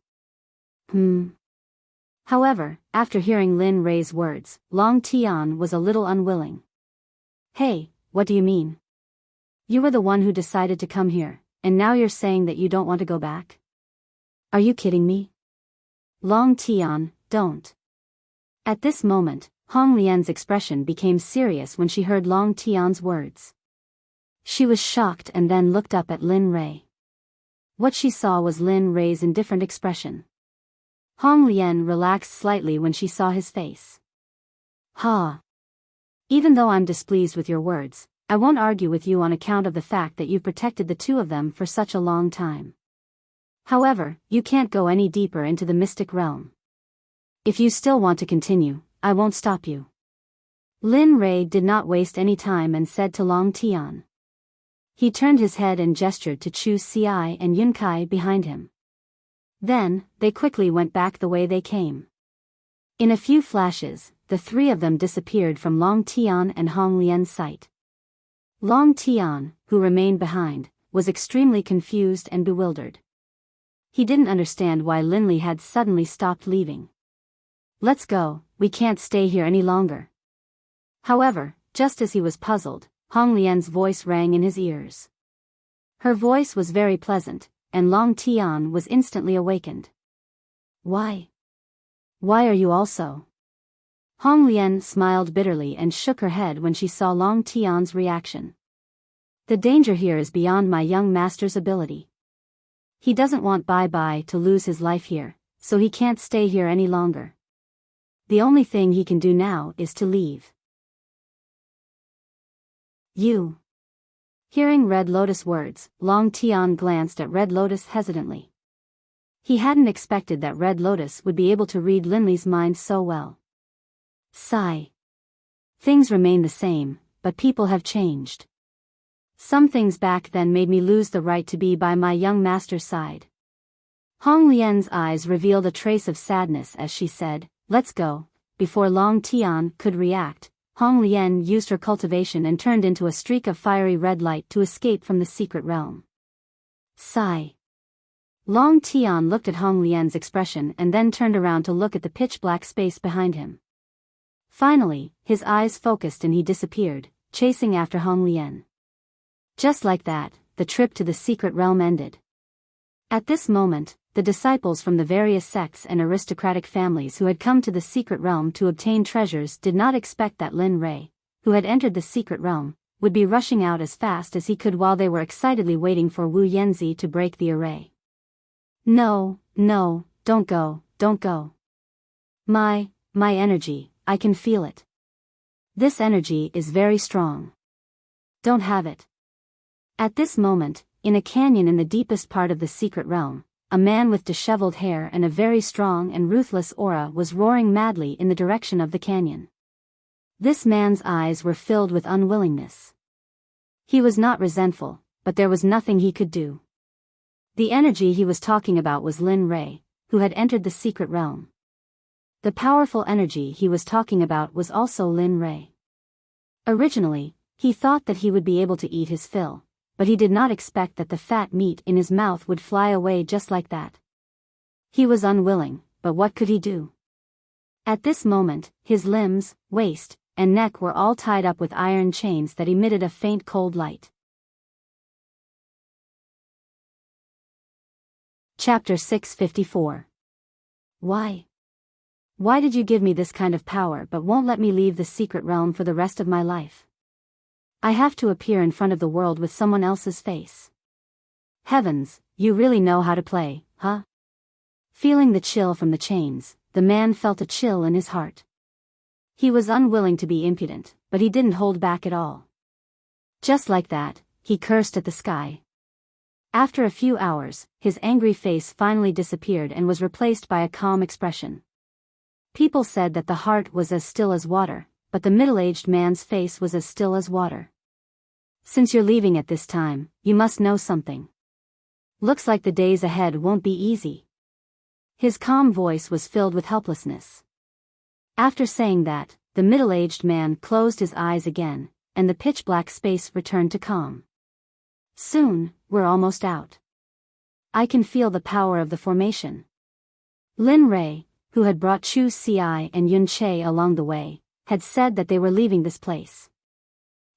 However, after hearing Lin Rei's words, Long Tian was a little unwilling. Hey, what do you mean? You were the one who decided to come here, and now you're saying that you don't want to go back? Are you kidding me? Long Tian, don't. At this moment, Hong Lian's expression became serious when she heard Long Tian's words. She was shocked and then looked up at Lin Rei. What she saw was Lin Rei's indifferent expression. Hong Lian relaxed slightly when she saw his face. Even though I'm displeased with your words, I won't argue with you on account of the fact that you've protected the two of them for such a long time. However, you can't go any deeper into the mystic realm. If you still want to continue, I won't stop you. Lin Rei did not waste any time and said to Long Tian. He turned his head and gestured to Chu Xiai and Yun Kai behind him. Then, they quickly went back the way they came. In a few flashes, the three of them disappeared from Long Tian and Hong Lian's sight. Long Tian, who remained behind, was extremely confused and bewildered. He didn't understand why Lin Li had suddenly stopped leaving. Let's go, we can't stay here any longer. However, just as he was puzzled, Hong Lian's voice rang in his ears. Her voice was very pleasant, and Long Tian was instantly awakened. Why? Why are you also? Hong Lian smiled bitterly and shook her head when she saw Long Tian's reaction. The danger here is beyond my young master's ability. He doesn't want Bai Bai to lose his life here, so he can't stay here any longer. The only thing he can do now is to leave. You. Hearing Red Lotus words, Long Tian glanced at Red Lotus hesitantly. He hadn't expected that Red Lotus would be able to read Lin Li's mind so well. Sigh. Things remain the same, but people have changed. Some things back then made me lose the right to be by my young master's side. Hong Lian's eyes revealed a trace of sadness as she said, let's go. Before Long Tian could react, Hong Lian used her cultivation and turned into a streak of fiery red light to escape from the secret realm. Sigh. Long Tian looked at Hong Lian's expression and then turned around to look at the pitch-black space behind him. Finally, his eyes focused and he disappeared, chasing after Hong Lian. Just like that, the trip to the secret realm ended. At this moment, the disciples from the various sects and aristocratic families who had come to the secret realm to obtain treasures did not expect that Lin Rei, who had entered the secret realm, would be rushing out as fast as he could while they were excitedly waiting for Wu Yanzi to break the array. No, don't go. My energy, I can feel it. This energy is very strong. Don't have it. At this moment, in a canyon in the deepest part of the secret realm, a man with disheveled hair and a very strong and ruthless aura was roaring madly in the direction of the canyon. This man's eyes were filled with unwillingness. He was not resentful, but there was nothing he could do. The energy he was talking about was Lin Rei, who had entered the secret realm. The powerful energy he was talking about was also Lin Rei. Originally, he thought that he would be able to eat his fill, but he did not expect that the fat meat in his mouth would fly away just like that. He was unwilling, but what could he do? At this moment, his limbs, waist, and neck were all tied up with iron chains that emitted a faint cold light. Chapter 654. Why? Why did you give me this kind of power but won't let me leave the secret realm for the rest of my life? I have to appear in front of the world with someone else's face. Heavens, you really know how to play, huh? Feeling the chill from the chains, the man felt a chill in his heart. He was unwilling to be impudent, but he didn't hold back at all. Just like that, he cursed at the sky. After a few hours, his angry face finally disappeared and was replaced by a calm expression. People said that the heart was as still as water, but the middle-aged man's face was as still as water. Since you're leaving at this time, you must know something. Looks like the days ahead won't be easy. His calm voice was filled with helplessness. After saying that, the middle-aged man closed his eyes again, and the pitch-black space returned to calm. Soon, we're almost out. I can feel the power of the formation. Lin Rei, who had brought Chu Ci and Yun Che along the way, had said that they were leaving this place.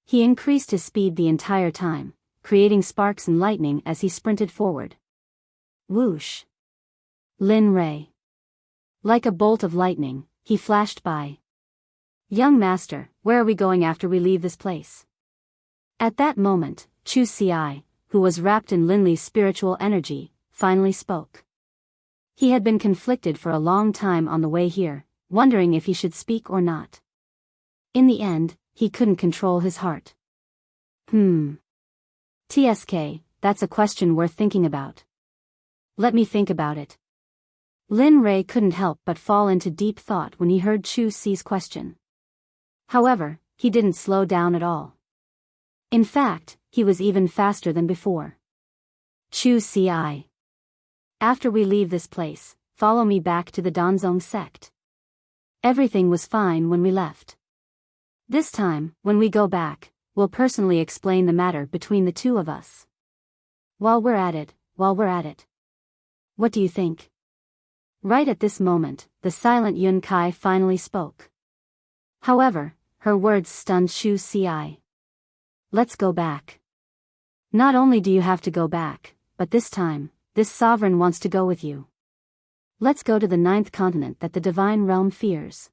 He increased his speed the entire time, creating sparks and lightning as he sprinted forward. Whoosh! Lin Rei. Like a bolt of lightning, he flashed by. Young master, where are we going after we leave this place? At that moment, Chu Ci, who was wrapped in Lin Li's spiritual energy, finally spoke. He had been conflicted for a long time on the way here, wondering if he should speak or not. In the end, he couldn't control his heart. TSK, that's a question worth thinking about. Let me think about it. Lin Rei couldn't help but fall into deep thought when he heard Chu Ci's question. However, he didn't slow down at all. In fact, he was even faster than before. Chu Ci. After we leave this place, follow me back to the Danzong Sect. Everything was fine when we left. This time, when we go back, we'll personally explain the matter between the two of us. While we're at it. What do you think? Right at this moment, the silent Yun Kai finally spoke. However, her words stunned Chu Ci. Let's go back. Not only do you have to go back, but this time, this sovereign wants to go with you. Let's go to the 9th continent that the divine realm fears.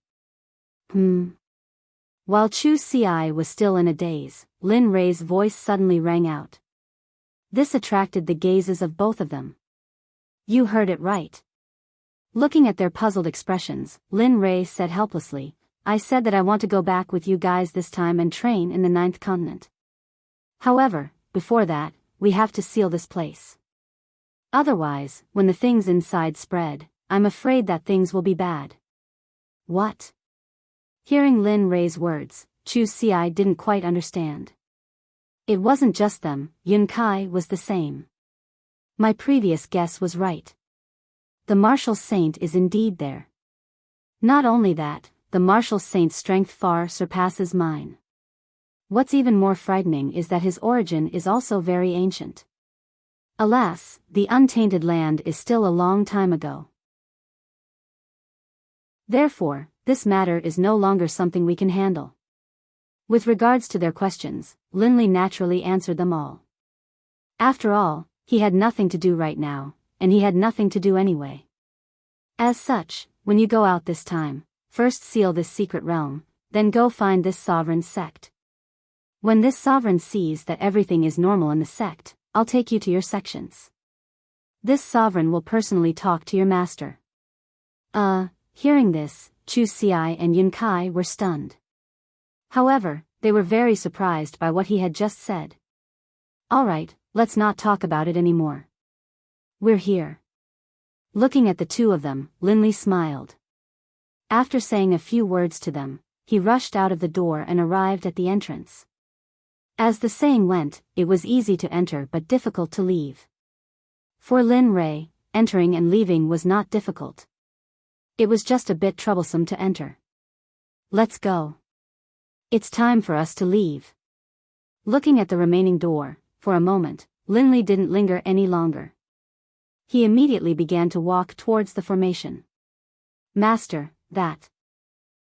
While Chu Ci was still in a daze, Lin Rei's voice suddenly rang out. This attracted the gazes of both of them. You heard it right. Looking at their puzzled expressions, Lin Rei said helplessly, I said that I want to go back with you guys this time and train in the 9th continent. However, before that, we have to seal this place. Otherwise, when the things inside spread, I'm afraid that things will be bad. What? Hearing Lin Rei's words, Chu Ci didn't quite understand. It wasn't just them, Yun Kai was the same. My previous guess was right. The martial saint is indeed there. Not only that, the martial saint's strength far surpasses mine. What's even more frightening is that his origin is also very ancient. Alas, the untainted land is still a long time ago. Therefore, this matter is no longer something we can handle. With regards to their questions, Lin Li naturally answered them all. After all, he had nothing to do right now, and he had nothing to do anyway. As such, when you go out this time, first seal this secret realm, then go find this sovereign's sect. When this sovereign sees that everything is normal in the sect, I'll take you to your sections. This sovereign will personally talk to your master. Hearing this, Chu Ci and Yun Kai were stunned. However, they were very surprised by what he had just said. Alright, let's not talk about it anymore. We're here. Looking at the two of them, Lin Li smiled. After saying a few words to them, he rushed out of the door and arrived at the entrance. As the saying went, it was easy to enter but difficult to leave. For Lin Rei, entering and leaving was not difficult. It was just a bit troublesome to enter. Let's go. It's time for us to leave. Looking at the remaining door, for a moment, Lin Li didn't linger any longer. He immediately began to walk towards the formation. Master, that.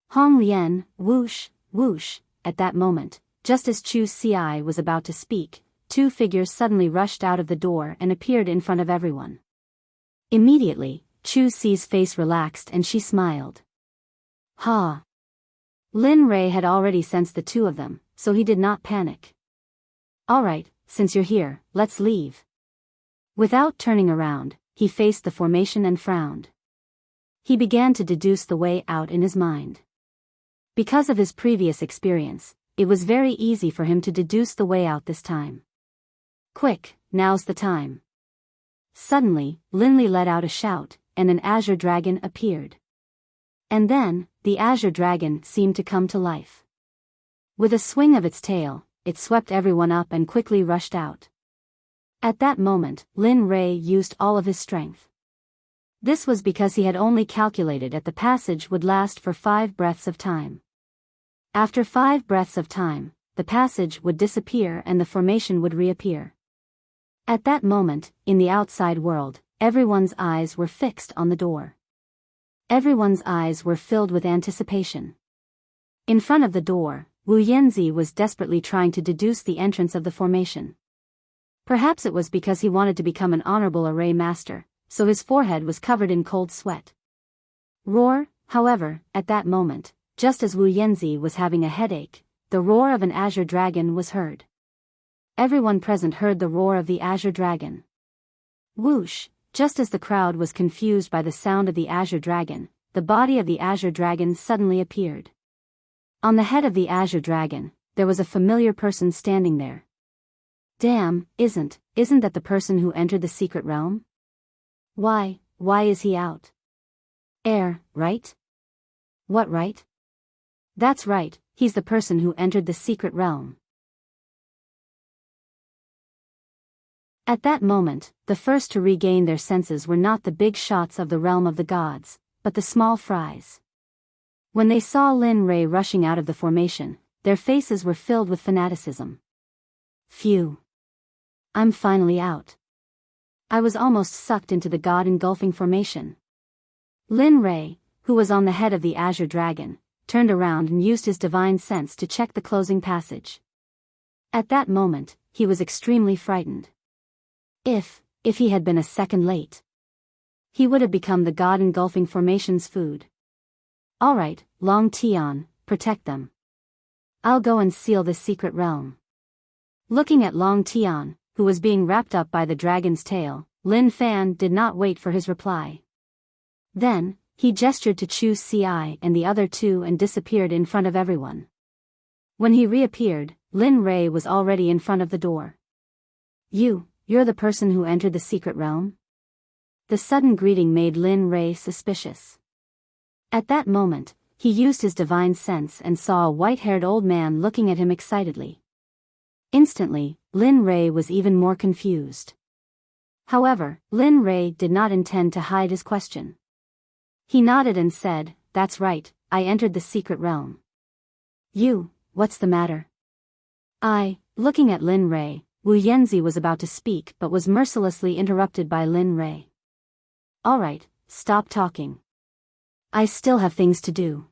Hong Lian, whoosh, whoosh, at that moment, just as Chu Ci was about to speak, two figures suddenly rushed out of the door and appeared in front of everyone. Immediately, Chu Ci's face relaxed and she smiled. Ha! Lin Rei had already sensed the two of them, so he did not panic. Alright, since you're here, let's leave. Without turning around, he faced the formation and frowned. He began to deduce the way out in his mind. Because of his previous experience, it was very easy for him to deduce the way out this time. Quick, now's the time. Suddenly, Lin Li let out a shout, and an azure dragon appeared. And then, the azure dragon seemed to come to life. With a swing of its tail, it swept everyone up and quickly rushed out. At that moment, Lin Rei used all of his strength. This was because he had only calculated that the passage would last for 5 breaths of time. After 5 breaths of time, the passage would disappear and the formation would reappear. At that moment, in the outside world, everyone's eyes were fixed on the door. Everyone's eyes were filled with anticipation. In front of the door, Wu Yanzi was desperately trying to deduce the entrance of the formation. Perhaps it was because he wanted to become an honorable array master, so his forehead was covered in cold sweat. Roar, however, at that moment, just as Wu Yanzi was having a headache, the roar of an azure dragon was heard. Everyone present heard the roar of the azure dragon. Whoosh, just as the crowd was confused by the sound of the azure dragon, the body of the azure dragon suddenly appeared. On the head of the azure dragon, there was a familiar person standing there. Damn, isn't that the person who entered the secret realm? Why is he out? Right? What right? That's right, he's the person who entered the secret realm. At that moment, the first to regain their senses were not the big shots of the realm of the gods, but the small fries. When they saw Lin Rei rushing out of the formation, their faces were filled with fanaticism. Phew. I'm finally out. I was almost sucked into the god-engulfing formation. Lin Rei, who was on the head of the azure dragon, turned around and used his divine sense to check the closing passage. At that moment, he was extremely frightened. If he had been a second late, he would have become the god-engulfing formation's food. Alright, Long Tian, protect them. I'll go and seal this secret realm. Looking at Long Tian, who was being wrapped up by the dragon's tail, Lin Fan did not wait for his reply. Then, he gestured to Chu Ci and the other 2 and disappeared in front of everyone. When he reappeared, Lin Rei was already in front of the door. You're the person who entered the secret realm? The sudden greeting made Lin Rei suspicious. At that moment, he used his divine sense and saw a white-haired old man looking at him excitedly. Instantly, Lin Rei was even more confused. However, Lin Rei did not intend to hide his question. He nodded and said, "That's right, I entered the secret realm." What's the matter? Looking at Lin Rei, Wu Yanzi was about to speak but was mercilessly interrupted by Lin Rei. Alright, stop talking. I still have things to do.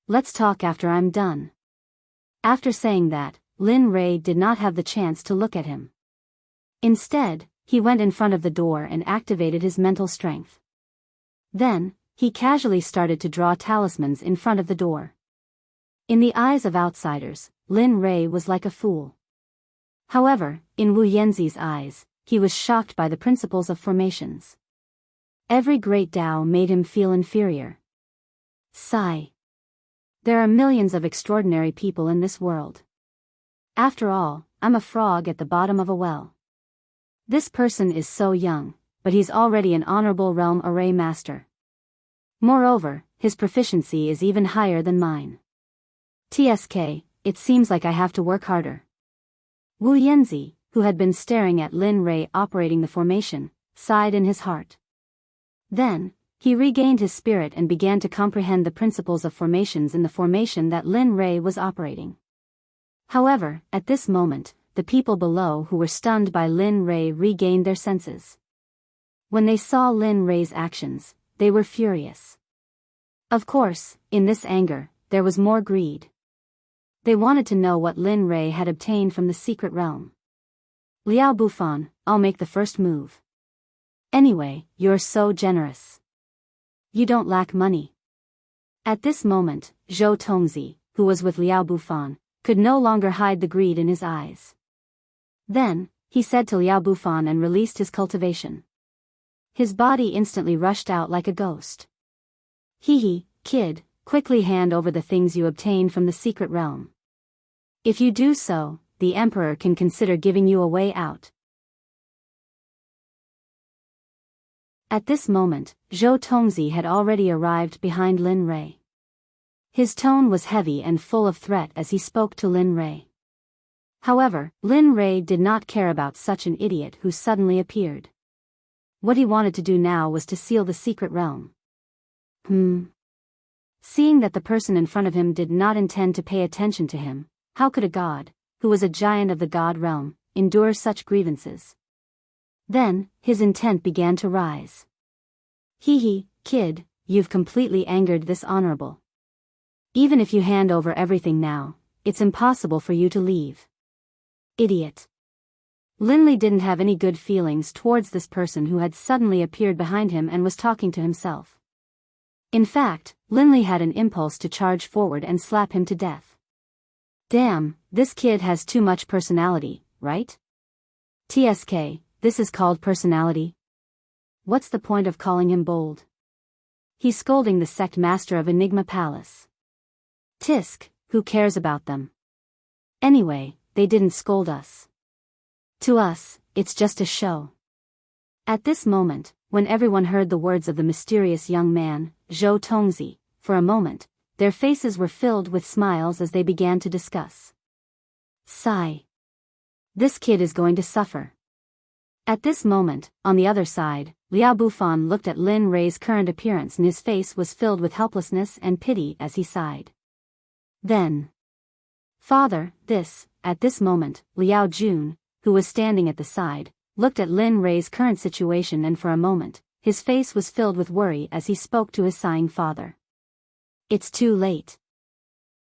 Let's talk after I'm done. After saying that, Lin Rei did not have the chance to look at him. Instead, he went in front of the door and activated his mental strength. Then, he casually started to draw talismans in front of the door. In the eyes of outsiders, Lin Rei was like a fool. However, in Wu Yanzi's eyes, he was shocked by the principles of formations. Every great Tao made him feel inferior. Sigh. There are millions of extraordinary people in this world. After all, I'm a frog at the bottom of a well. This person is so young, but he's already an honorable realm array master. Moreover, his proficiency is even higher than mine. TSK, it seems like I have to work harder. Wu Yanzi, who had been staring at Lin Rei operating the formation, sighed in his heart. Then, he regained his spirit and began to comprehend the principles of formations in the formation that Lin Rei was operating. However, at this moment, the people below who were stunned by Lin Rei regained their senses. When they saw Lin Rei's actions, they were furious. Of course, in this anger, there was more greed. They wanted to know what Lin Rei had obtained from the secret realm. Liao Bufan, I'll make the first move. Anyway, you're so generous. You don't lack money. At this moment, Zhou Tongzi, who was with Liao Bufan, could no longer hide the greed in his eyes. Then, he said to Liao Bufan and released his cultivation. His body instantly rushed out like a ghost. Kid, quickly hand over the things you obtained from the secret realm. If you do so, the Emperor can consider giving you a way out. At this moment, Zhou Tongzi had already arrived behind Lin Rei. His tone was heavy and full of threat as he spoke to Lin Rei. However, Lin Rei did not care about such an idiot who suddenly appeared. What he wanted to do now was to seal the secret realm. Seeing that the person in front of him did not intend to pay attention to him, how could a god, who was a giant of the god realm, endure such grievances? Then, his intent began to rise. Kid, you've completely angered this honorable. Even if you hand over everything now, it's impossible for you to leave. Idiot. Linley didn't have any good feelings towards this person who had suddenly appeared behind him and was talking to himself. In fact, Linley had an impulse to charge forward and slap him to death. Damn, this kid has too much personality, right? TSK, this is called personality? What's the point of calling him bold? He's scolding the sect master of Enigma Palace. Tisk, who cares about them? Anyway, they didn't scold us. To us, it's just a show. At this moment, when everyone heard the words of the mysterious young man, Zhou Tongzi, for a moment, their faces were filled with smiles as they began to discuss. Sigh. This kid is going to suffer. At this moment, on the other side, Liao Bufan looked at Lin Rei's current appearance and his face was filled with helplessness and pity as he sighed. Then, Father, at this moment, Liao Jun, who was standing at the side, looked at Lin Rei's current situation and for a moment, his face was filled with worry as he spoke to his sighing father. It's too late.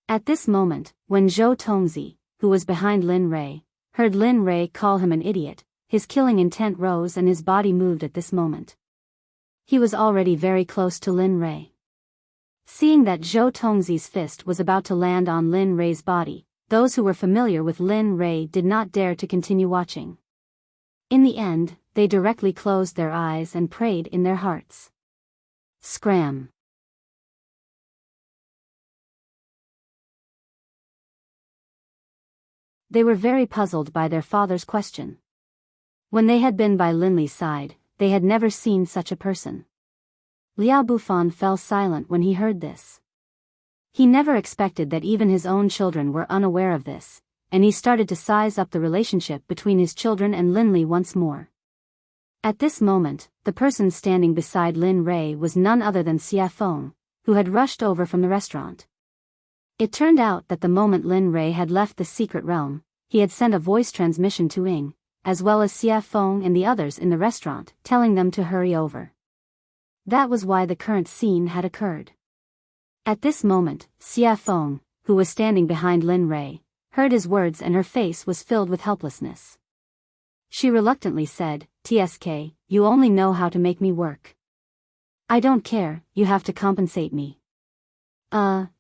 At this moment, when Zhou Tongzi, who was behind Lin Rei, heard Lin Rei call him an idiot, his killing intent rose and his body moved at this moment. He was already very close to Lin Rei. Seeing that Zhou Tongzi's fist was about to land on Lin Rei's body, those who were familiar with Lin Rei did not dare to continue watching. In the end, they directly closed their eyes and prayed in their hearts. Scram. They were very puzzled by their father's question. When they had been by Linley's side, they had never seen such a person. Liao Bufan fell silent when he heard this. He never expected that even his own children were unaware of this, and he started to size up the relationship between his children and Linley once more. At this moment, the person standing beside Lin Rei was none other than Xia Feng, who had rushed over from the restaurant. It turned out that the moment Lin Rei had left the secret realm, he had sent a voice transmission to Ying, as well as Xia Feng and the others in the restaurant, telling them to hurry over. That was why the current scene had occurred. At this moment, Xia Feng, who was standing behind Lin Rei, heard his words and her face was filled with helplessness. She reluctantly said, "TSK, you only know how to make me work. I don't care, you have to compensate me."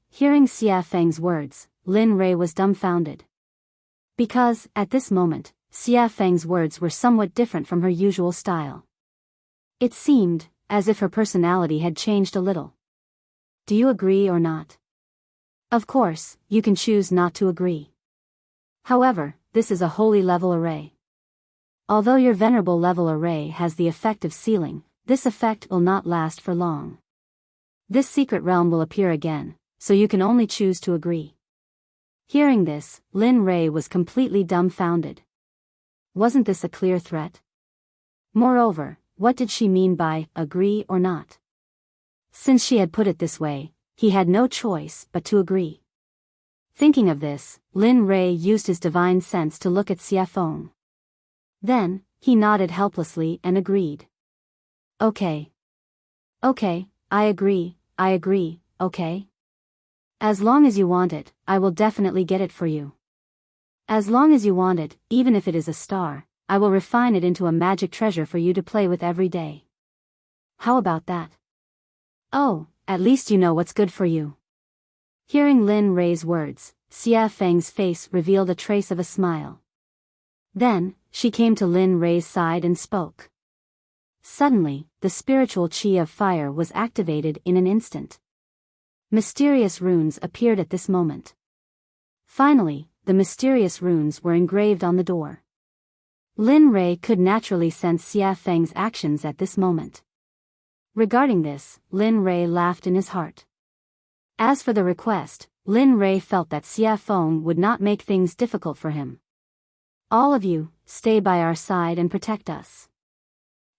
Hearing Xia Feng's words, Lin Rei was dumbfounded. Because, at this moment, Xia Feng's words were somewhat different from her usual style. It seemed as if her personality had changed a little. Do you agree or not? Of course, you can choose not to agree. However, this is a holy level array. Although your venerable level array has the effect of sealing, this effect will not last for long. This secret realm will appear again, so you can only choose to agree. Hearing this, Lin Rei was completely dumbfounded. Wasn't this a clear threat? Moreover, what did she mean by agree or not? Since she had put it this way, he had no choice but to agree. Thinking of this, Lin Rei used his divine sense to look at Xia Feng. Then, he nodded helplessly and agreed. Okay. Okay, I agree, okay? As long as you want it, I will definitely get it for you. As long as you want it, even if it is a star, I will refine it into a magic treasure for you to play with every day. How about that? Oh, at least you know what's good for you. Hearing Lin Rei's words, Xia Feng's face revealed a trace of a smile. Then, she came to Lin Rei's side and spoke. Suddenly, the spiritual chi of fire was activated in an instant. Mysterious runes appeared at this moment. Finally, the mysterious runes were engraved on the door. Lin Rei could naturally sense Xia Feng's actions at this moment. Regarding this, Lin Rei laughed in his heart. As for the request, Lin Rei felt that Xia Feng would not make things difficult for him. All of you, stay by our side and protect us.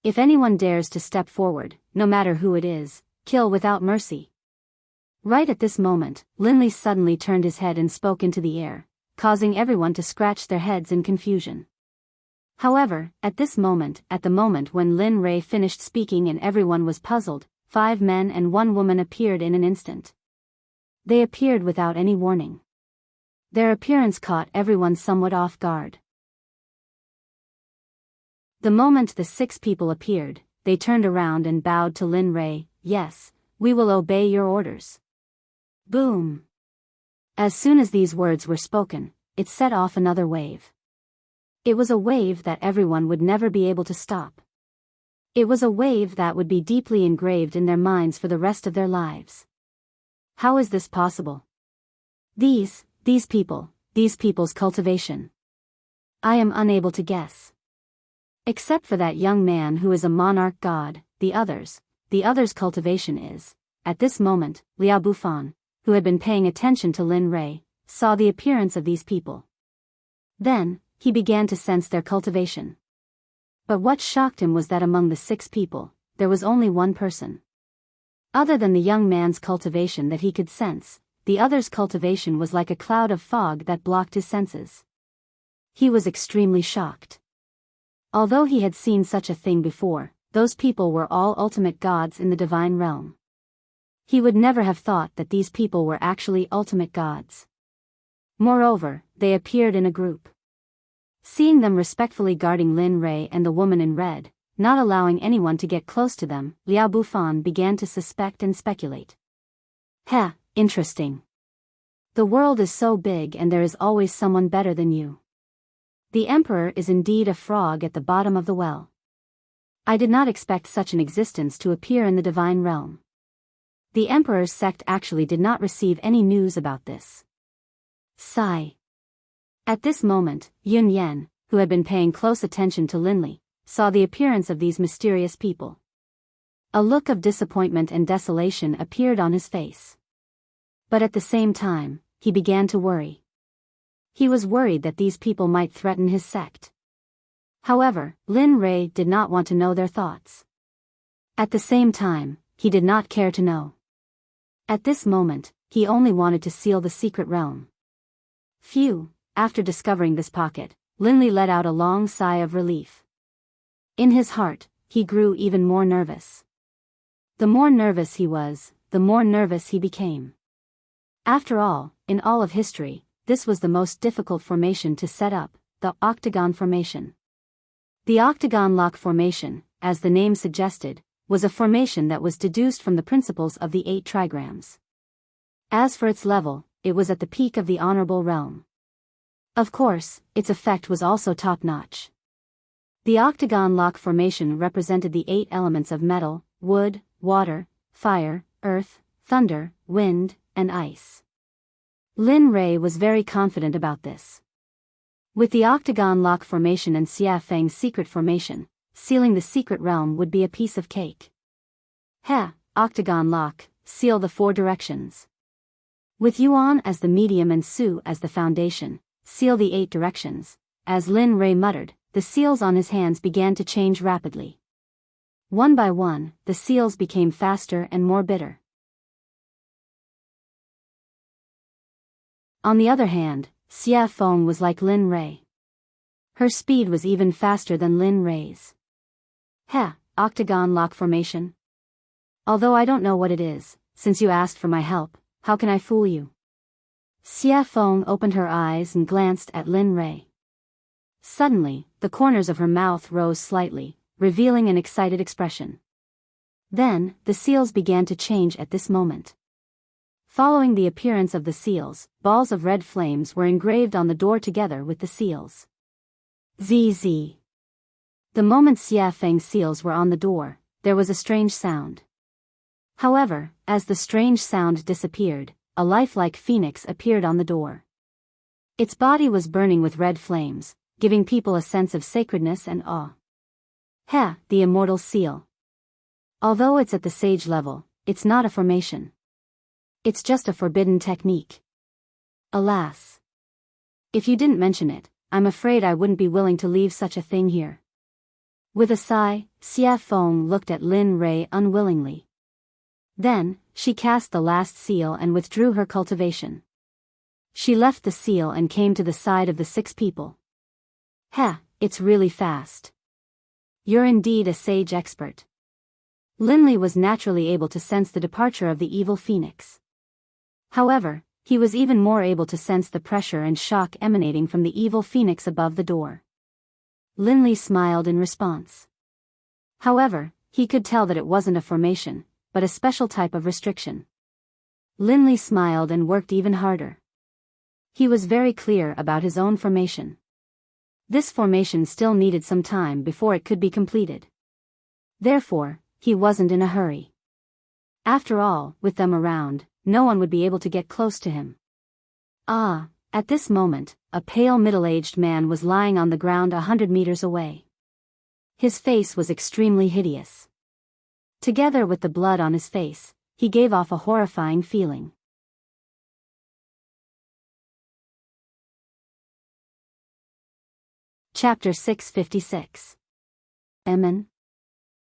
If anyone dares to step forward, no matter who it is, kill without mercy. Right at this moment, Lin Li suddenly turned his head and spoke into the air, causing everyone to scratch their heads in confusion. However, at the moment when Lin Rei finished speaking and everyone was puzzled, 5 men and 1 woman appeared in an instant. They appeared without any warning. Their appearance caught everyone somewhat off guard. The moment the 6 people appeared, they turned around and bowed to Lin Rei. Yes, we will obey your orders. Boom. As soon as these words were spoken, it set off another wave. It was a wave that everyone would never be able to stop. It was a wave that would be deeply engraved in their minds for the rest of their lives. How is this possible? These people's cultivation. I am unable to guess. Except for that young man who is a monarch god, the others' cultivation is. At this moment, Liao Bufan, who had been paying attention to Lin Rei, saw the appearance of these people. Then, he began to sense their cultivation. But what shocked him was that among the 6 people, there was only 1 person. Other than the young man's cultivation that he could sense, the other's cultivation was like a cloud of fog that blocked his senses. He was extremely shocked. Although he had seen such a thing before, those people were all ultimate gods in the divine realm. He would never have thought that these people were actually ultimate gods. Moreover, they appeared in a group. Seeing them respectfully guarding Lin Rei and the woman in red, not allowing anyone to get close to them, Liao Bufan began to suspect and speculate. Interesting. The world is so big and there is always someone better than you. The emperor is indeed a frog at the bottom of the well. I did not expect such an existence to appear in the divine realm. The emperor's sect actually did not receive any news about this. Sigh. At this moment, Yun Yan, who had been paying close attention to Lin Li, saw the appearance of these mysterious people. A look of disappointment and desolation appeared on his face. But at the same time, he began to worry. He was worried that these people might threaten his sect. However, Lin Rei did not want to know their thoughts. At the same time, he did not care to know. At this moment, he only wanted to seal the secret realm. Phew. After discovering this pocket, Lin Li let out a long sigh of relief. In his heart, he grew even more nervous. The more nervous he was, the more nervous he became. After all, in all of history, this was the most difficult formation to set up, the octagon formation. The octagon lock formation, as the name suggested, was a formation that was deduced from the principles of the 8 trigrams. As for its level, it was at the peak of the honorable realm. Of course, its effect was also top-notch. The octagon lock formation represented the 8 elements of metal, wood, water, fire, earth, thunder, wind, and ice. Lin Rei was very confident about this. With the octagon lock formation and Xia Feng's secret formation, sealing the secret realm would be a piece of cake. Octagon lock, seal the 4 directions. With Yuan as the medium and Su as the foundation, seal the 8 directions. As Lin Rei muttered, the seals on his hands began to change rapidly. One by one, the seals became faster and more bitter. On the other hand, Xia Feng was like Lin Rei. Her speed was even faster than Lin Rei's. Octagon lock formation? Although I don't know what it is, since you asked for my help, how can I fool you? Xia Feng opened her eyes and glanced at Lin Rei. Suddenly, the corners of her mouth rose slightly, revealing an excited expression. Then, the seals began to change at this moment. Following the appearance of the seals, balls of red flames were engraved on the door together with the seals. ZZ. The moment Xia Feng's seals were on the door, there was a strange sound. However, as the strange sound disappeared, a lifelike phoenix appeared on the door. Its body was burning with red flames, giving people a sense of sacredness and awe. The immortal seal. Although it's at the sage level, it's not a formation. It's just a forbidden technique. Alas. If you didn't mention it, I'm afraid I wouldn't be willing to leave such a thing here. With a sigh, Xia Feng looked at Lin Rei unwillingly. Then, she cast the last seal and withdrew her cultivation. She left the seal and came to the side of the 6 people. Heh, it's really fast. You're indeed a sage expert. Linley was naturally able to sense the departure of the evil phoenix. However, he was even more able to sense the pressure and shock emanating from the evil phoenix above the door. Linley smiled in response. However, he could tell that it wasn't a formation, but a special type of restriction. Linley smiled and worked even harder. He was very clear about his own formation. This formation still needed some time before it could be completed. Therefore, he wasn't in a hurry. After all, with them around, no one would be able to get close to him. At this moment, a pale middle-aged man was lying on the ground 100 meters away. His face was extremely hideous. Together with the blood on his face, he gave off a horrifying feeling. Chapter 656. Emin?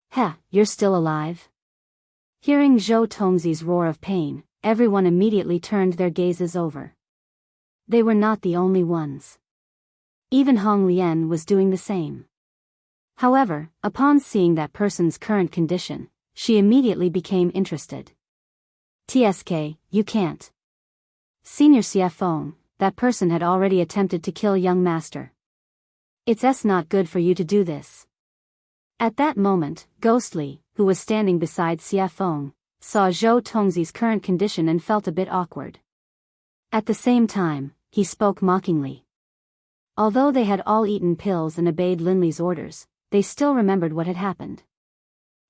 Heh, you're still alive? Hearing Zhou Tongzi's roar of pain, everyone immediately turned their gazes over. They were not the only ones. Even Hong Lian was doing the same. However, upon seeing that person's current condition, she immediately became interested. TSK, you can't. Senior Xia Feng, that person had already attempted to kill young master. It's not good for you to do this. At that moment, Ghostly, who was standing beside Xia Feng, saw Zhou Tongzi's current condition and felt a bit awkward. At the same time, he spoke mockingly. Although they had all eaten pills and obeyed Linley's orders, they still remembered what had happened.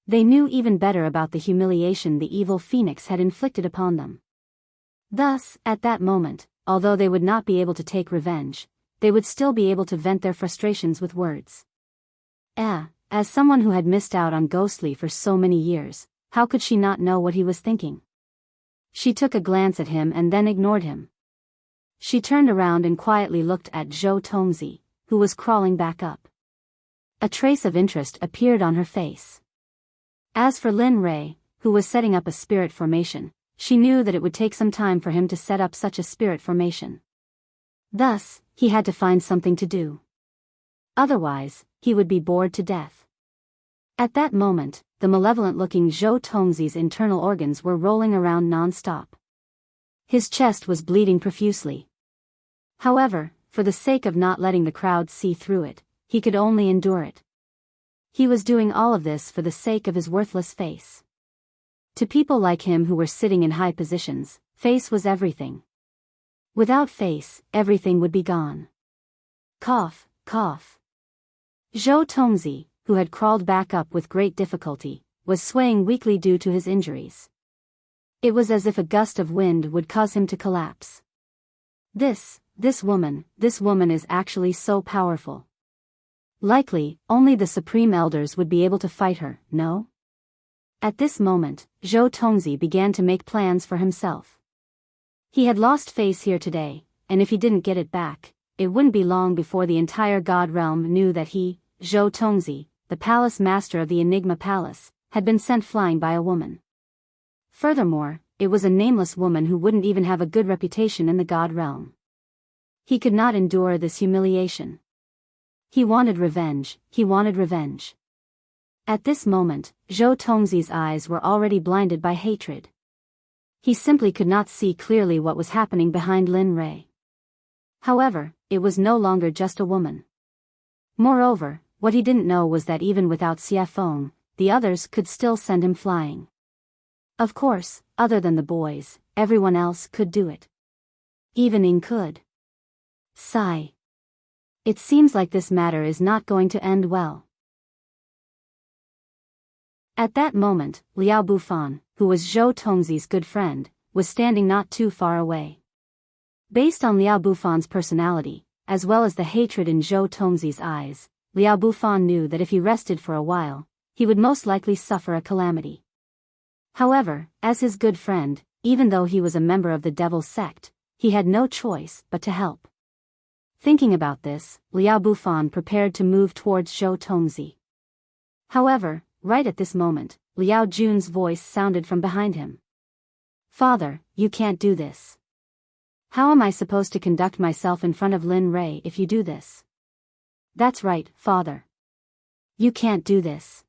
They knew even better about the humiliation the evil phoenix had inflicted upon them. Thus, at that moment, although they would not be able to take revenge, they would still be able to vent their frustrations with words. As someone who had missed out on Ghostly for so many years, how could she not know what he was thinking? She took a glance at him and then ignored him. She turned around and quietly looked at Zhou Tongzi, who was crawling back up. A trace of interest appeared on her face. As for Lin Rei, who was setting up a spirit formation, she knew that it would take some time for him to set up such a spirit formation. Thus, he had to find something to do. Otherwise, he would be bored to death. At that moment, the malevolent-looking Zhou Tongzi's internal organs were rolling around non-stop. His chest was bleeding profusely. However, for the sake of not letting the crowd see through it, he could only endure it. He was doing all of this for the sake of his worthless face. To people like him who were sitting in high positions, face was everything. Without face, everything would be gone. Cough, cough. Zhou Tongzi, who had crawled back up with great difficulty, was swaying weakly due to his injuries. It was as if a gust of wind would cause him to collapse. This woman is actually so powerful. Likely, only the Supreme Elders would be able to fight her, no? At this moment, Zhou Tongzi began to make plans for himself. He had lost face here today, and if he didn't get it back, it wouldn't be long before the entire God Realm knew that he, Zhou Tongzi, the palace master of the Enigma Palace, had been sent flying by a woman. Furthermore, it was a nameless woman who wouldn't even have a good reputation in the God Realm. He could not endure this humiliation. He wanted revenge, At this moment, Zhou Tongzi's eyes were already blinded by hatred. He simply could not see clearly what was happening behind Lin Rei. However, it was no longer just a woman. Moreover, what he didn't know was that even without Xia Feng, the others could still send him flying. Of course, other than the boys, everyone else could do it. Even Ning could. Sigh. It seems like this matter is not going to end well. At that moment, Liao Bufan, who was Zhou Tongzi's good friend, was standing not too far away. Based on Liao Bufan's personality, as well as the hatred in Zhou Tongzi's eyes, Liao Bufan knew that if he rested for a while, he would most likely suffer a calamity. However, as his good friend, even though he was a member of the Devil's Sect, he had no choice but to help. Thinking about this, Liao Bufan prepared to move towards Zhou Tongzi. However, right at this moment, Liao Jun's voice sounded from behind him. "Father, you can't do this. How am I supposed to conduct myself in front of Lin Rei if you do this?" "That's right, father. You can't do this.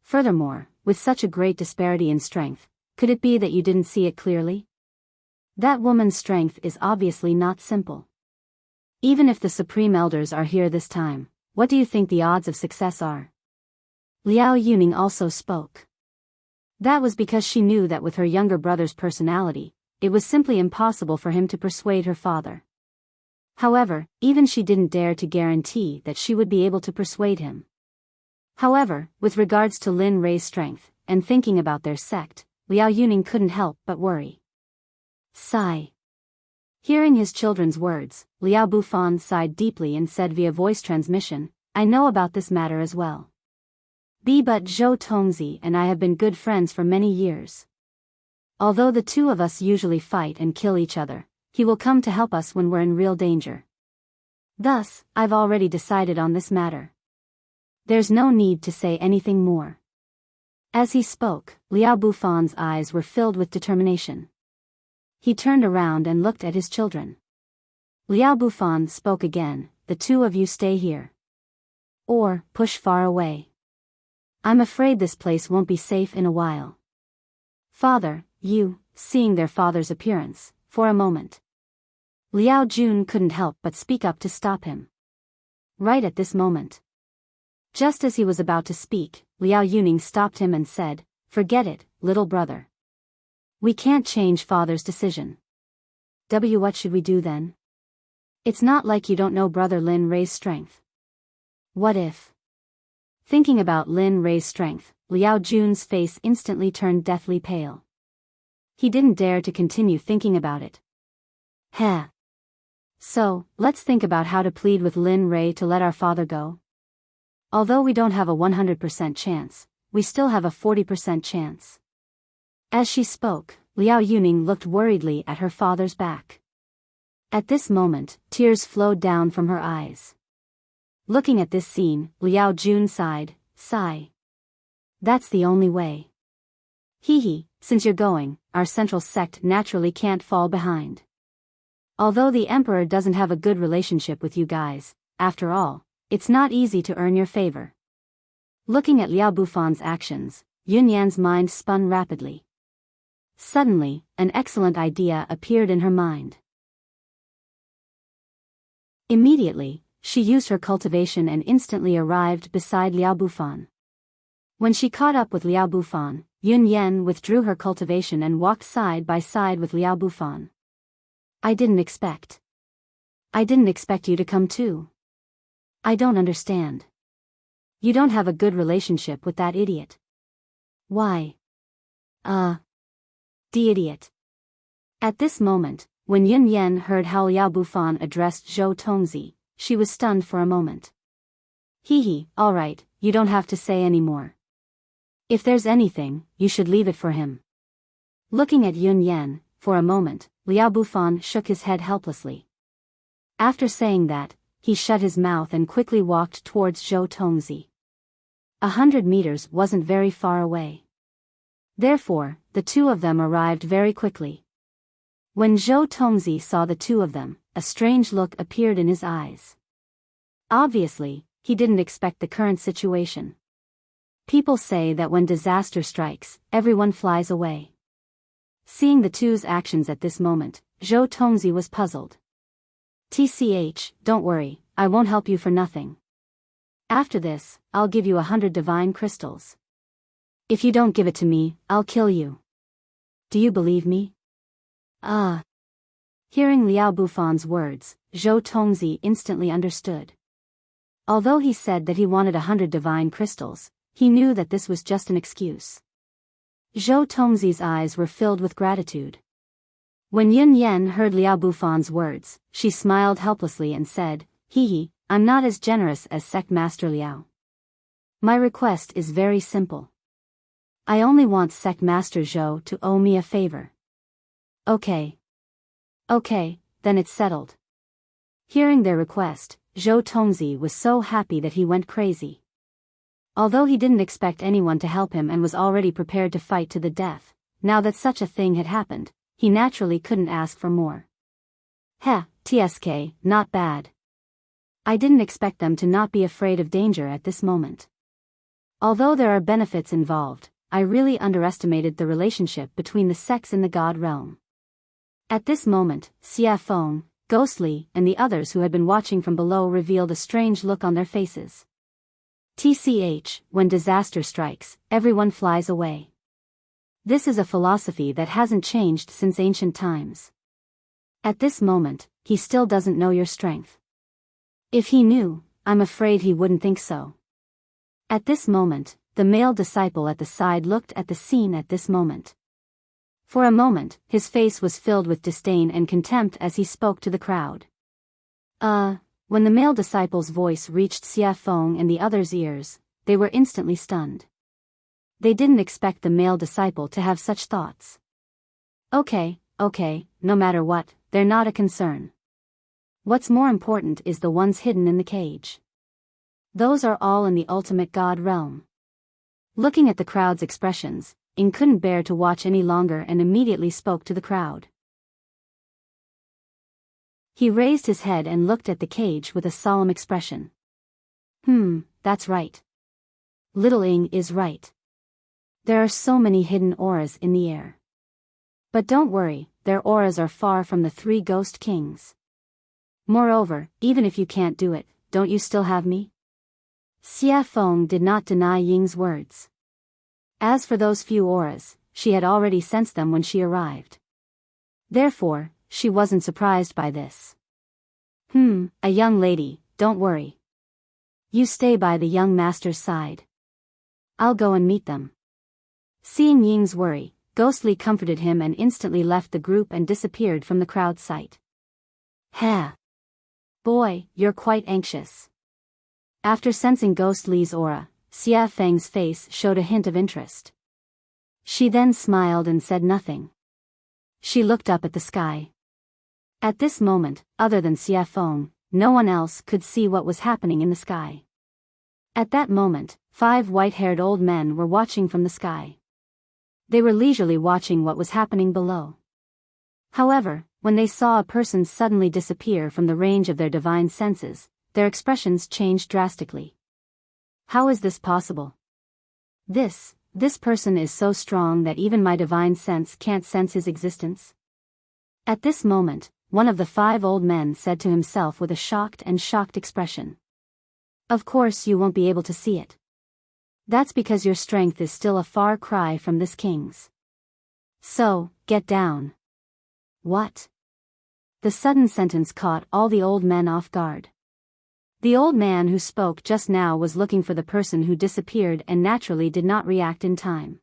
Furthermore, with such a great disparity in strength, could it be that you didn't see it clearly? That woman's strength is obviously not simple. Even if the Supreme Elders are here this time, what do you think the odds of success are?" Liao Yuning also spoke. That was because she knew that with her younger brother's personality, it was simply impossible for him to persuade her father. However, even she didn't dare to guarantee that she would be able to persuade him. However, with regards to Lin Rei's strength, and thinking about their sect, Liao Yuning couldn't help but worry. Sigh. Hearing his children's words, Liao Bufan sighed deeply and said via voice transmission, "I know about this matter as well. But Zhou Tongzi and I have been good friends for many years. Although the two of us usually fight and kill each other, he will come to help us when we're in real danger. Thus, I've already decided on this matter. There's no need to say anything more." As he spoke, Liao Bufan's eyes were filled with determination. He turned around and looked at his children. Liao Bufan spoke again, "The two of you stay here. Or, push far away. I'm afraid this place won't be safe in a while." "Father, you," seeing their father's appearance, for a moment. Liao Jun couldn't help but speak up to stop him. Right at this moment. Just as he was about to speak, Liao Yuning stopped him and said, "Forget it, little brother. We can't change father's decision. What should we do then? It's not like you don't know brother Lin Rei's strength. What if?" Thinking about Lin Rei's strength, Liao Jun's face instantly turned deathly pale. He didn't dare to continue thinking about it. Heh. So, let's think about how to plead with Lin Rei to let our father go. Although we don't have a 100% chance, we still have a 40% chance. As she spoke, Liao Yuning looked worriedly at her father's back. At this moment, tears flowed down from her eyes. Looking at this scene, Liao Jun sighed, "Sigh. That's the only way. Hee, since you're going, our central sect naturally can't fall behind. Although the emperor doesn't have a good relationship with you guys, after all, it's not easy to earn your favor." Looking at Liao Bufan's actions, Yun Yan's mind spun rapidly. Suddenly, an excellent idea appeared in her mind. Immediately, she used her cultivation and instantly arrived beside Liao Bufan. When she caught up with Liao Bufan, Yun Yan withdrew her cultivation and walked side by side with Liao Bufan. I didn't expect you to come too. I don't understand. You don't have a good relationship with that idiot. Why? The idiot." At this moment, when Yun Yan heard how Liao Bufan addressed Zhou Tongzi, she was stunned for a moment. All right, you don't have to say any more. If there's anything, you should leave it for him." Looking at Yun Yan, for a moment, Liao Bufan shook his head helplessly. After saying that, he shut his mouth and quickly walked towards Zhou Tongzi. 100 meters wasn't very far away. Therefore, the two of them arrived very quickly. When Zhou Tongzi saw the two of them, a strange look appeared in his eyes. Obviously, he didn't expect the current situation. People say that when disaster strikes, everyone flies away. Seeing the two's actions at this moment, Zhou Tongzi was puzzled. Don't worry, I won't help you for nothing. After this, I'll give you 100 divine crystals. If you don't give it to me, I'll kill you. Do you believe me? Hearing Liao Bufan's words, Zhou Tongzi instantly understood. Although he said that he wanted 100 divine crystals, he knew that this was just an excuse. Zhou Tongzi's eyes were filled with gratitude. When Yun Yan heard Liao Bufan's words, she smiled helplessly and said, I'm not as generous as Sect Master Liao. My request is very simple. I only want Sect Master Zhou to owe me a favor. Okay. Okay, then it's settled. Hearing their request, Zhou Tongzi was so happy that he went crazy. Although he didn't expect anyone to help him and was already prepared to fight to the death, now that such a thing had happened, he naturally couldn't ask for more. Heh, TSK, not bad. I didn't expect them to not be afraid of danger at this moment. Although there are benefits involved, I really underestimated the relationship between the sects in the god realm. At this moment, Xia Feng, Ghostly, and the others who had been watching from below revealed a strange look on their faces. TCH, when disaster strikes, everyone flies away. This is a philosophy that hasn't changed since ancient times. At this moment, he still doesn't know your strength. If he knew, I'm afraid he wouldn't think so. At this moment, the male disciple at the side looked at the scene at this moment. For a moment, his face was filled with disdain and contempt as he spoke to the crowd. When the male disciple's voice reached Xia Feng and the others' ears, they were instantly stunned. They didn't expect the male disciple to have such thoughts. Okay, no matter what, they're not a concern. What's more important is the ones hidden in the cage. Those are all in the ultimate god realm. Looking at the crowd's expressions, Ing couldn't bear to watch any longer and immediately spoke to the crowd. He raised his head and looked at the cage with a solemn expression. That's right. Little Ing is right. There are so many hidden auras in the air. But don't worry, their auras are far from the 3 ghost kings. Moreover, even if you can't do it, don't you still have me? Xia Feng did not deny Ying's words. As for those few auras, she had already sensed them when she arrived. Therefore, she wasn't surprised by this. A young lady, don't worry. You stay by the young master's side. I'll go and meet them. Seeing Ying's worry, Ghostly comforted him and instantly left the group and disappeared from the crowd's sight. Heh. Boy, you're quite anxious. After sensing Ghostly's aura, Xia Feng's face showed a hint of interest. She then smiled and said nothing. She looked up at the sky. At this moment, other than Xia Feng, no one else could see what was happening in the sky. At that moment, 5 white-haired old men were watching from the sky. They were leisurely watching what was happening below. However, when they saw a person suddenly disappear from the range of their divine senses, their expressions changed drastically. How is this possible? This person is so strong that even my divine sense can't sense his existence. At this moment, one of the 5 old men said to himself with a shocked expression. Of course you won't be able to see it. That's because your strength is still a far cry from this king's. So, get down. What? The sudden sentence caught all the old men off guard. The old man who spoke just now was looking for the person who disappeared and naturally did not react in time.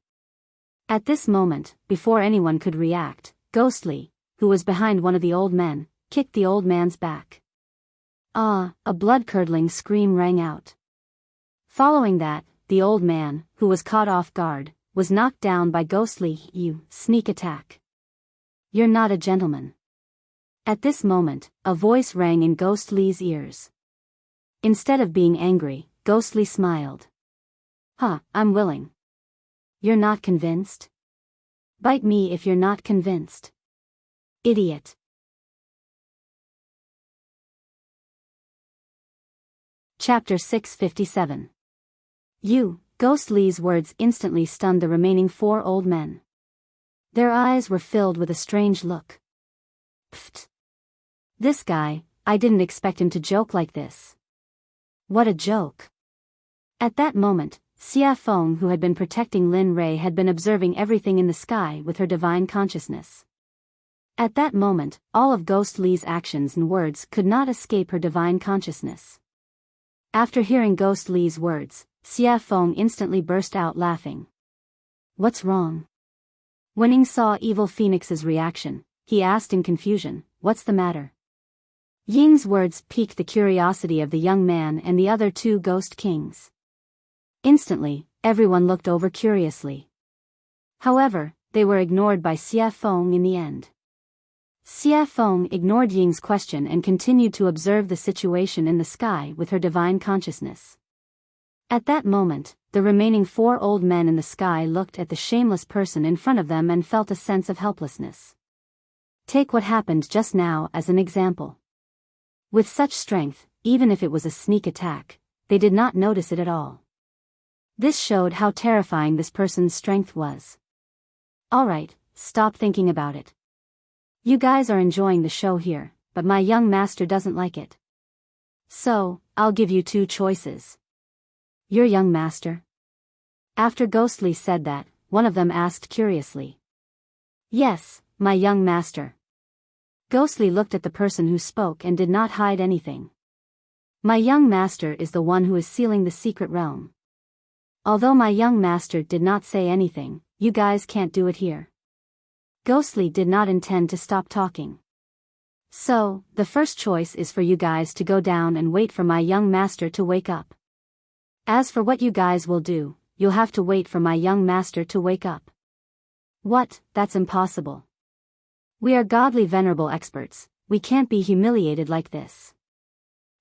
At this moment, before anyone could react, Ghostly, who was behind one of the old men, kicked the old man's back. A blood-curdling scream rang out. Following that, the old man, who was caught off guard, was knocked down by Ghostly. You sneak attack. You're not a gentleman. At this moment, a voice rang in Ghostly's ears. Instead of being angry, Ghostly smiled. I'm willing. You're not convinced? Bite me if you're not convinced. Idiot. Chapter 657. Ghostly's words instantly stunned the remaining 4 old men. Their eyes were filled with a strange look. Pfft. This guy, I didn't expect him to joke like this. What a joke. At that moment, Xia Feng, who had been protecting Lin Rei, had been observing everything in the sky with her divine consciousness. At that moment, all of Ghostly's actions and words could not escape her divine consciousness. After hearing Ghostly's words, Xia Feng instantly burst out laughing. What's wrong? When Ing saw Evil Phoenix's reaction, he asked in confusion, what's the matter? Ying's words piqued the curiosity of the young man and the other 2 ghost kings. Instantly, everyone looked over curiously. However, they were ignored by Xia Feng in the end. Xia Feng ignored Ying's question and continued to observe the situation in the sky with her divine consciousness. At that moment, the remaining 4 old men in the sky looked at the shameless person in front of them and felt a sense of helplessness. Take what happened just now as an example. With such strength, even if it was a sneak attack, they did not notice it at all. This showed how terrifying this person's strength was. Alright, stop thinking about it. You guys are enjoying the show here, but my young master doesn't like it. So, I'll give you 2 choices. Your young master? After Ghostly said that, one of them asked curiously. Yes, my young master. Ghostly looked at the person who spoke and did not hide anything. My young master is the one who is sealing the secret realm. Although my young master did not say anything, you guys can't do it here. Ghostly did not intend to stop talking. So, the first choice is for you guys to go down and wait for my young master to wake up. As for what you guys will do, you'll have to wait for my young master to wake up. What? That's impossible. We are godly venerable experts, we can't be humiliated like this.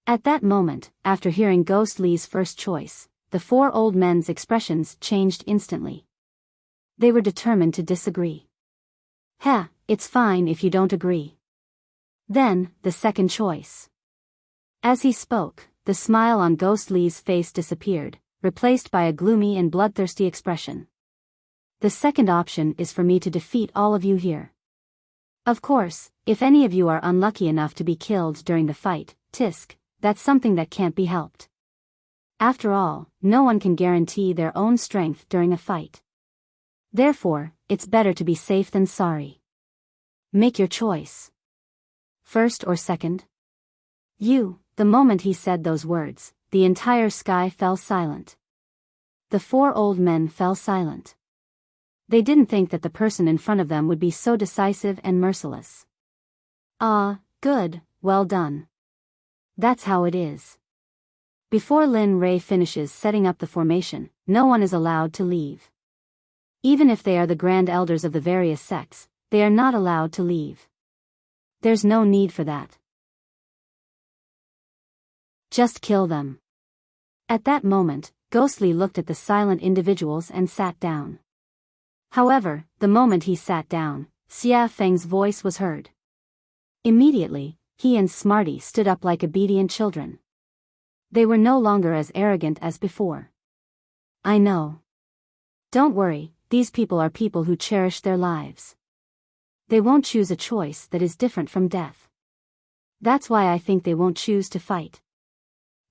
At that moment, after hearing Ghostly's first choice, the 4 old men's expressions changed instantly. They were determined to disagree. Heh, it's fine if you don't agree. Then, the second choice. As he spoke, the smile on Ghostly's face disappeared, replaced by a gloomy and bloodthirsty expression. The second option is for me to defeat all of you here. Of course, if any of you are unlucky enough to be killed during the fight, tisk, that's something that can't be helped. After all, no one can guarantee their own strength during a fight. Therefore, it's better to be safe than sorry. Make your choice. First or second? The moment he said those words, the entire sky fell silent. The 4 old men fell silent. They didn't think that the person in front of them would be so decisive and merciless. Good, well done. That's how it is. Before Lin Ray finishes setting up the formation, no one is allowed to leave. Even if they are the grand elders of the various sects, they are not allowed to leave. There's no need for that. Just kill them. At that moment, Ghostly looked at the silent individuals and sat down. However, the moment he sat down, Xia Feng's voice was heard. Immediately, he and Smarty stood up like obedient children. They were no longer as arrogant as before. I know. Don't worry, these people are people who cherish their lives. They won't choose a choice that is different from death. That's why I think they won't choose to fight.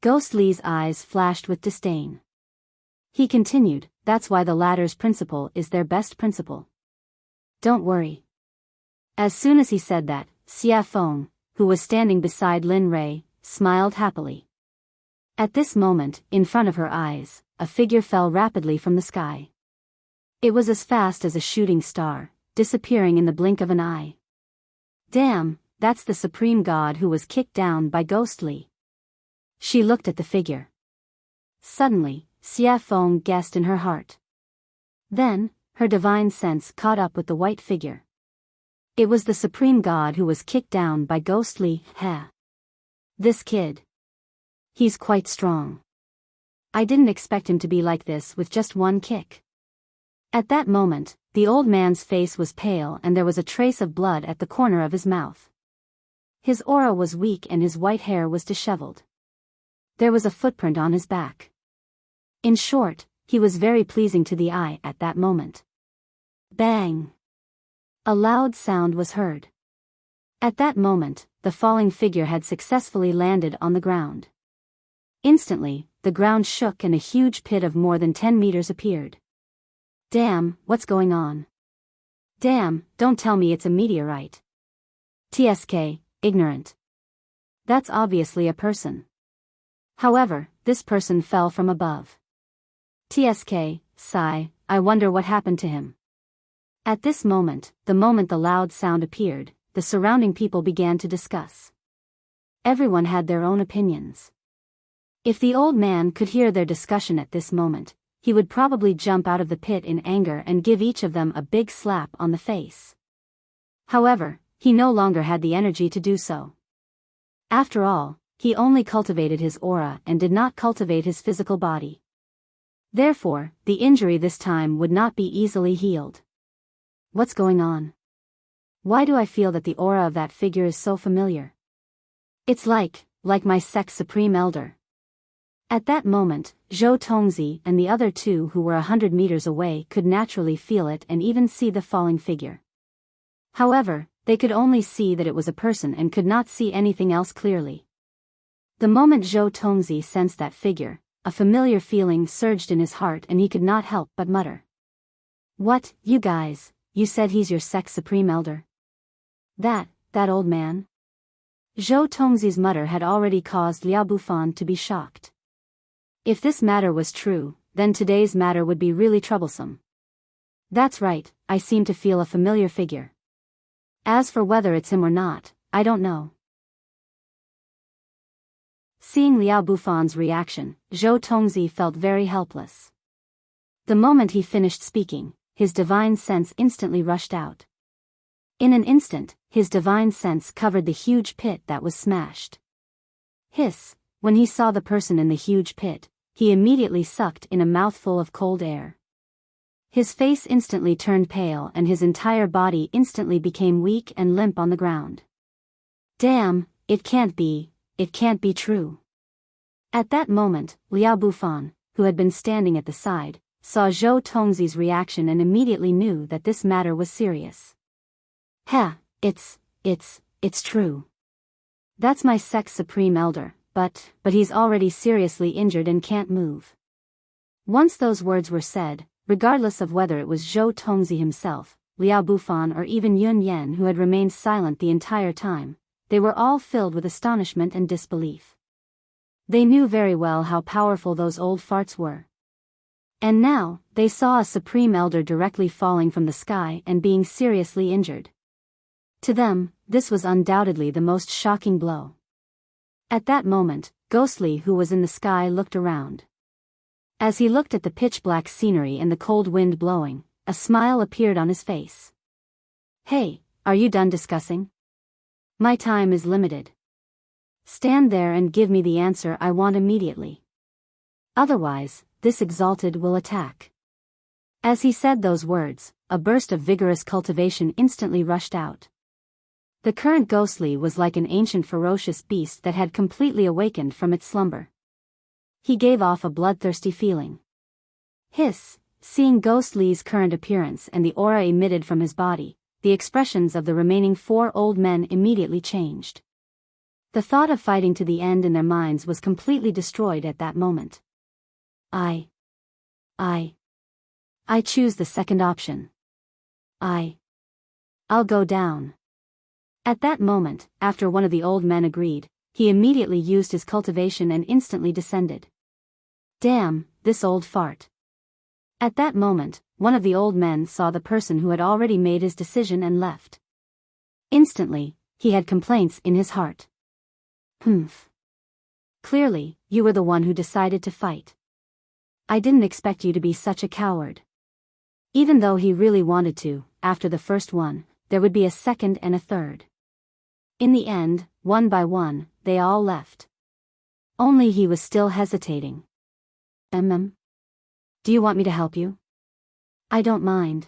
Ghostly's eyes flashed with disdain. He continued, that's why the latter's principle is their best principle. Don't worry. As soon as he said that, Xia Feng, who was standing beside Lin Ray, smiled happily. At this moment, in front of her eyes, a figure fell rapidly from the sky. It was as fast as a shooting star, disappearing in the blink of an eye. Damn, that's the supreme god who was kicked down by Ghostly. She looked at the figure. Suddenly, Xia Feng guessed in her heart. Then, her divine sense caught up with the white figure. It was the supreme god who was kicked down by Ghostly. This kid. He's quite strong. I didn't expect him to be like this with just one kick. At that moment, the old man's face was pale and there was a trace of blood at the corner of his mouth. His aura was weak and his white hair was disheveled. There was a footprint on his back. In short, he was very pleasing to the eye at that moment. Bang! A loud sound was heard. At that moment, the falling figure had successfully landed on the ground. Instantly, the ground shook and a huge pit of more than 10 meters appeared. Damn, what's going on? Damn, don't tell me it's a meteorite. TSK, ignorant. That's obviously a person. However, this person fell from above. TSK, sigh, I wonder what happened to him. At this moment, the loud sound appeared, the surrounding people began to discuss. Everyone had their own opinions. If the old man could hear their discussion at this moment, he would probably jump out of the pit in anger and give each of them a big slap on the face. However, he no longer had the energy to do so. After all, he only cultivated his aura and did not cultivate his physical body. Therefore, the injury this time would not be easily healed. What's going on? Why do I feel that the aura of that figure is so familiar? It's like my Sect's Supreme Elder. At that moment, Zhou Tongzi and the other two who were 100 meters away could naturally feel it and even see the falling figure. However, they could only see that it was a person and could not see anything else clearly. The moment Zhou Tongzi sensed that figure, a familiar feeling surged in his heart and he could not help but mutter. What, you guys, you said he's your Sect's Supreme Elder? That old man? Zhou Tongzi's mutter had already caused Liao Bufan to be shocked. If this matter was true, then today's matter would be really troublesome. That's right, I seem to feel a familiar figure. As for whether it's him or not, I don't know. Seeing Liao Bufan's reaction, Zhou Tongzi felt very helpless. The moment he finished speaking, his divine sense instantly rushed out. In an instant, his divine sense covered the huge pit that was smashed. Hiss, when he saw the person in the huge pit, he immediately sucked in a mouthful of cold air. His face instantly turned pale and his entire body instantly became weak and limp on the ground. Damn, it can't be true. At that moment, Liao Bufan, who had been standing at the side, saw Zhou Tongzi's reaction and immediately knew that this matter was serious. It's true. That's my Sect's Supreme Elder, but he's already seriously injured and can't move. Once those words were said, regardless of whether it was Zhou Tongzi himself, Liao Bufan or even Yun Yan who had remained silent the entire time, they were all filled with astonishment and disbelief. They knew very well how powerful those old farts were. And now, they saw a Supreme Elder directly falling from the sky and being seriously injured. To them, this was undoubtedly the most shocking blow. At that moment, Ghostly who was in the sky looked around. As he looked at the pitch-black scenery and the cold wind blowing, a smile appeared on his face. Hey, are you done discussing? My time is limited. Stand there and give me the answer I want immediately. Otherwise, this exalted will attack. As he said those words, a burst of vigorous cultivation instantly rushed out. The current Ghostly was like an ancient ferocious beast that had completely awakened from its slumber. He gave off a bloodthirsty feeling. Hiss, seeing Ghostly's current appearance and the aura emitted from his body, the expressions of the remaining 4 old men immediately changed. The thought of fighting to the end in their minds was completely destroyed at that moment. I choose the second option. I'll go down. At that moment, after one of the old men agreed, he immediately used his cultivation and instantly descended. Damn, this old fart. At that moment, one of the old men saw the person who had already made his decision and left. Instantly, he had complaints in his heart. Humph. Clearly, you were the one who decided to fight. I didn't expect you to be such a coward. Even though he really wanted to, after the first one, there would be a second and a third. In the end, one by one, they all left. Only he was still hesitating. Do you want me to help you? I don't mind.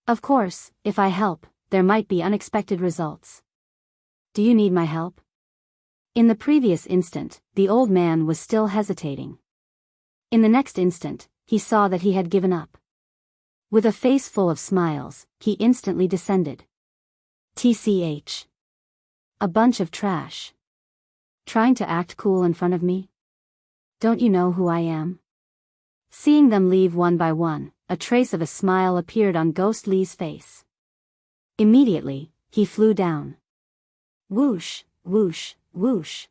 Of course, if I help, there might be unexpected results. Do you need my help? In the previous instant, the old man was still hesitating. In the next instant, he saw that he had given up. With a face full of smiles, he instantly descended. TCH. A bunch of trash. Trying to act cool in front of me? Don't you know who I am? Seeing them leave one by one, a trace of a smile appeared on Ghostly's face. Immediately, he flew down. Whoosh, whoosh, whoosh.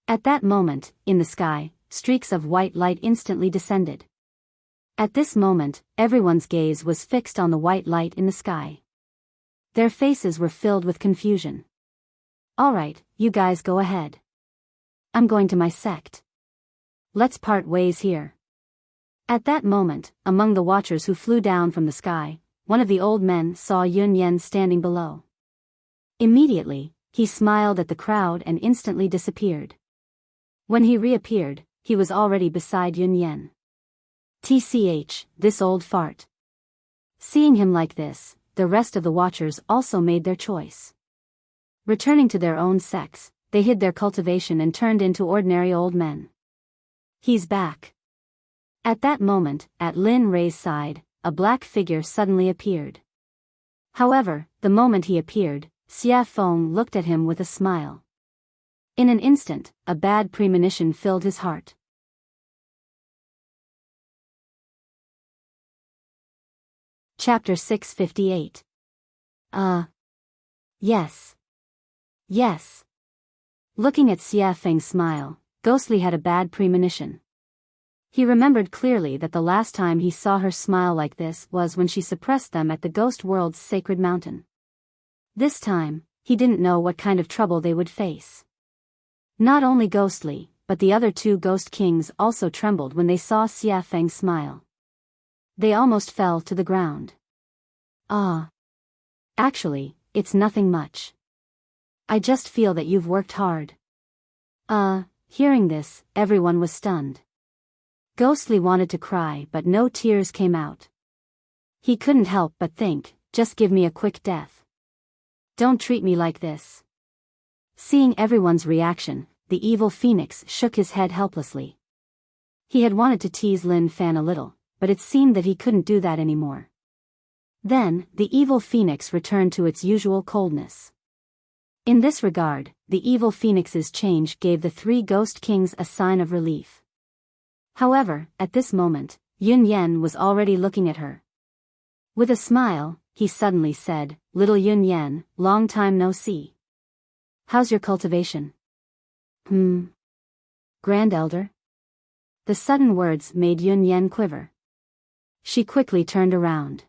At that moment, in the sky, streaks of white light instantly descended. At this moment, everyone's gaze was fixed on the white light in the sky. Their faces were filled with confusion. Alright, you guys go ahead. I'm going to my sect. Let's part ways here. At that moment, among the watchers who flew down from the sky, one of the old men saw Yun Yen standing below. Immediately, he smiled at the crowd and instantly disappeared. When he reappeared, he was already beside Yun Yen. TCH, this old fart. Seeing him like this, the rest of the watchers also made their choice. Returning to their own sects, they hid their cultivation and turned into ordinary old men. He's back. At that moment, at Lin Rei's side, a black figure suddenly appeared. However, the moment he appeared, Xia Feng looked at him with a smile. In an instant, a bad premonition filled his heart. Chapter 658. Yes. Yes. Looking at Xia Feng's smile, Ghostly had a bad premonition. He remembered clearly that the last time he saw her smile like this was when she suppressed them at the ghost world's sacred mountain. This time, he didn't know what kind of trouble they would face. Not only Ghostly, but the other two ghost kings also trembled when they saw Xia Feng's smile. They almost fell to the ground. Actually, it's nothing much. I just feel that you've worked hard. Hearing this, everyone was stunned. Ghostly wanted to cry but no tears came out. He couldn't help but think, just give me a quick death. Don't treat me like this. Seeing everyone's reaction, the evil phoenix shook his head helplessly. He had wanted to tease Lin Fan a little, but it seemed that he couldn't do that anymore. Then, the evil phoenix returned to its usual coldness. In this regard, the evil phoenix's change gave the three ghost kings a sign of relief. However, at this moment, Yun Yen was already looking at her. With a smile, he suddenly said, "Little Yun Yen, long time no see. How's your cultivation?" Grand Elder? The sudden words made Yun Yen quiver. She quickly turned around.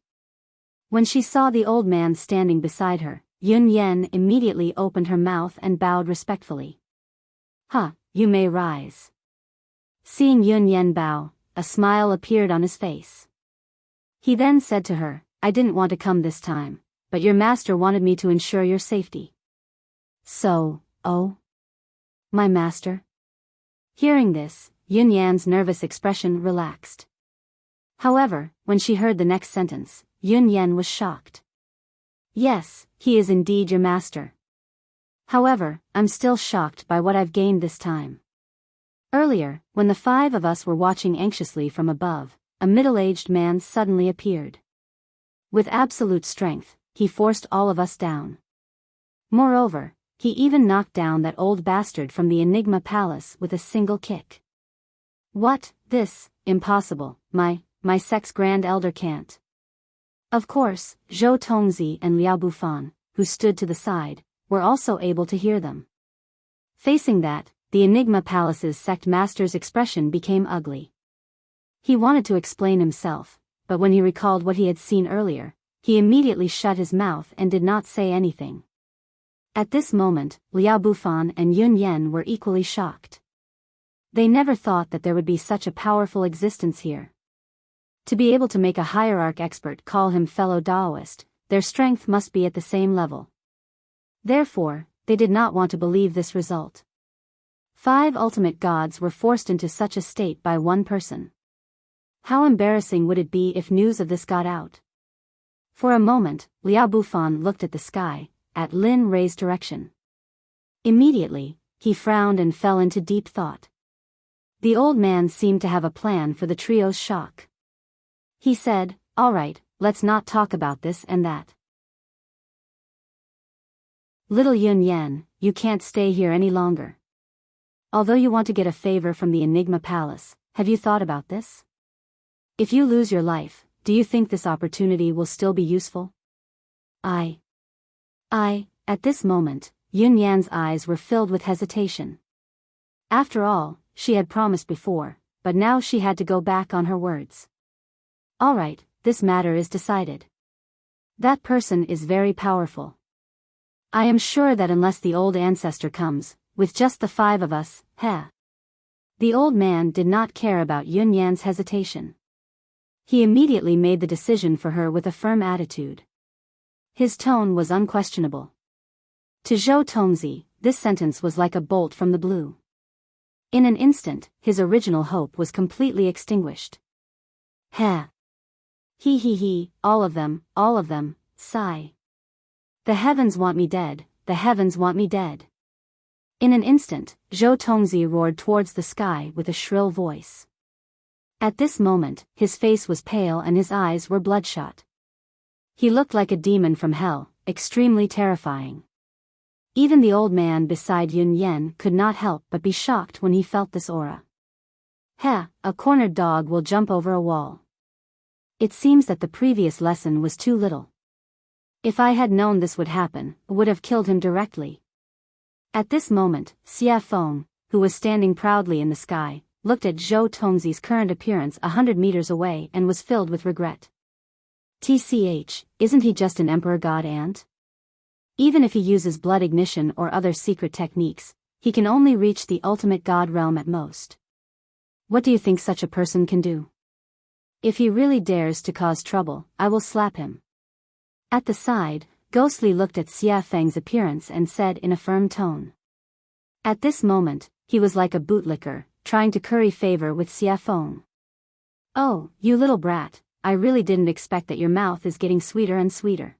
When she saw the old man standing beside her, Yun Yen immediately opened her mouth and bowed respectfully. You may rise." Seeing Yun Yen bow, a smile appeared on his face. He then said to her, "I didn't want to come this time, but your master wanted me to ensure your safety." My master? Hearing this, Yun Yan's nervous expression relaxed. However, when she heard the next sentence, Yun Yen was shocked. "Yes, he is indeed your master. However, I'm still shocked by what I've gained this time." Earlier, when the five of us were watching anxiously from above, a middle-aged man suddenly appeared. With absolute strength, he forced all of us down. Moreover, he even knocked down that old bastard from the Enigma Palace with a single kick. "What, this, impossible, my sect's Grand Elder can't." Of course, Zhou Tongzi and Liao Bufan, who stood to the side, were also able to hear them. Facing that, the Enigma Palace's sect master's expression became ugly. He wanted to explain himself, but when he recalled what he had seen earlier, he immediately shut his mouth and did not say anything. At this moment, Liao Bufan and Yun Yen were equally shocked. They never thought that there would be such a powerful existence here. To be able to make a hierarch expert call him fellow Daoist, their strength must be at the same level. Therefore, they did not want to believe this result. 5 ultimate gods were forced into such a state by one person. How embarrassing would it be if news of this got out? For a moment, Liao Bufan looked at the sky, at Lin Rei's direction. Immediately, he frowned and fell into deep thought. The old man seemed to have a plan for the trio's shock. He said, "All right, let's not talk about this and that. Little Yun Yen, you can't stay here any longer. Although you want to get a favor from the Enigma Palace, have you thought about this? If you lose your life, do you think this opportunity will still be useful?" At this moment, Yun Yan's eyes were filled with hesitation. After all, she had promised before, but now she had to go back on her words. "All right, this matter is decided. That person is very powerful. I am sure that unless the old ancestor comes, with just the 5 of us, The old man did not care about Yun Yan's hesitation. He immediately made the decision for her with a firm attitude. His tone was unquestionable. To Zhou Tongzi, this sentence was like a bolt from the blue. In an instant, his original hope was completely extinguished. Heh. He, all of them, sigh. The heavens want me dead, the heavens want me dead. In an instant, Zhou Tongzi roared towards the sky with a shrill voice. At this moment, his face was pale and his eyes were bloodshot. He looked like a demon from hell, extremely terrifying. Even the old man beside Yun Yan could not help but be shocked when he felt this aura. Heh, a cornered dog will jump over a wall. It seems that the previous lesson was too little. If I had known this would happen, I would have killed him directly. At this moment, Xia Feng, who was standing proudly in the sky, looked at Zhou Tongzi's current appearance 100 meters away and was filled with regret. TCH, isn't he just an emperor god ant? Even if he uses blood ignition or other secret techniques, he can only reach the ultimate god realm at most. What do you think such a person can do? If he really dares to cause trouble, I will slap him. At the side, Ghostly looked at Xia Feng's appearance and said in a firm tone. At this moment, he was like a bootlicker, trying to curry favor with Xia Feng. Oh, you little brat, I really didn't expect that your mouth is getting sweeter and sweeter.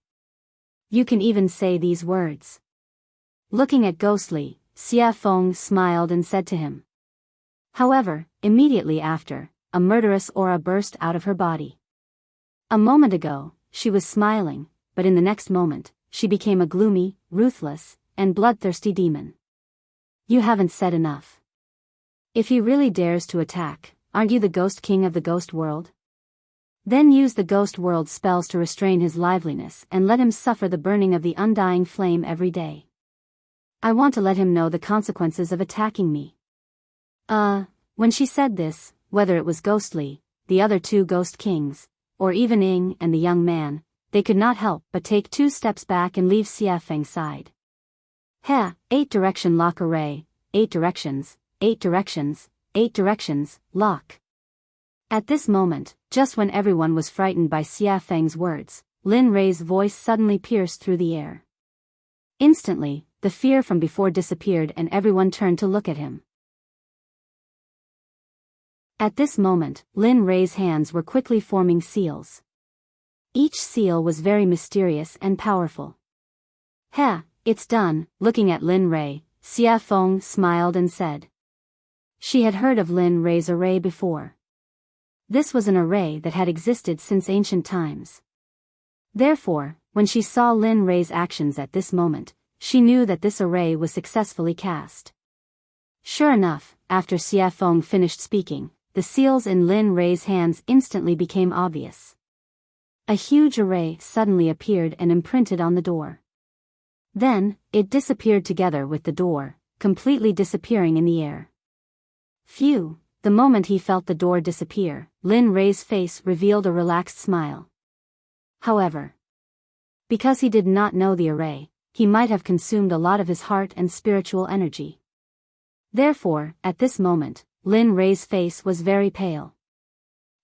You can even say these words. Looking at Ghostly, Xia Feng smiled and said to him. However, immediately after, a murderous aura burst out of her body. A moment ago, she was smiling, but in the next moment, she became a gloomy, ruthless, and bloodthirsty demon. You haven't said enough. If he really dares to attack, aren't you the Ghost King of the Ghost World? Then use the Ghost World spells to restrain his liveliness and let him suffer the burning of the undying flame every day. I want to let him know the consequences of attacking me. When she said this, whether it was Ghostly, the other two Ghost Kings, or even Ying and the young man, they could not help but take 2 steps back and leave Xia Feng's side. Heh, 8-direction lock array, 8 directions, 8 directions, 8 directions, lock. At this moment, just when everyone was frightened by Xia Feng's words, Lin Rei's voice suddenly pierced through the air. Instantly, the fear from before disappeared and everyone turned to look at him. At this moment, Lin Rei's hands were quickly forming seals. Each seal was very mysterious and powerful. Heh, it's done. Looking at Lin Rei, Xia Feng smiled and said. She had heard of Lin Rei's array before. This was an array that had existed since ancient times. Therefore, when she saw Lin Rei's actions at this moment, she knew that this array was successfully cast. Sure enough, after Xia Feng finished speaking, the seals in Lin Rei's hands instantly became obvious. A huge array suddenly appeared and imprinted on the door. Then, it disappeared together with the door, completely disappearing in the air. Phew, the moment he felt the door disappear, Lin Rei's face revealed a relaxed smile. However, because he did not know the array, he might have consumed a lot of his heart and spiritual energy. Therefore, at this moment, Lin Rei's face was very pale.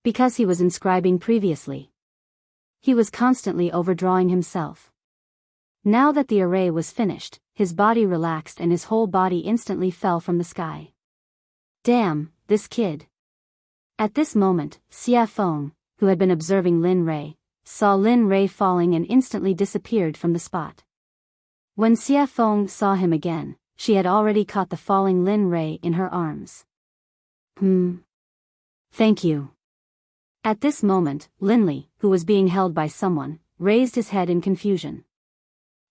Because he was inscribing previously. He was constantly overdrawing himself. Now that the array was finished, his body relaxed and his whole body instantly fell from the sky. Damn, this kid. At this moment, Xia Feng, who had been observing Lin Rei, saw Lin Rei falling and instantly disappeared from the spot. When Xia Feng saw him again, she had already caught the falling Lin Rei in her arms. Thank you. At this moment, Linley, who was being held by someone, raised his head in confusion.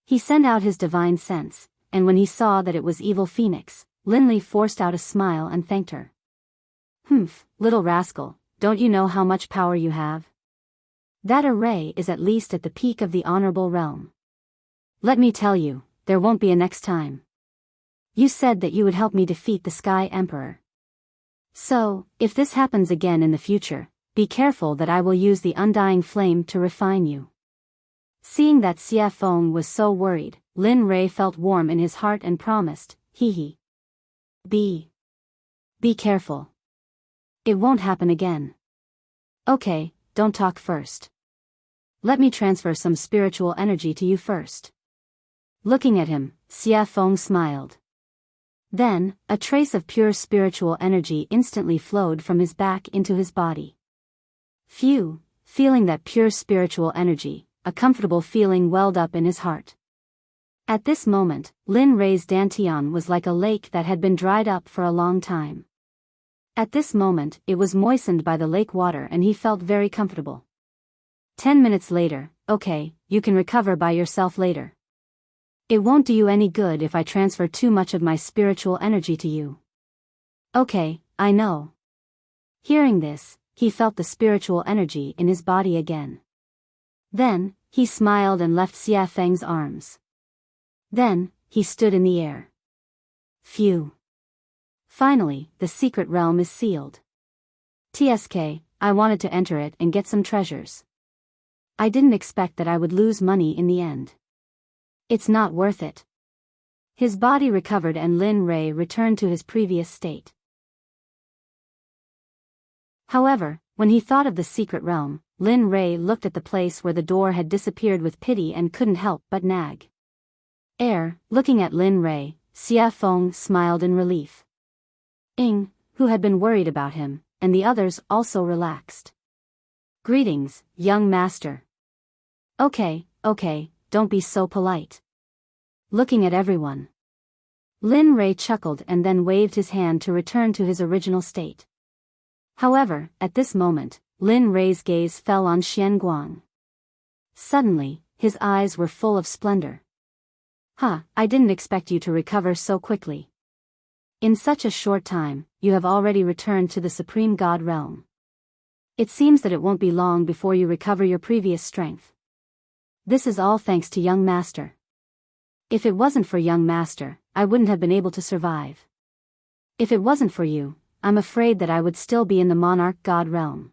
He sent out his divine sense, and when he saw that it was Evil Phoenix, Linley forced out a smile and thanked her. Little rascal, don't you know how much power you have? That array is at least at the peak of the honorable realm. Let me tell you, there won't be a next time. You said that you would help me defeat the Sky Emperor. So, if this happens again in the future, be careful that I will use the undying flame to refine you. Seeing that Xia Feng was so worried, Lin Rei felt warm in his heart and promised, Be careful. It won't happen again. Okay, don't talk first. Let me transfer some spiritual energy to you first. Looking at him, Xie Feng smiled. Then, a trace of pure spiritual energy instantly flowed from his back into his body. Phew, feeling that pure spiritual energy, a comfortable feeling welled up in his heart. At this moment, Lin Rei's dantian was like a lake that had been dried up for a long time. At this moment, it was moistened by the lake water and he felt very comfortable. 10 minutes later, okay, you can recover by yourself later. It won't do you any good if I transfer too much of my spiritual energy to you. Okay, I know. Hearing this, he felt the spiritual energy in his body again. Then, he smiled and left Xie Feng's arms. Then, he stood in the air. Phew. Finally, the secret realm is sealed. TSK, I wanted to enter it and get some treasures. I didn't expect that I would lose money in the end. It's not worth it. His body recovered and Lin Rei returned to his previous state. However, when he thought of the secret realm, Lin Rei looked at the place where the door had disappeared with pity and couldn't help but nag. Looking at Lin Rei, Xie Feng smiled in relief. Ing, who had been worried about him, and the others also relaxed. Greetings, young master. Okay, don't be so polite. Looking at everyone. Lin Rei chuckled and then waved his hand to return to his original state. However, at this moment, Lin Rei's gaze fell on Xian Guang. Suddenly, his eyes were full of splendor. I didn't expect you to recover so quickly. In such a short time, you have already returned to the Supreme God realm. It seems that it won't be long before you recover your previous strength. This is all thanks to young master. If it wasn't for young master, I wouldn't have been able to survive. If it wasn't for you, I'm afraid that I would still be in the monarch god realm.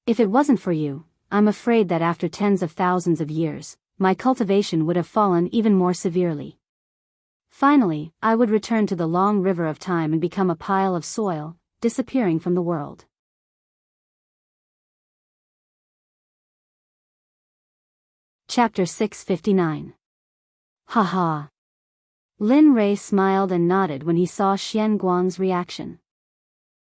If it wasn't for you, I'm afraid that after tens of thousands of years, my cultivation would have fallen even more severely. Finally, I would return to the long river of time and become a pile of soil, disappearing from the world. Chapter 659. Haha. Lin Rei smiled and nodded when he saw Xian Guang's reaction.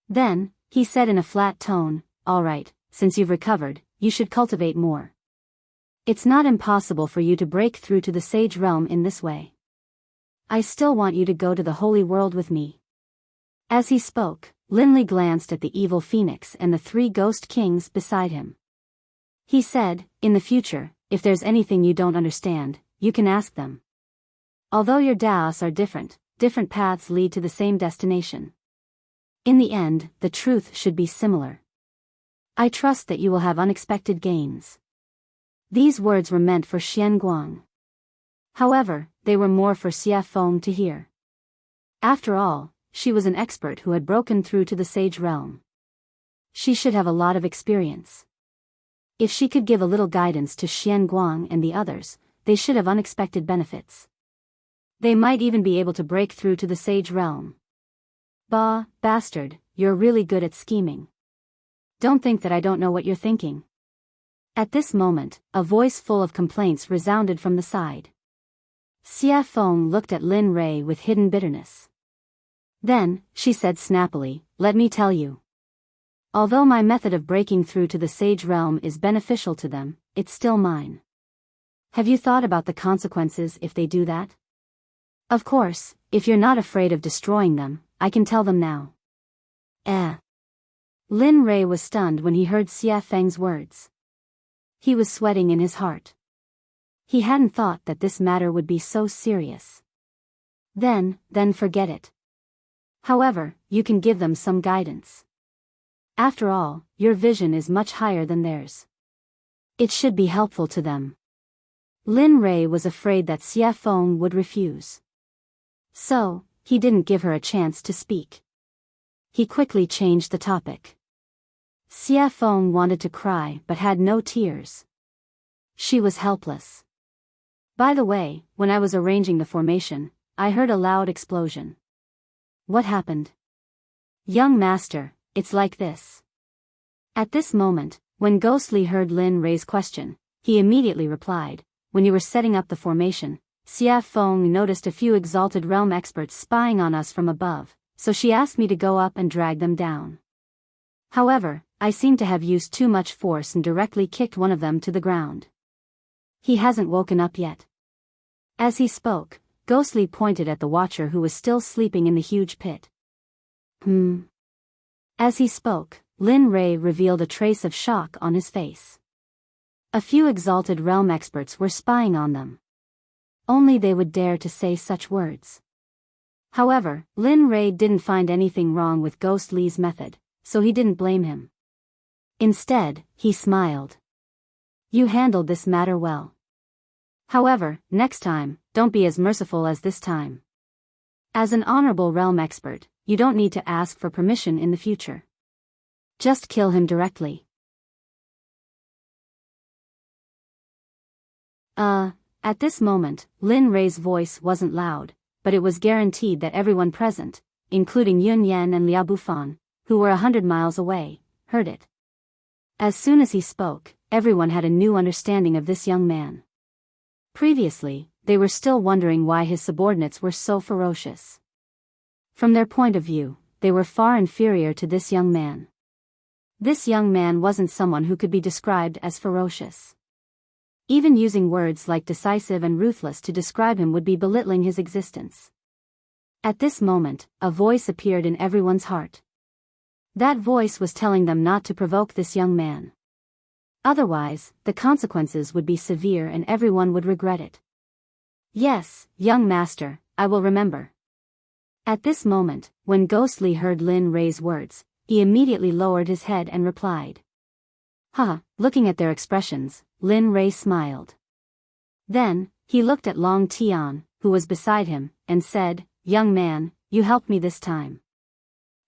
Then, he said in a flat tone, all right, since you've recovered, you should cultivate more. It's not impossible for you to break through to the sage realm in this way. I still want you to go to the holy world with me. As he spoke, Lin Li glanced at the evil phoenix and the 3 ghost kings beside him. He said, in the future, if there's anything you don't understand, you can ask them. Although your Daos are different paths lead to the same destination. In the end, the truth should be similar. I trust that you will have unexpected gains. These words were meant for Xian Guang. However, they were more for Xie Feng to hear. After all, she was an expert who had broken through to the sage realm. She should have a lot of experience. If she could give a little guidance to Xian Guang and the others, they should have unexpected benefits. They might even be able to break through to the sage realm. Bah, bastard, you're really good at scheming. Don't think that I don't know what you're thinking. At this moment, a voice full of complaints resounded from the side. Xie Feng looked at Lin Rei with hidden bitterness. Then, she said snappily, let me tell you. Although my method of breaking through to the sage realm is beneficial to them, it's still mine. Have you thought about the consequences if they do that? Of course, if you're not afraid of destroying them, I can tell them now. Lin Rei was stunned when he heard Xie Feng's words. He was sweating in his heart. He hadn't thought that this matter would be so serious. Then forget it. However, you can give them some guidance. After all, your vision is much higher than theirs. It should be helpful to them. Lin Rei was afraid that Xie Feng would refuse. So, he didn't give her a chance to speak. He quickly changed the topic. Xie Feng wanted to cry but had no tears. She was helpless. By the way, when I was arranging the formation, I heard a loud explosion. What happened? Young master, it's like this. At this moment, When Ghostly heard Lin Rei's question, he immediately replied, when you were setting up the formation, Xia Feng noticed a few exalted realm experts spying on us from above, so she asked me to go up and drag them down. However, I seem to have used too much force and directly kicked one of them to the ground. He hasn't woken up yet. As he spoke, Ghostly pointed at the watcher who was still sleeping in the huge pit. As he spoke, Lin Rei revealed a trace of shock on his face. A few exalted realm experts were spying on them. Only they would dare to say such words. However, Lin Rei didn't find anything wrong with Ghostly's method, so he didn't blame him. Instead, he smiled. You handled this matter well. However, next time, don't be as merciful as this time. As an honorable realm expert, you don't need to ask for permission in the future. Just kill him directly. At this moment, Lin Rei's voice wasn't loud, but it was guaranteed that everyone present, including Yun Yan and Liao Bufan, who were 100 miles away, heard it. As soon as he spoke, everyone had a new understanding of this young man. Previously, they were still wondering why his subordinates were so ferocious. From their point of view, they were far inferior to this young man. This young man wasn't someone who could be described as ferocious. Even using words like decisive and ruthless to describe him would be belittling his existence. At this moment, a voice appeared in everyone's heart. That voice was telling them not to provoke this young man. Otherwise, the consequences would be severe and everyone would regret it. Yes, young master, I will remember. At this moment, when Ghostly heard Lin Rei's words, he immediately lowered his head and replied. Looking at their expressions, Lin Rei smiled. Then, he looked at Long Tian, who was beside him, and said, Young man, you helped me this time.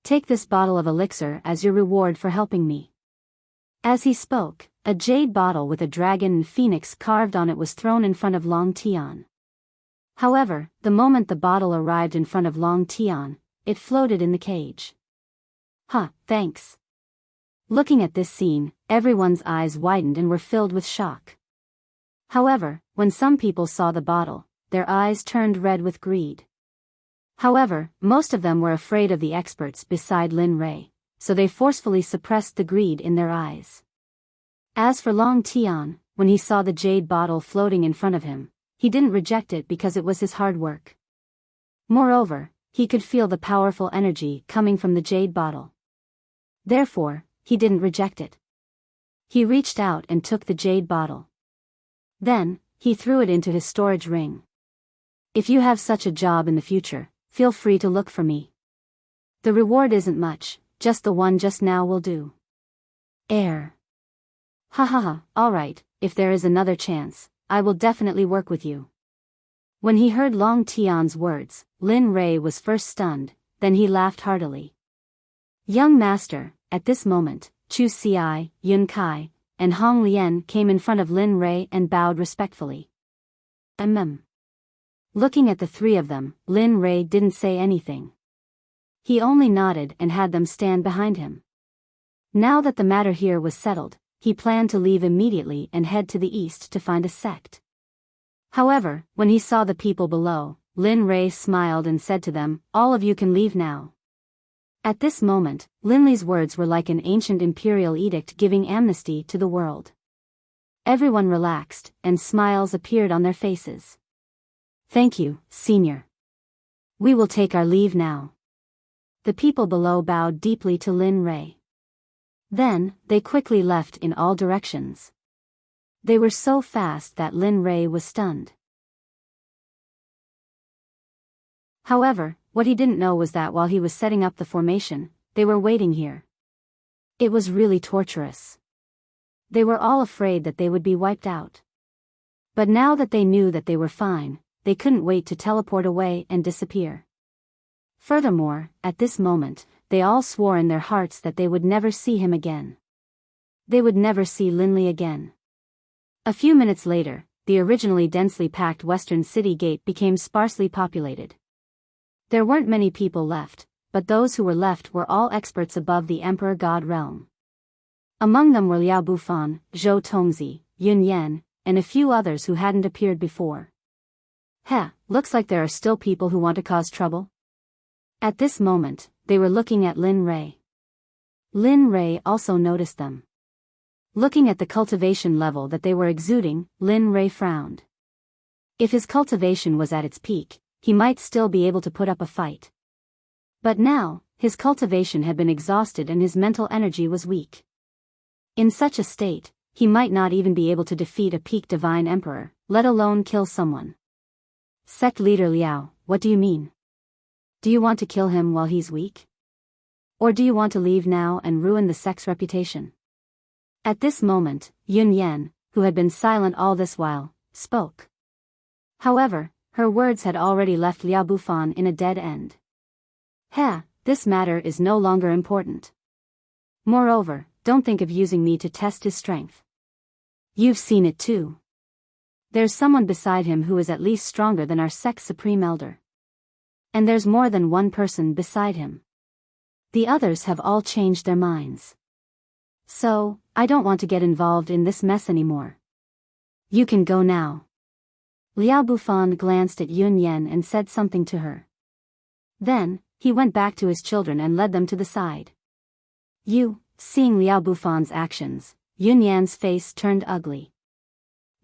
Take this bottle of elixir as your reward for helping me. As he spoke, a jade bottle with a dragon and phoenix carved on it was thrown in front of Long Tian. However, the moment the bottle arrived in front of Long Tian, it floated in the cage. Thanks. Looking at this scene, everyone's eyes widened and were filled with shock. However, when some people saw the bottle, their eyes turned red with greed. However, most of them were afraid of the experts beside Lin Rei, so they forcefully suppressed the greed in their eyes. As for Long Tian, when he saw the jade bottle floating in front of him, he didn't reject it because it was his hard work. Moreover, he could feel the powerful energy coming from the jade bottle. Therefore, he didn't reject it. He reached out and took the jade bottle. Then, he threw it into his storage ring. If you have such a job in the future, feel free to look for me. The reward isn't much, just the one just now will do. Alright, if there is another chance, I will definitely work with you. When he heard Long Tian's words, Lin Rei was first stunned, then he laughed heartily. Young master, at this moment, Chu Xiai, Yun Kai, and Hong Lian came in front of Lin Rei and bowed respectfully. Looking at the three of them, Lin Rei didn't say anything. He only nodded and had them stand behind him. Now that the matter here was settled, he planned to leave immediately and head to the east to find a sect. However, when he saw the people below, Lin Rei smiled and said to them, All of you can leave now. At this moment, Lin Li's words were like an ancient imperial edict giving amnesty to the world. Everyone relaxed, and smiles appeared on their faces. Thank you, senior. We will take our leave now. The people below bowed deeply to Lin Rei. Then, they quickly left in all directions. They were so fast that Lin Rei was stunned. However, what he didn't know was that while he was setting up the formation, they were waiting here. It was really torturous. They were all afraid that they would be wiped out. But now that they knew that they were fine, they couldn't wait to teleport away and disappear. Furthermore, at this moment, they all swore in their hearts that they would never see him again. They would never see Lin Li again. A few minutes later, the originally densely packed western city gate became sparsely populated. There weren't many people left, but those who were left were all experts above the Emperor God realm. Among them were Liao Bufan, Zhou Tongzi, Yun Yan, and a few others who hadn't appeared before. Looks like there are still people who want to cause trouble. At this moment, they were looking at Lin Rei. Lin Rei also noticed them. Looking at the cultivation level that they were exuding, Lin Rei frowned. If his cultivation was at its peak, he might still be able to put up a fight. But now, his cultivation had been exhausted and his mental energy was weak. In such a state, he might not even be able to defeat a peak divine emperor, let alone kill someone. Sect leader Liao, what do you mean? Do you want to kill him while he's weak? Or do you want to leave now and ruin the sect's reputation? At this moment, Yun Yan, who had been silent all this while, spoke. However, her words had already left Liao Bufan in a dead end. This matter is no longer important. Moreover, don't think of using me to test his strength. You've seen it too. There's someone beside him who is at least stronger than our sect's supreme elder. And there's more than one person beside him. The others have all changed their minds. So, I don't want to get involved in this mess anymore. You can go now. Liao Bufan glanced at Yun Yan and said something to her. Then, he went back to his children and led them to the side. Seeing Liao Bufan's actions, Yun Yan's face turned ugly.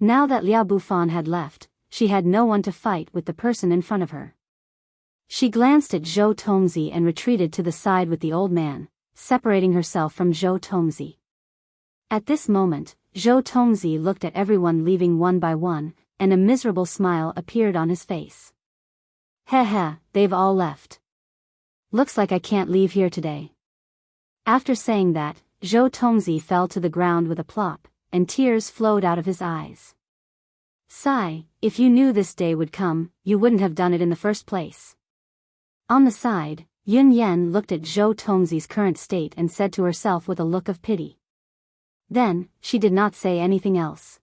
Now that Liao Bufan had left, she had no one to fight with the person in front of her. She glanced at Zhou Tongzi and retreated to the side with the old man, separating herself from Zhou Tongzi. At this moment, Zhou Tongzi looked at everyone leaving one by one, and a miserable smile appeared on his face. They've all left. Looks like I can't leave here today. After saying that, Zhou Tongzi fell to the ground with a plop, and tears flowed out of his eyes. Sigh, if you knew this day would come, you wouldn't have done it in the first place. On the side, Yun Yan looked at Zhou Tongzi's current state and said to herself with a look of pity. Then, she did not say anything else.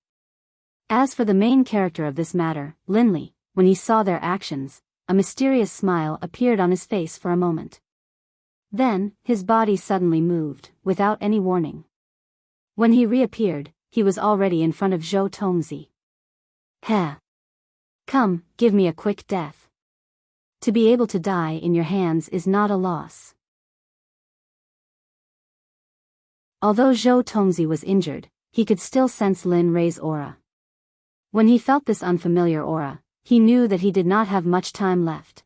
As for the main character of this matter, Linley, when he saw their actions, a mysterious smile appeared on his face for a moment. Then, his body suddenly moved, without any warning. When he reappeared, he was already in front of Zhou Tongzi. Come, give me a quick death. To be able to die in your hands is not a loss. Although Zhou Tongzi was injured, he could still sense Lin Rei's aura. When he felt this unfamiliar aura, he knew that he did not have much time left.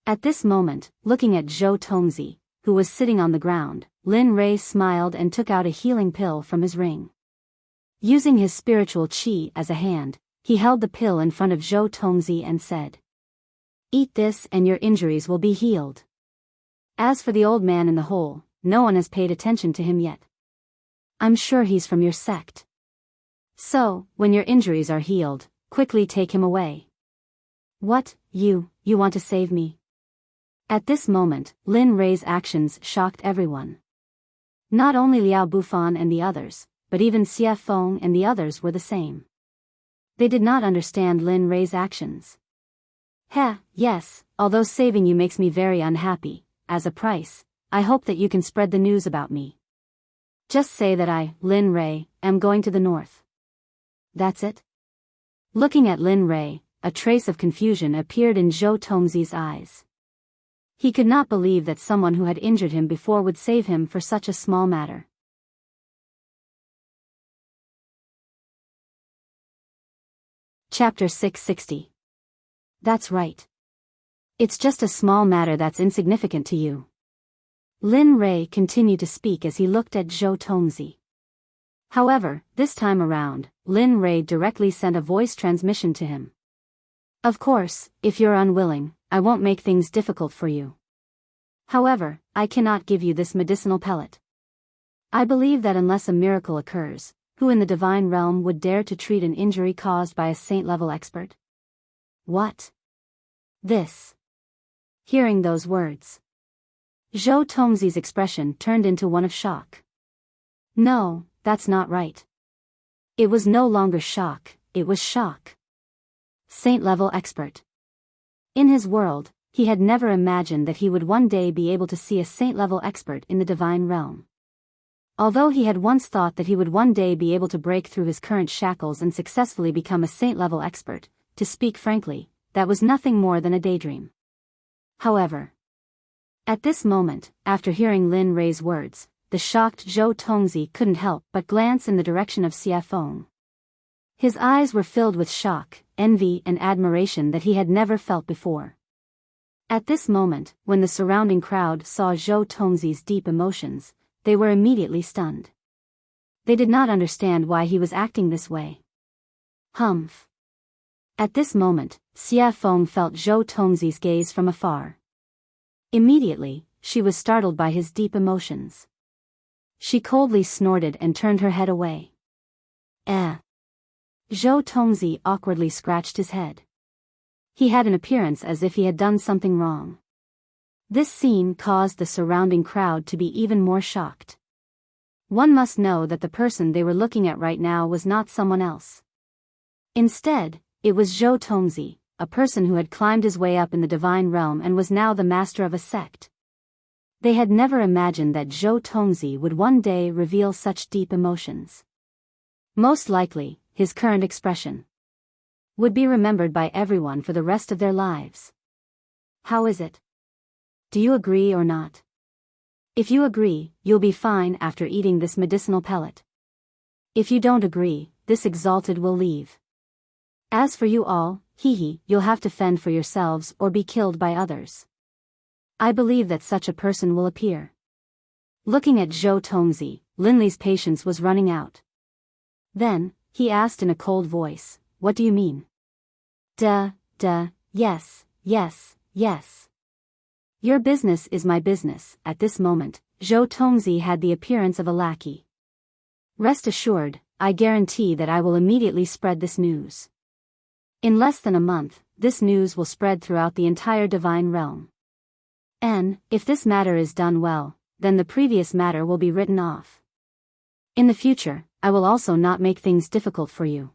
At this moment, looking at Zhou Tongzi, who was sitting on the ground, Lin Rei smiled and took out a healing pill from his ring. Using his spiritual qi as a hand, he held the pill in front of Zhou Tongzi and said, "Eat this and your injuries will be healed." As for the old man in the hole, no one has paid attention to him yet. I'm sure he's from your sect. So, when your injuries are healed, quickly take him away. What, you want to save me? At this moment, Lin Rei's actions shocked everyone. Not only Liao Bufan and the others, but even Xie Feng and the others were the same. They did not understand Lin Rei's actions. Yes, although saving you makes me very unhappy, as a price, I hope that you can spread the news about me. Just say that I, Lin Rei, am going to the north. That's it? Looking at Lin Rei, a trace of confusion appeared in Zhou Tongzi's eyes. He could not believe that someone who had injured him before would save him for such a small matter. Chapter 660. That's right. It's just a small matter that's insignificant to you. Lin Rei continued to speak as he looked at Zhou Tongzi. However, this time around, Lin Rei directly sent a voice transmission to him. Of course, if you're unwilling, I won't make things difficult for you. However, I cannot give you this medicinal pellet. I believe that unless a miracle occurs, who in the divine realm would dare to treat an injury caused by a saint-level expert? What? This. Hearing those words, Zhou Tongzi's expression turned into one of shock. No, that's not right. It was no longer shock, it was shock. Saint-level expert. In his world, he had never imagined that he would one day be able to see a saint-level expert in the divine realm. Although he had once thought that he would one day be able to break through his current shackles and successfully become a saint-level expert, to speak frankly, that was nothing more than a daydream. However, at this moment, after hearing Lin Rei's words, the shocked Zhou Tongzi couldn't help but glance in the direction of Xie Feng. His eyes were filled with shock, envy and admiration that he had never felt before. At this moment, when the surrounding crowd saw Zhou Tongzi's deep emotions, they were immediately stunned. They did not understand why he was acting this way. Humph. At this moment, Xie Feng felt Zhou Tongzi's gaze from afar. Immediately, she was startled by his deep emotions. She coldly snorted and turned her head away. Zhou Tongzi awkwardly scratched his head. He had an appearance as if he had done something wrong. This scene caused the surrounding crowd to be even more shocked. One must know that the person they were looking at right now was not someone else. Instead, it was Zhou Tongzi, a person who had climbed his way up in the divine realm and was now the master of a sect. They had never imagined that Zhou Tongzi would one day reveal such deep emotions. Most likely, his current expression would be remembered by everyone for the rest of their lives. How is it? Do you agree or not? If you agree, you'll be fine after eating this medicinal pellet. If you don't agree, this exalted will leave. As for you all, you'll have to fend for yourselves or be killed by others. I believe that such a person will appear. Looking at Zhou Tongzi, Linley's patience was running out. Then, he asked in a cold voice, "What do you mean?" Yes. Your business is my business." At this moment, Zhou Tongzi had the appearance of a lackey. "Rest assured, I guarantee that I will immediately spread this news. In less than a month, this news will spread throughout the entire divine realm. And, if this matter is done well, then the previous matter will be written off. In the future, I will also not make things difficult for you."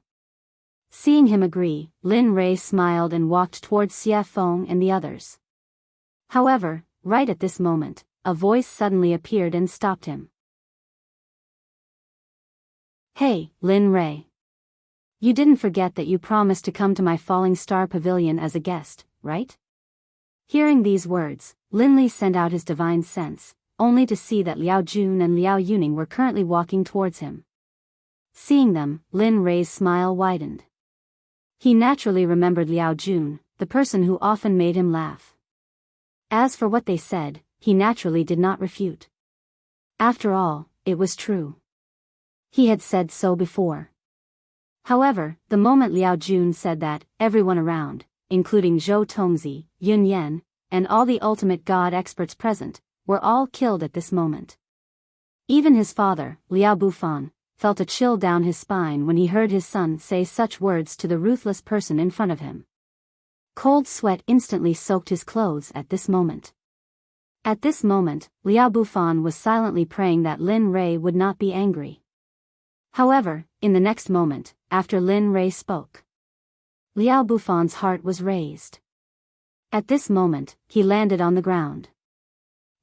Seeing him agree, Lin Rei smiled and walked towards Xie Feng and the others. However, right at this moment, a voice suddenly appeared and stopped him. "Hey, Lin Rei. You didn't forget that you promised to come to my Falling Star Pavilion as a guest, right?" Hearing these words, Lin Li sent out his divine sense, only to see that Liao Jun and Liao Yuning were currently walking towards him. Seeing them, Lin Rei's smile widened. He naturally remembered Liao Jun, the person who often made him laugh. As for what they said, he naturally did not refute. After all, it was true. He had said so before. However, the moment Liao Jun said that, everyone around, including Zhou Tongzi, Yun Yan, and all the ultimate god experts present, were all killed at this moment. Even his father, Liao Bufan, felt a chill down his spine when he heard his son say such words to the ruthless person in front of him. Cold sweat instantly soaked his clothes at this moment. At this moment, Liao Bufan was silently praying that Lin Rei would not be angry. However, in the next moment, after Lin Rei spoke, Liao Bufan's heart was raised. At this moment, he landed on the ground.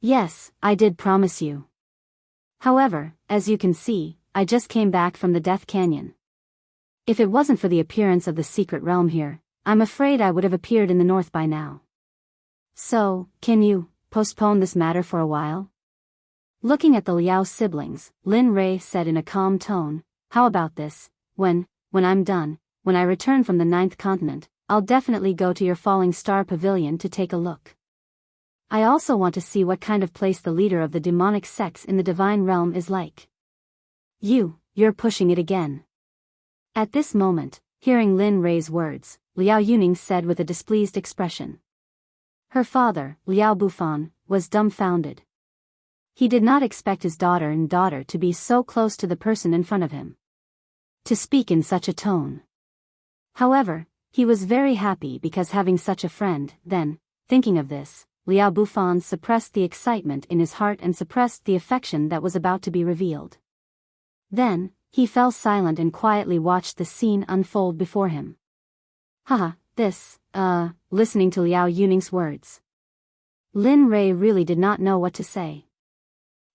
"Yes, I did promise you. However, as you can see, I just came back from the Death Canyon. If it wasn't for the appearance of the secret realm here, I'm afraid I would have appeared in the north by now. So, can you postpone this matter for a while?" Looking at the Liao siblings, Lin Rei said in a calm tone, "How about this? When I'm done, when I return from the 9th continent, I'll definitely go to your Falling Star Pavilion to take a look. I also want to see what kind of place the leader of the demonic sects in the divine realm is like." You're pushing it again." At this moment, hearing Lin Rei's words, Liao Yuning said with a displeased expression. Her father, Liao Bufan, was dumbfounded. He did not expect his daughter to be so close to the person in front of him, to speak in such a tone. However, he was very happy because having such a friend. Then, thinking of this, Liao Bufan suppressed the excitement in his heart and suppressed the affection that was about to be revealed. Then, he fell silent and quietly watched the scene unfold before him. Listening to Liao Yuning's words, Lin Rei really did not know what to say.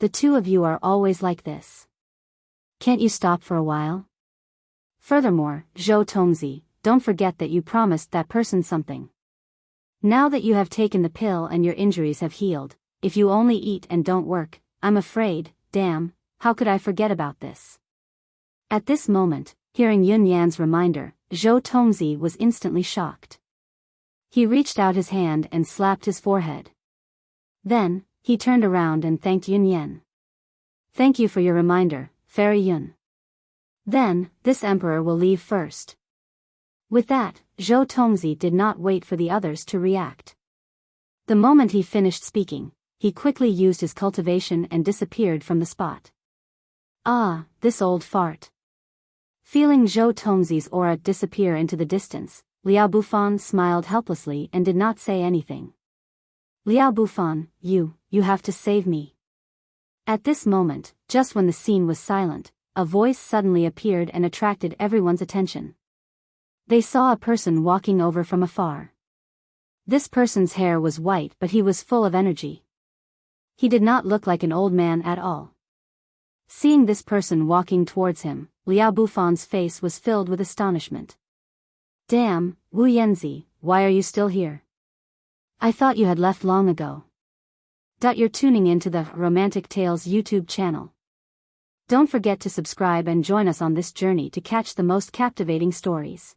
The two of you are always like this. Can't you stop for a while? Furthermore, Zhou Tongzi, don't forget that you promised that person something. Now that you have taken the pill and your injuries have healed, if you only eat and don't work, I'm afraid, damn, how could I forget about this? At this moment, hearing Yun Yan's reminder, Zhou Tongzi was instantly shocked. He reached out his hand and slapped his forehead. Then, he turned around and thanked Yun Yan. Thank you for your reminder, Fairy Yun. Then, this emperor will leave first. With that, Zhou Tongzi did not wait for the others to react. The moment he finished speaking, he quickly used his cultivation and disappeared from the spot. Ah, this old fart. Feeling Zhou Tongzi's aura disappear into the distance, Liao Bufan smiled helplessly and did not say anything. Liao Bufan, you have to save me. At this moment, just when the scene was silent, a voice suddenly appeared and attracted everyone's attention. They saw a person walking over from afar. This person's hair was white, but he was full of energy. He did not look like an old man at all. Seeing this person walking towards him, Liao Bufan's face was filled with astonishment. Damn, Wu Yanzi, why are you still here? I thought you had left long ago. You're tuning into the Romantic Tales YouTube channel. Don't forget to subscribe and join us on this journey to catch the most captivating stories.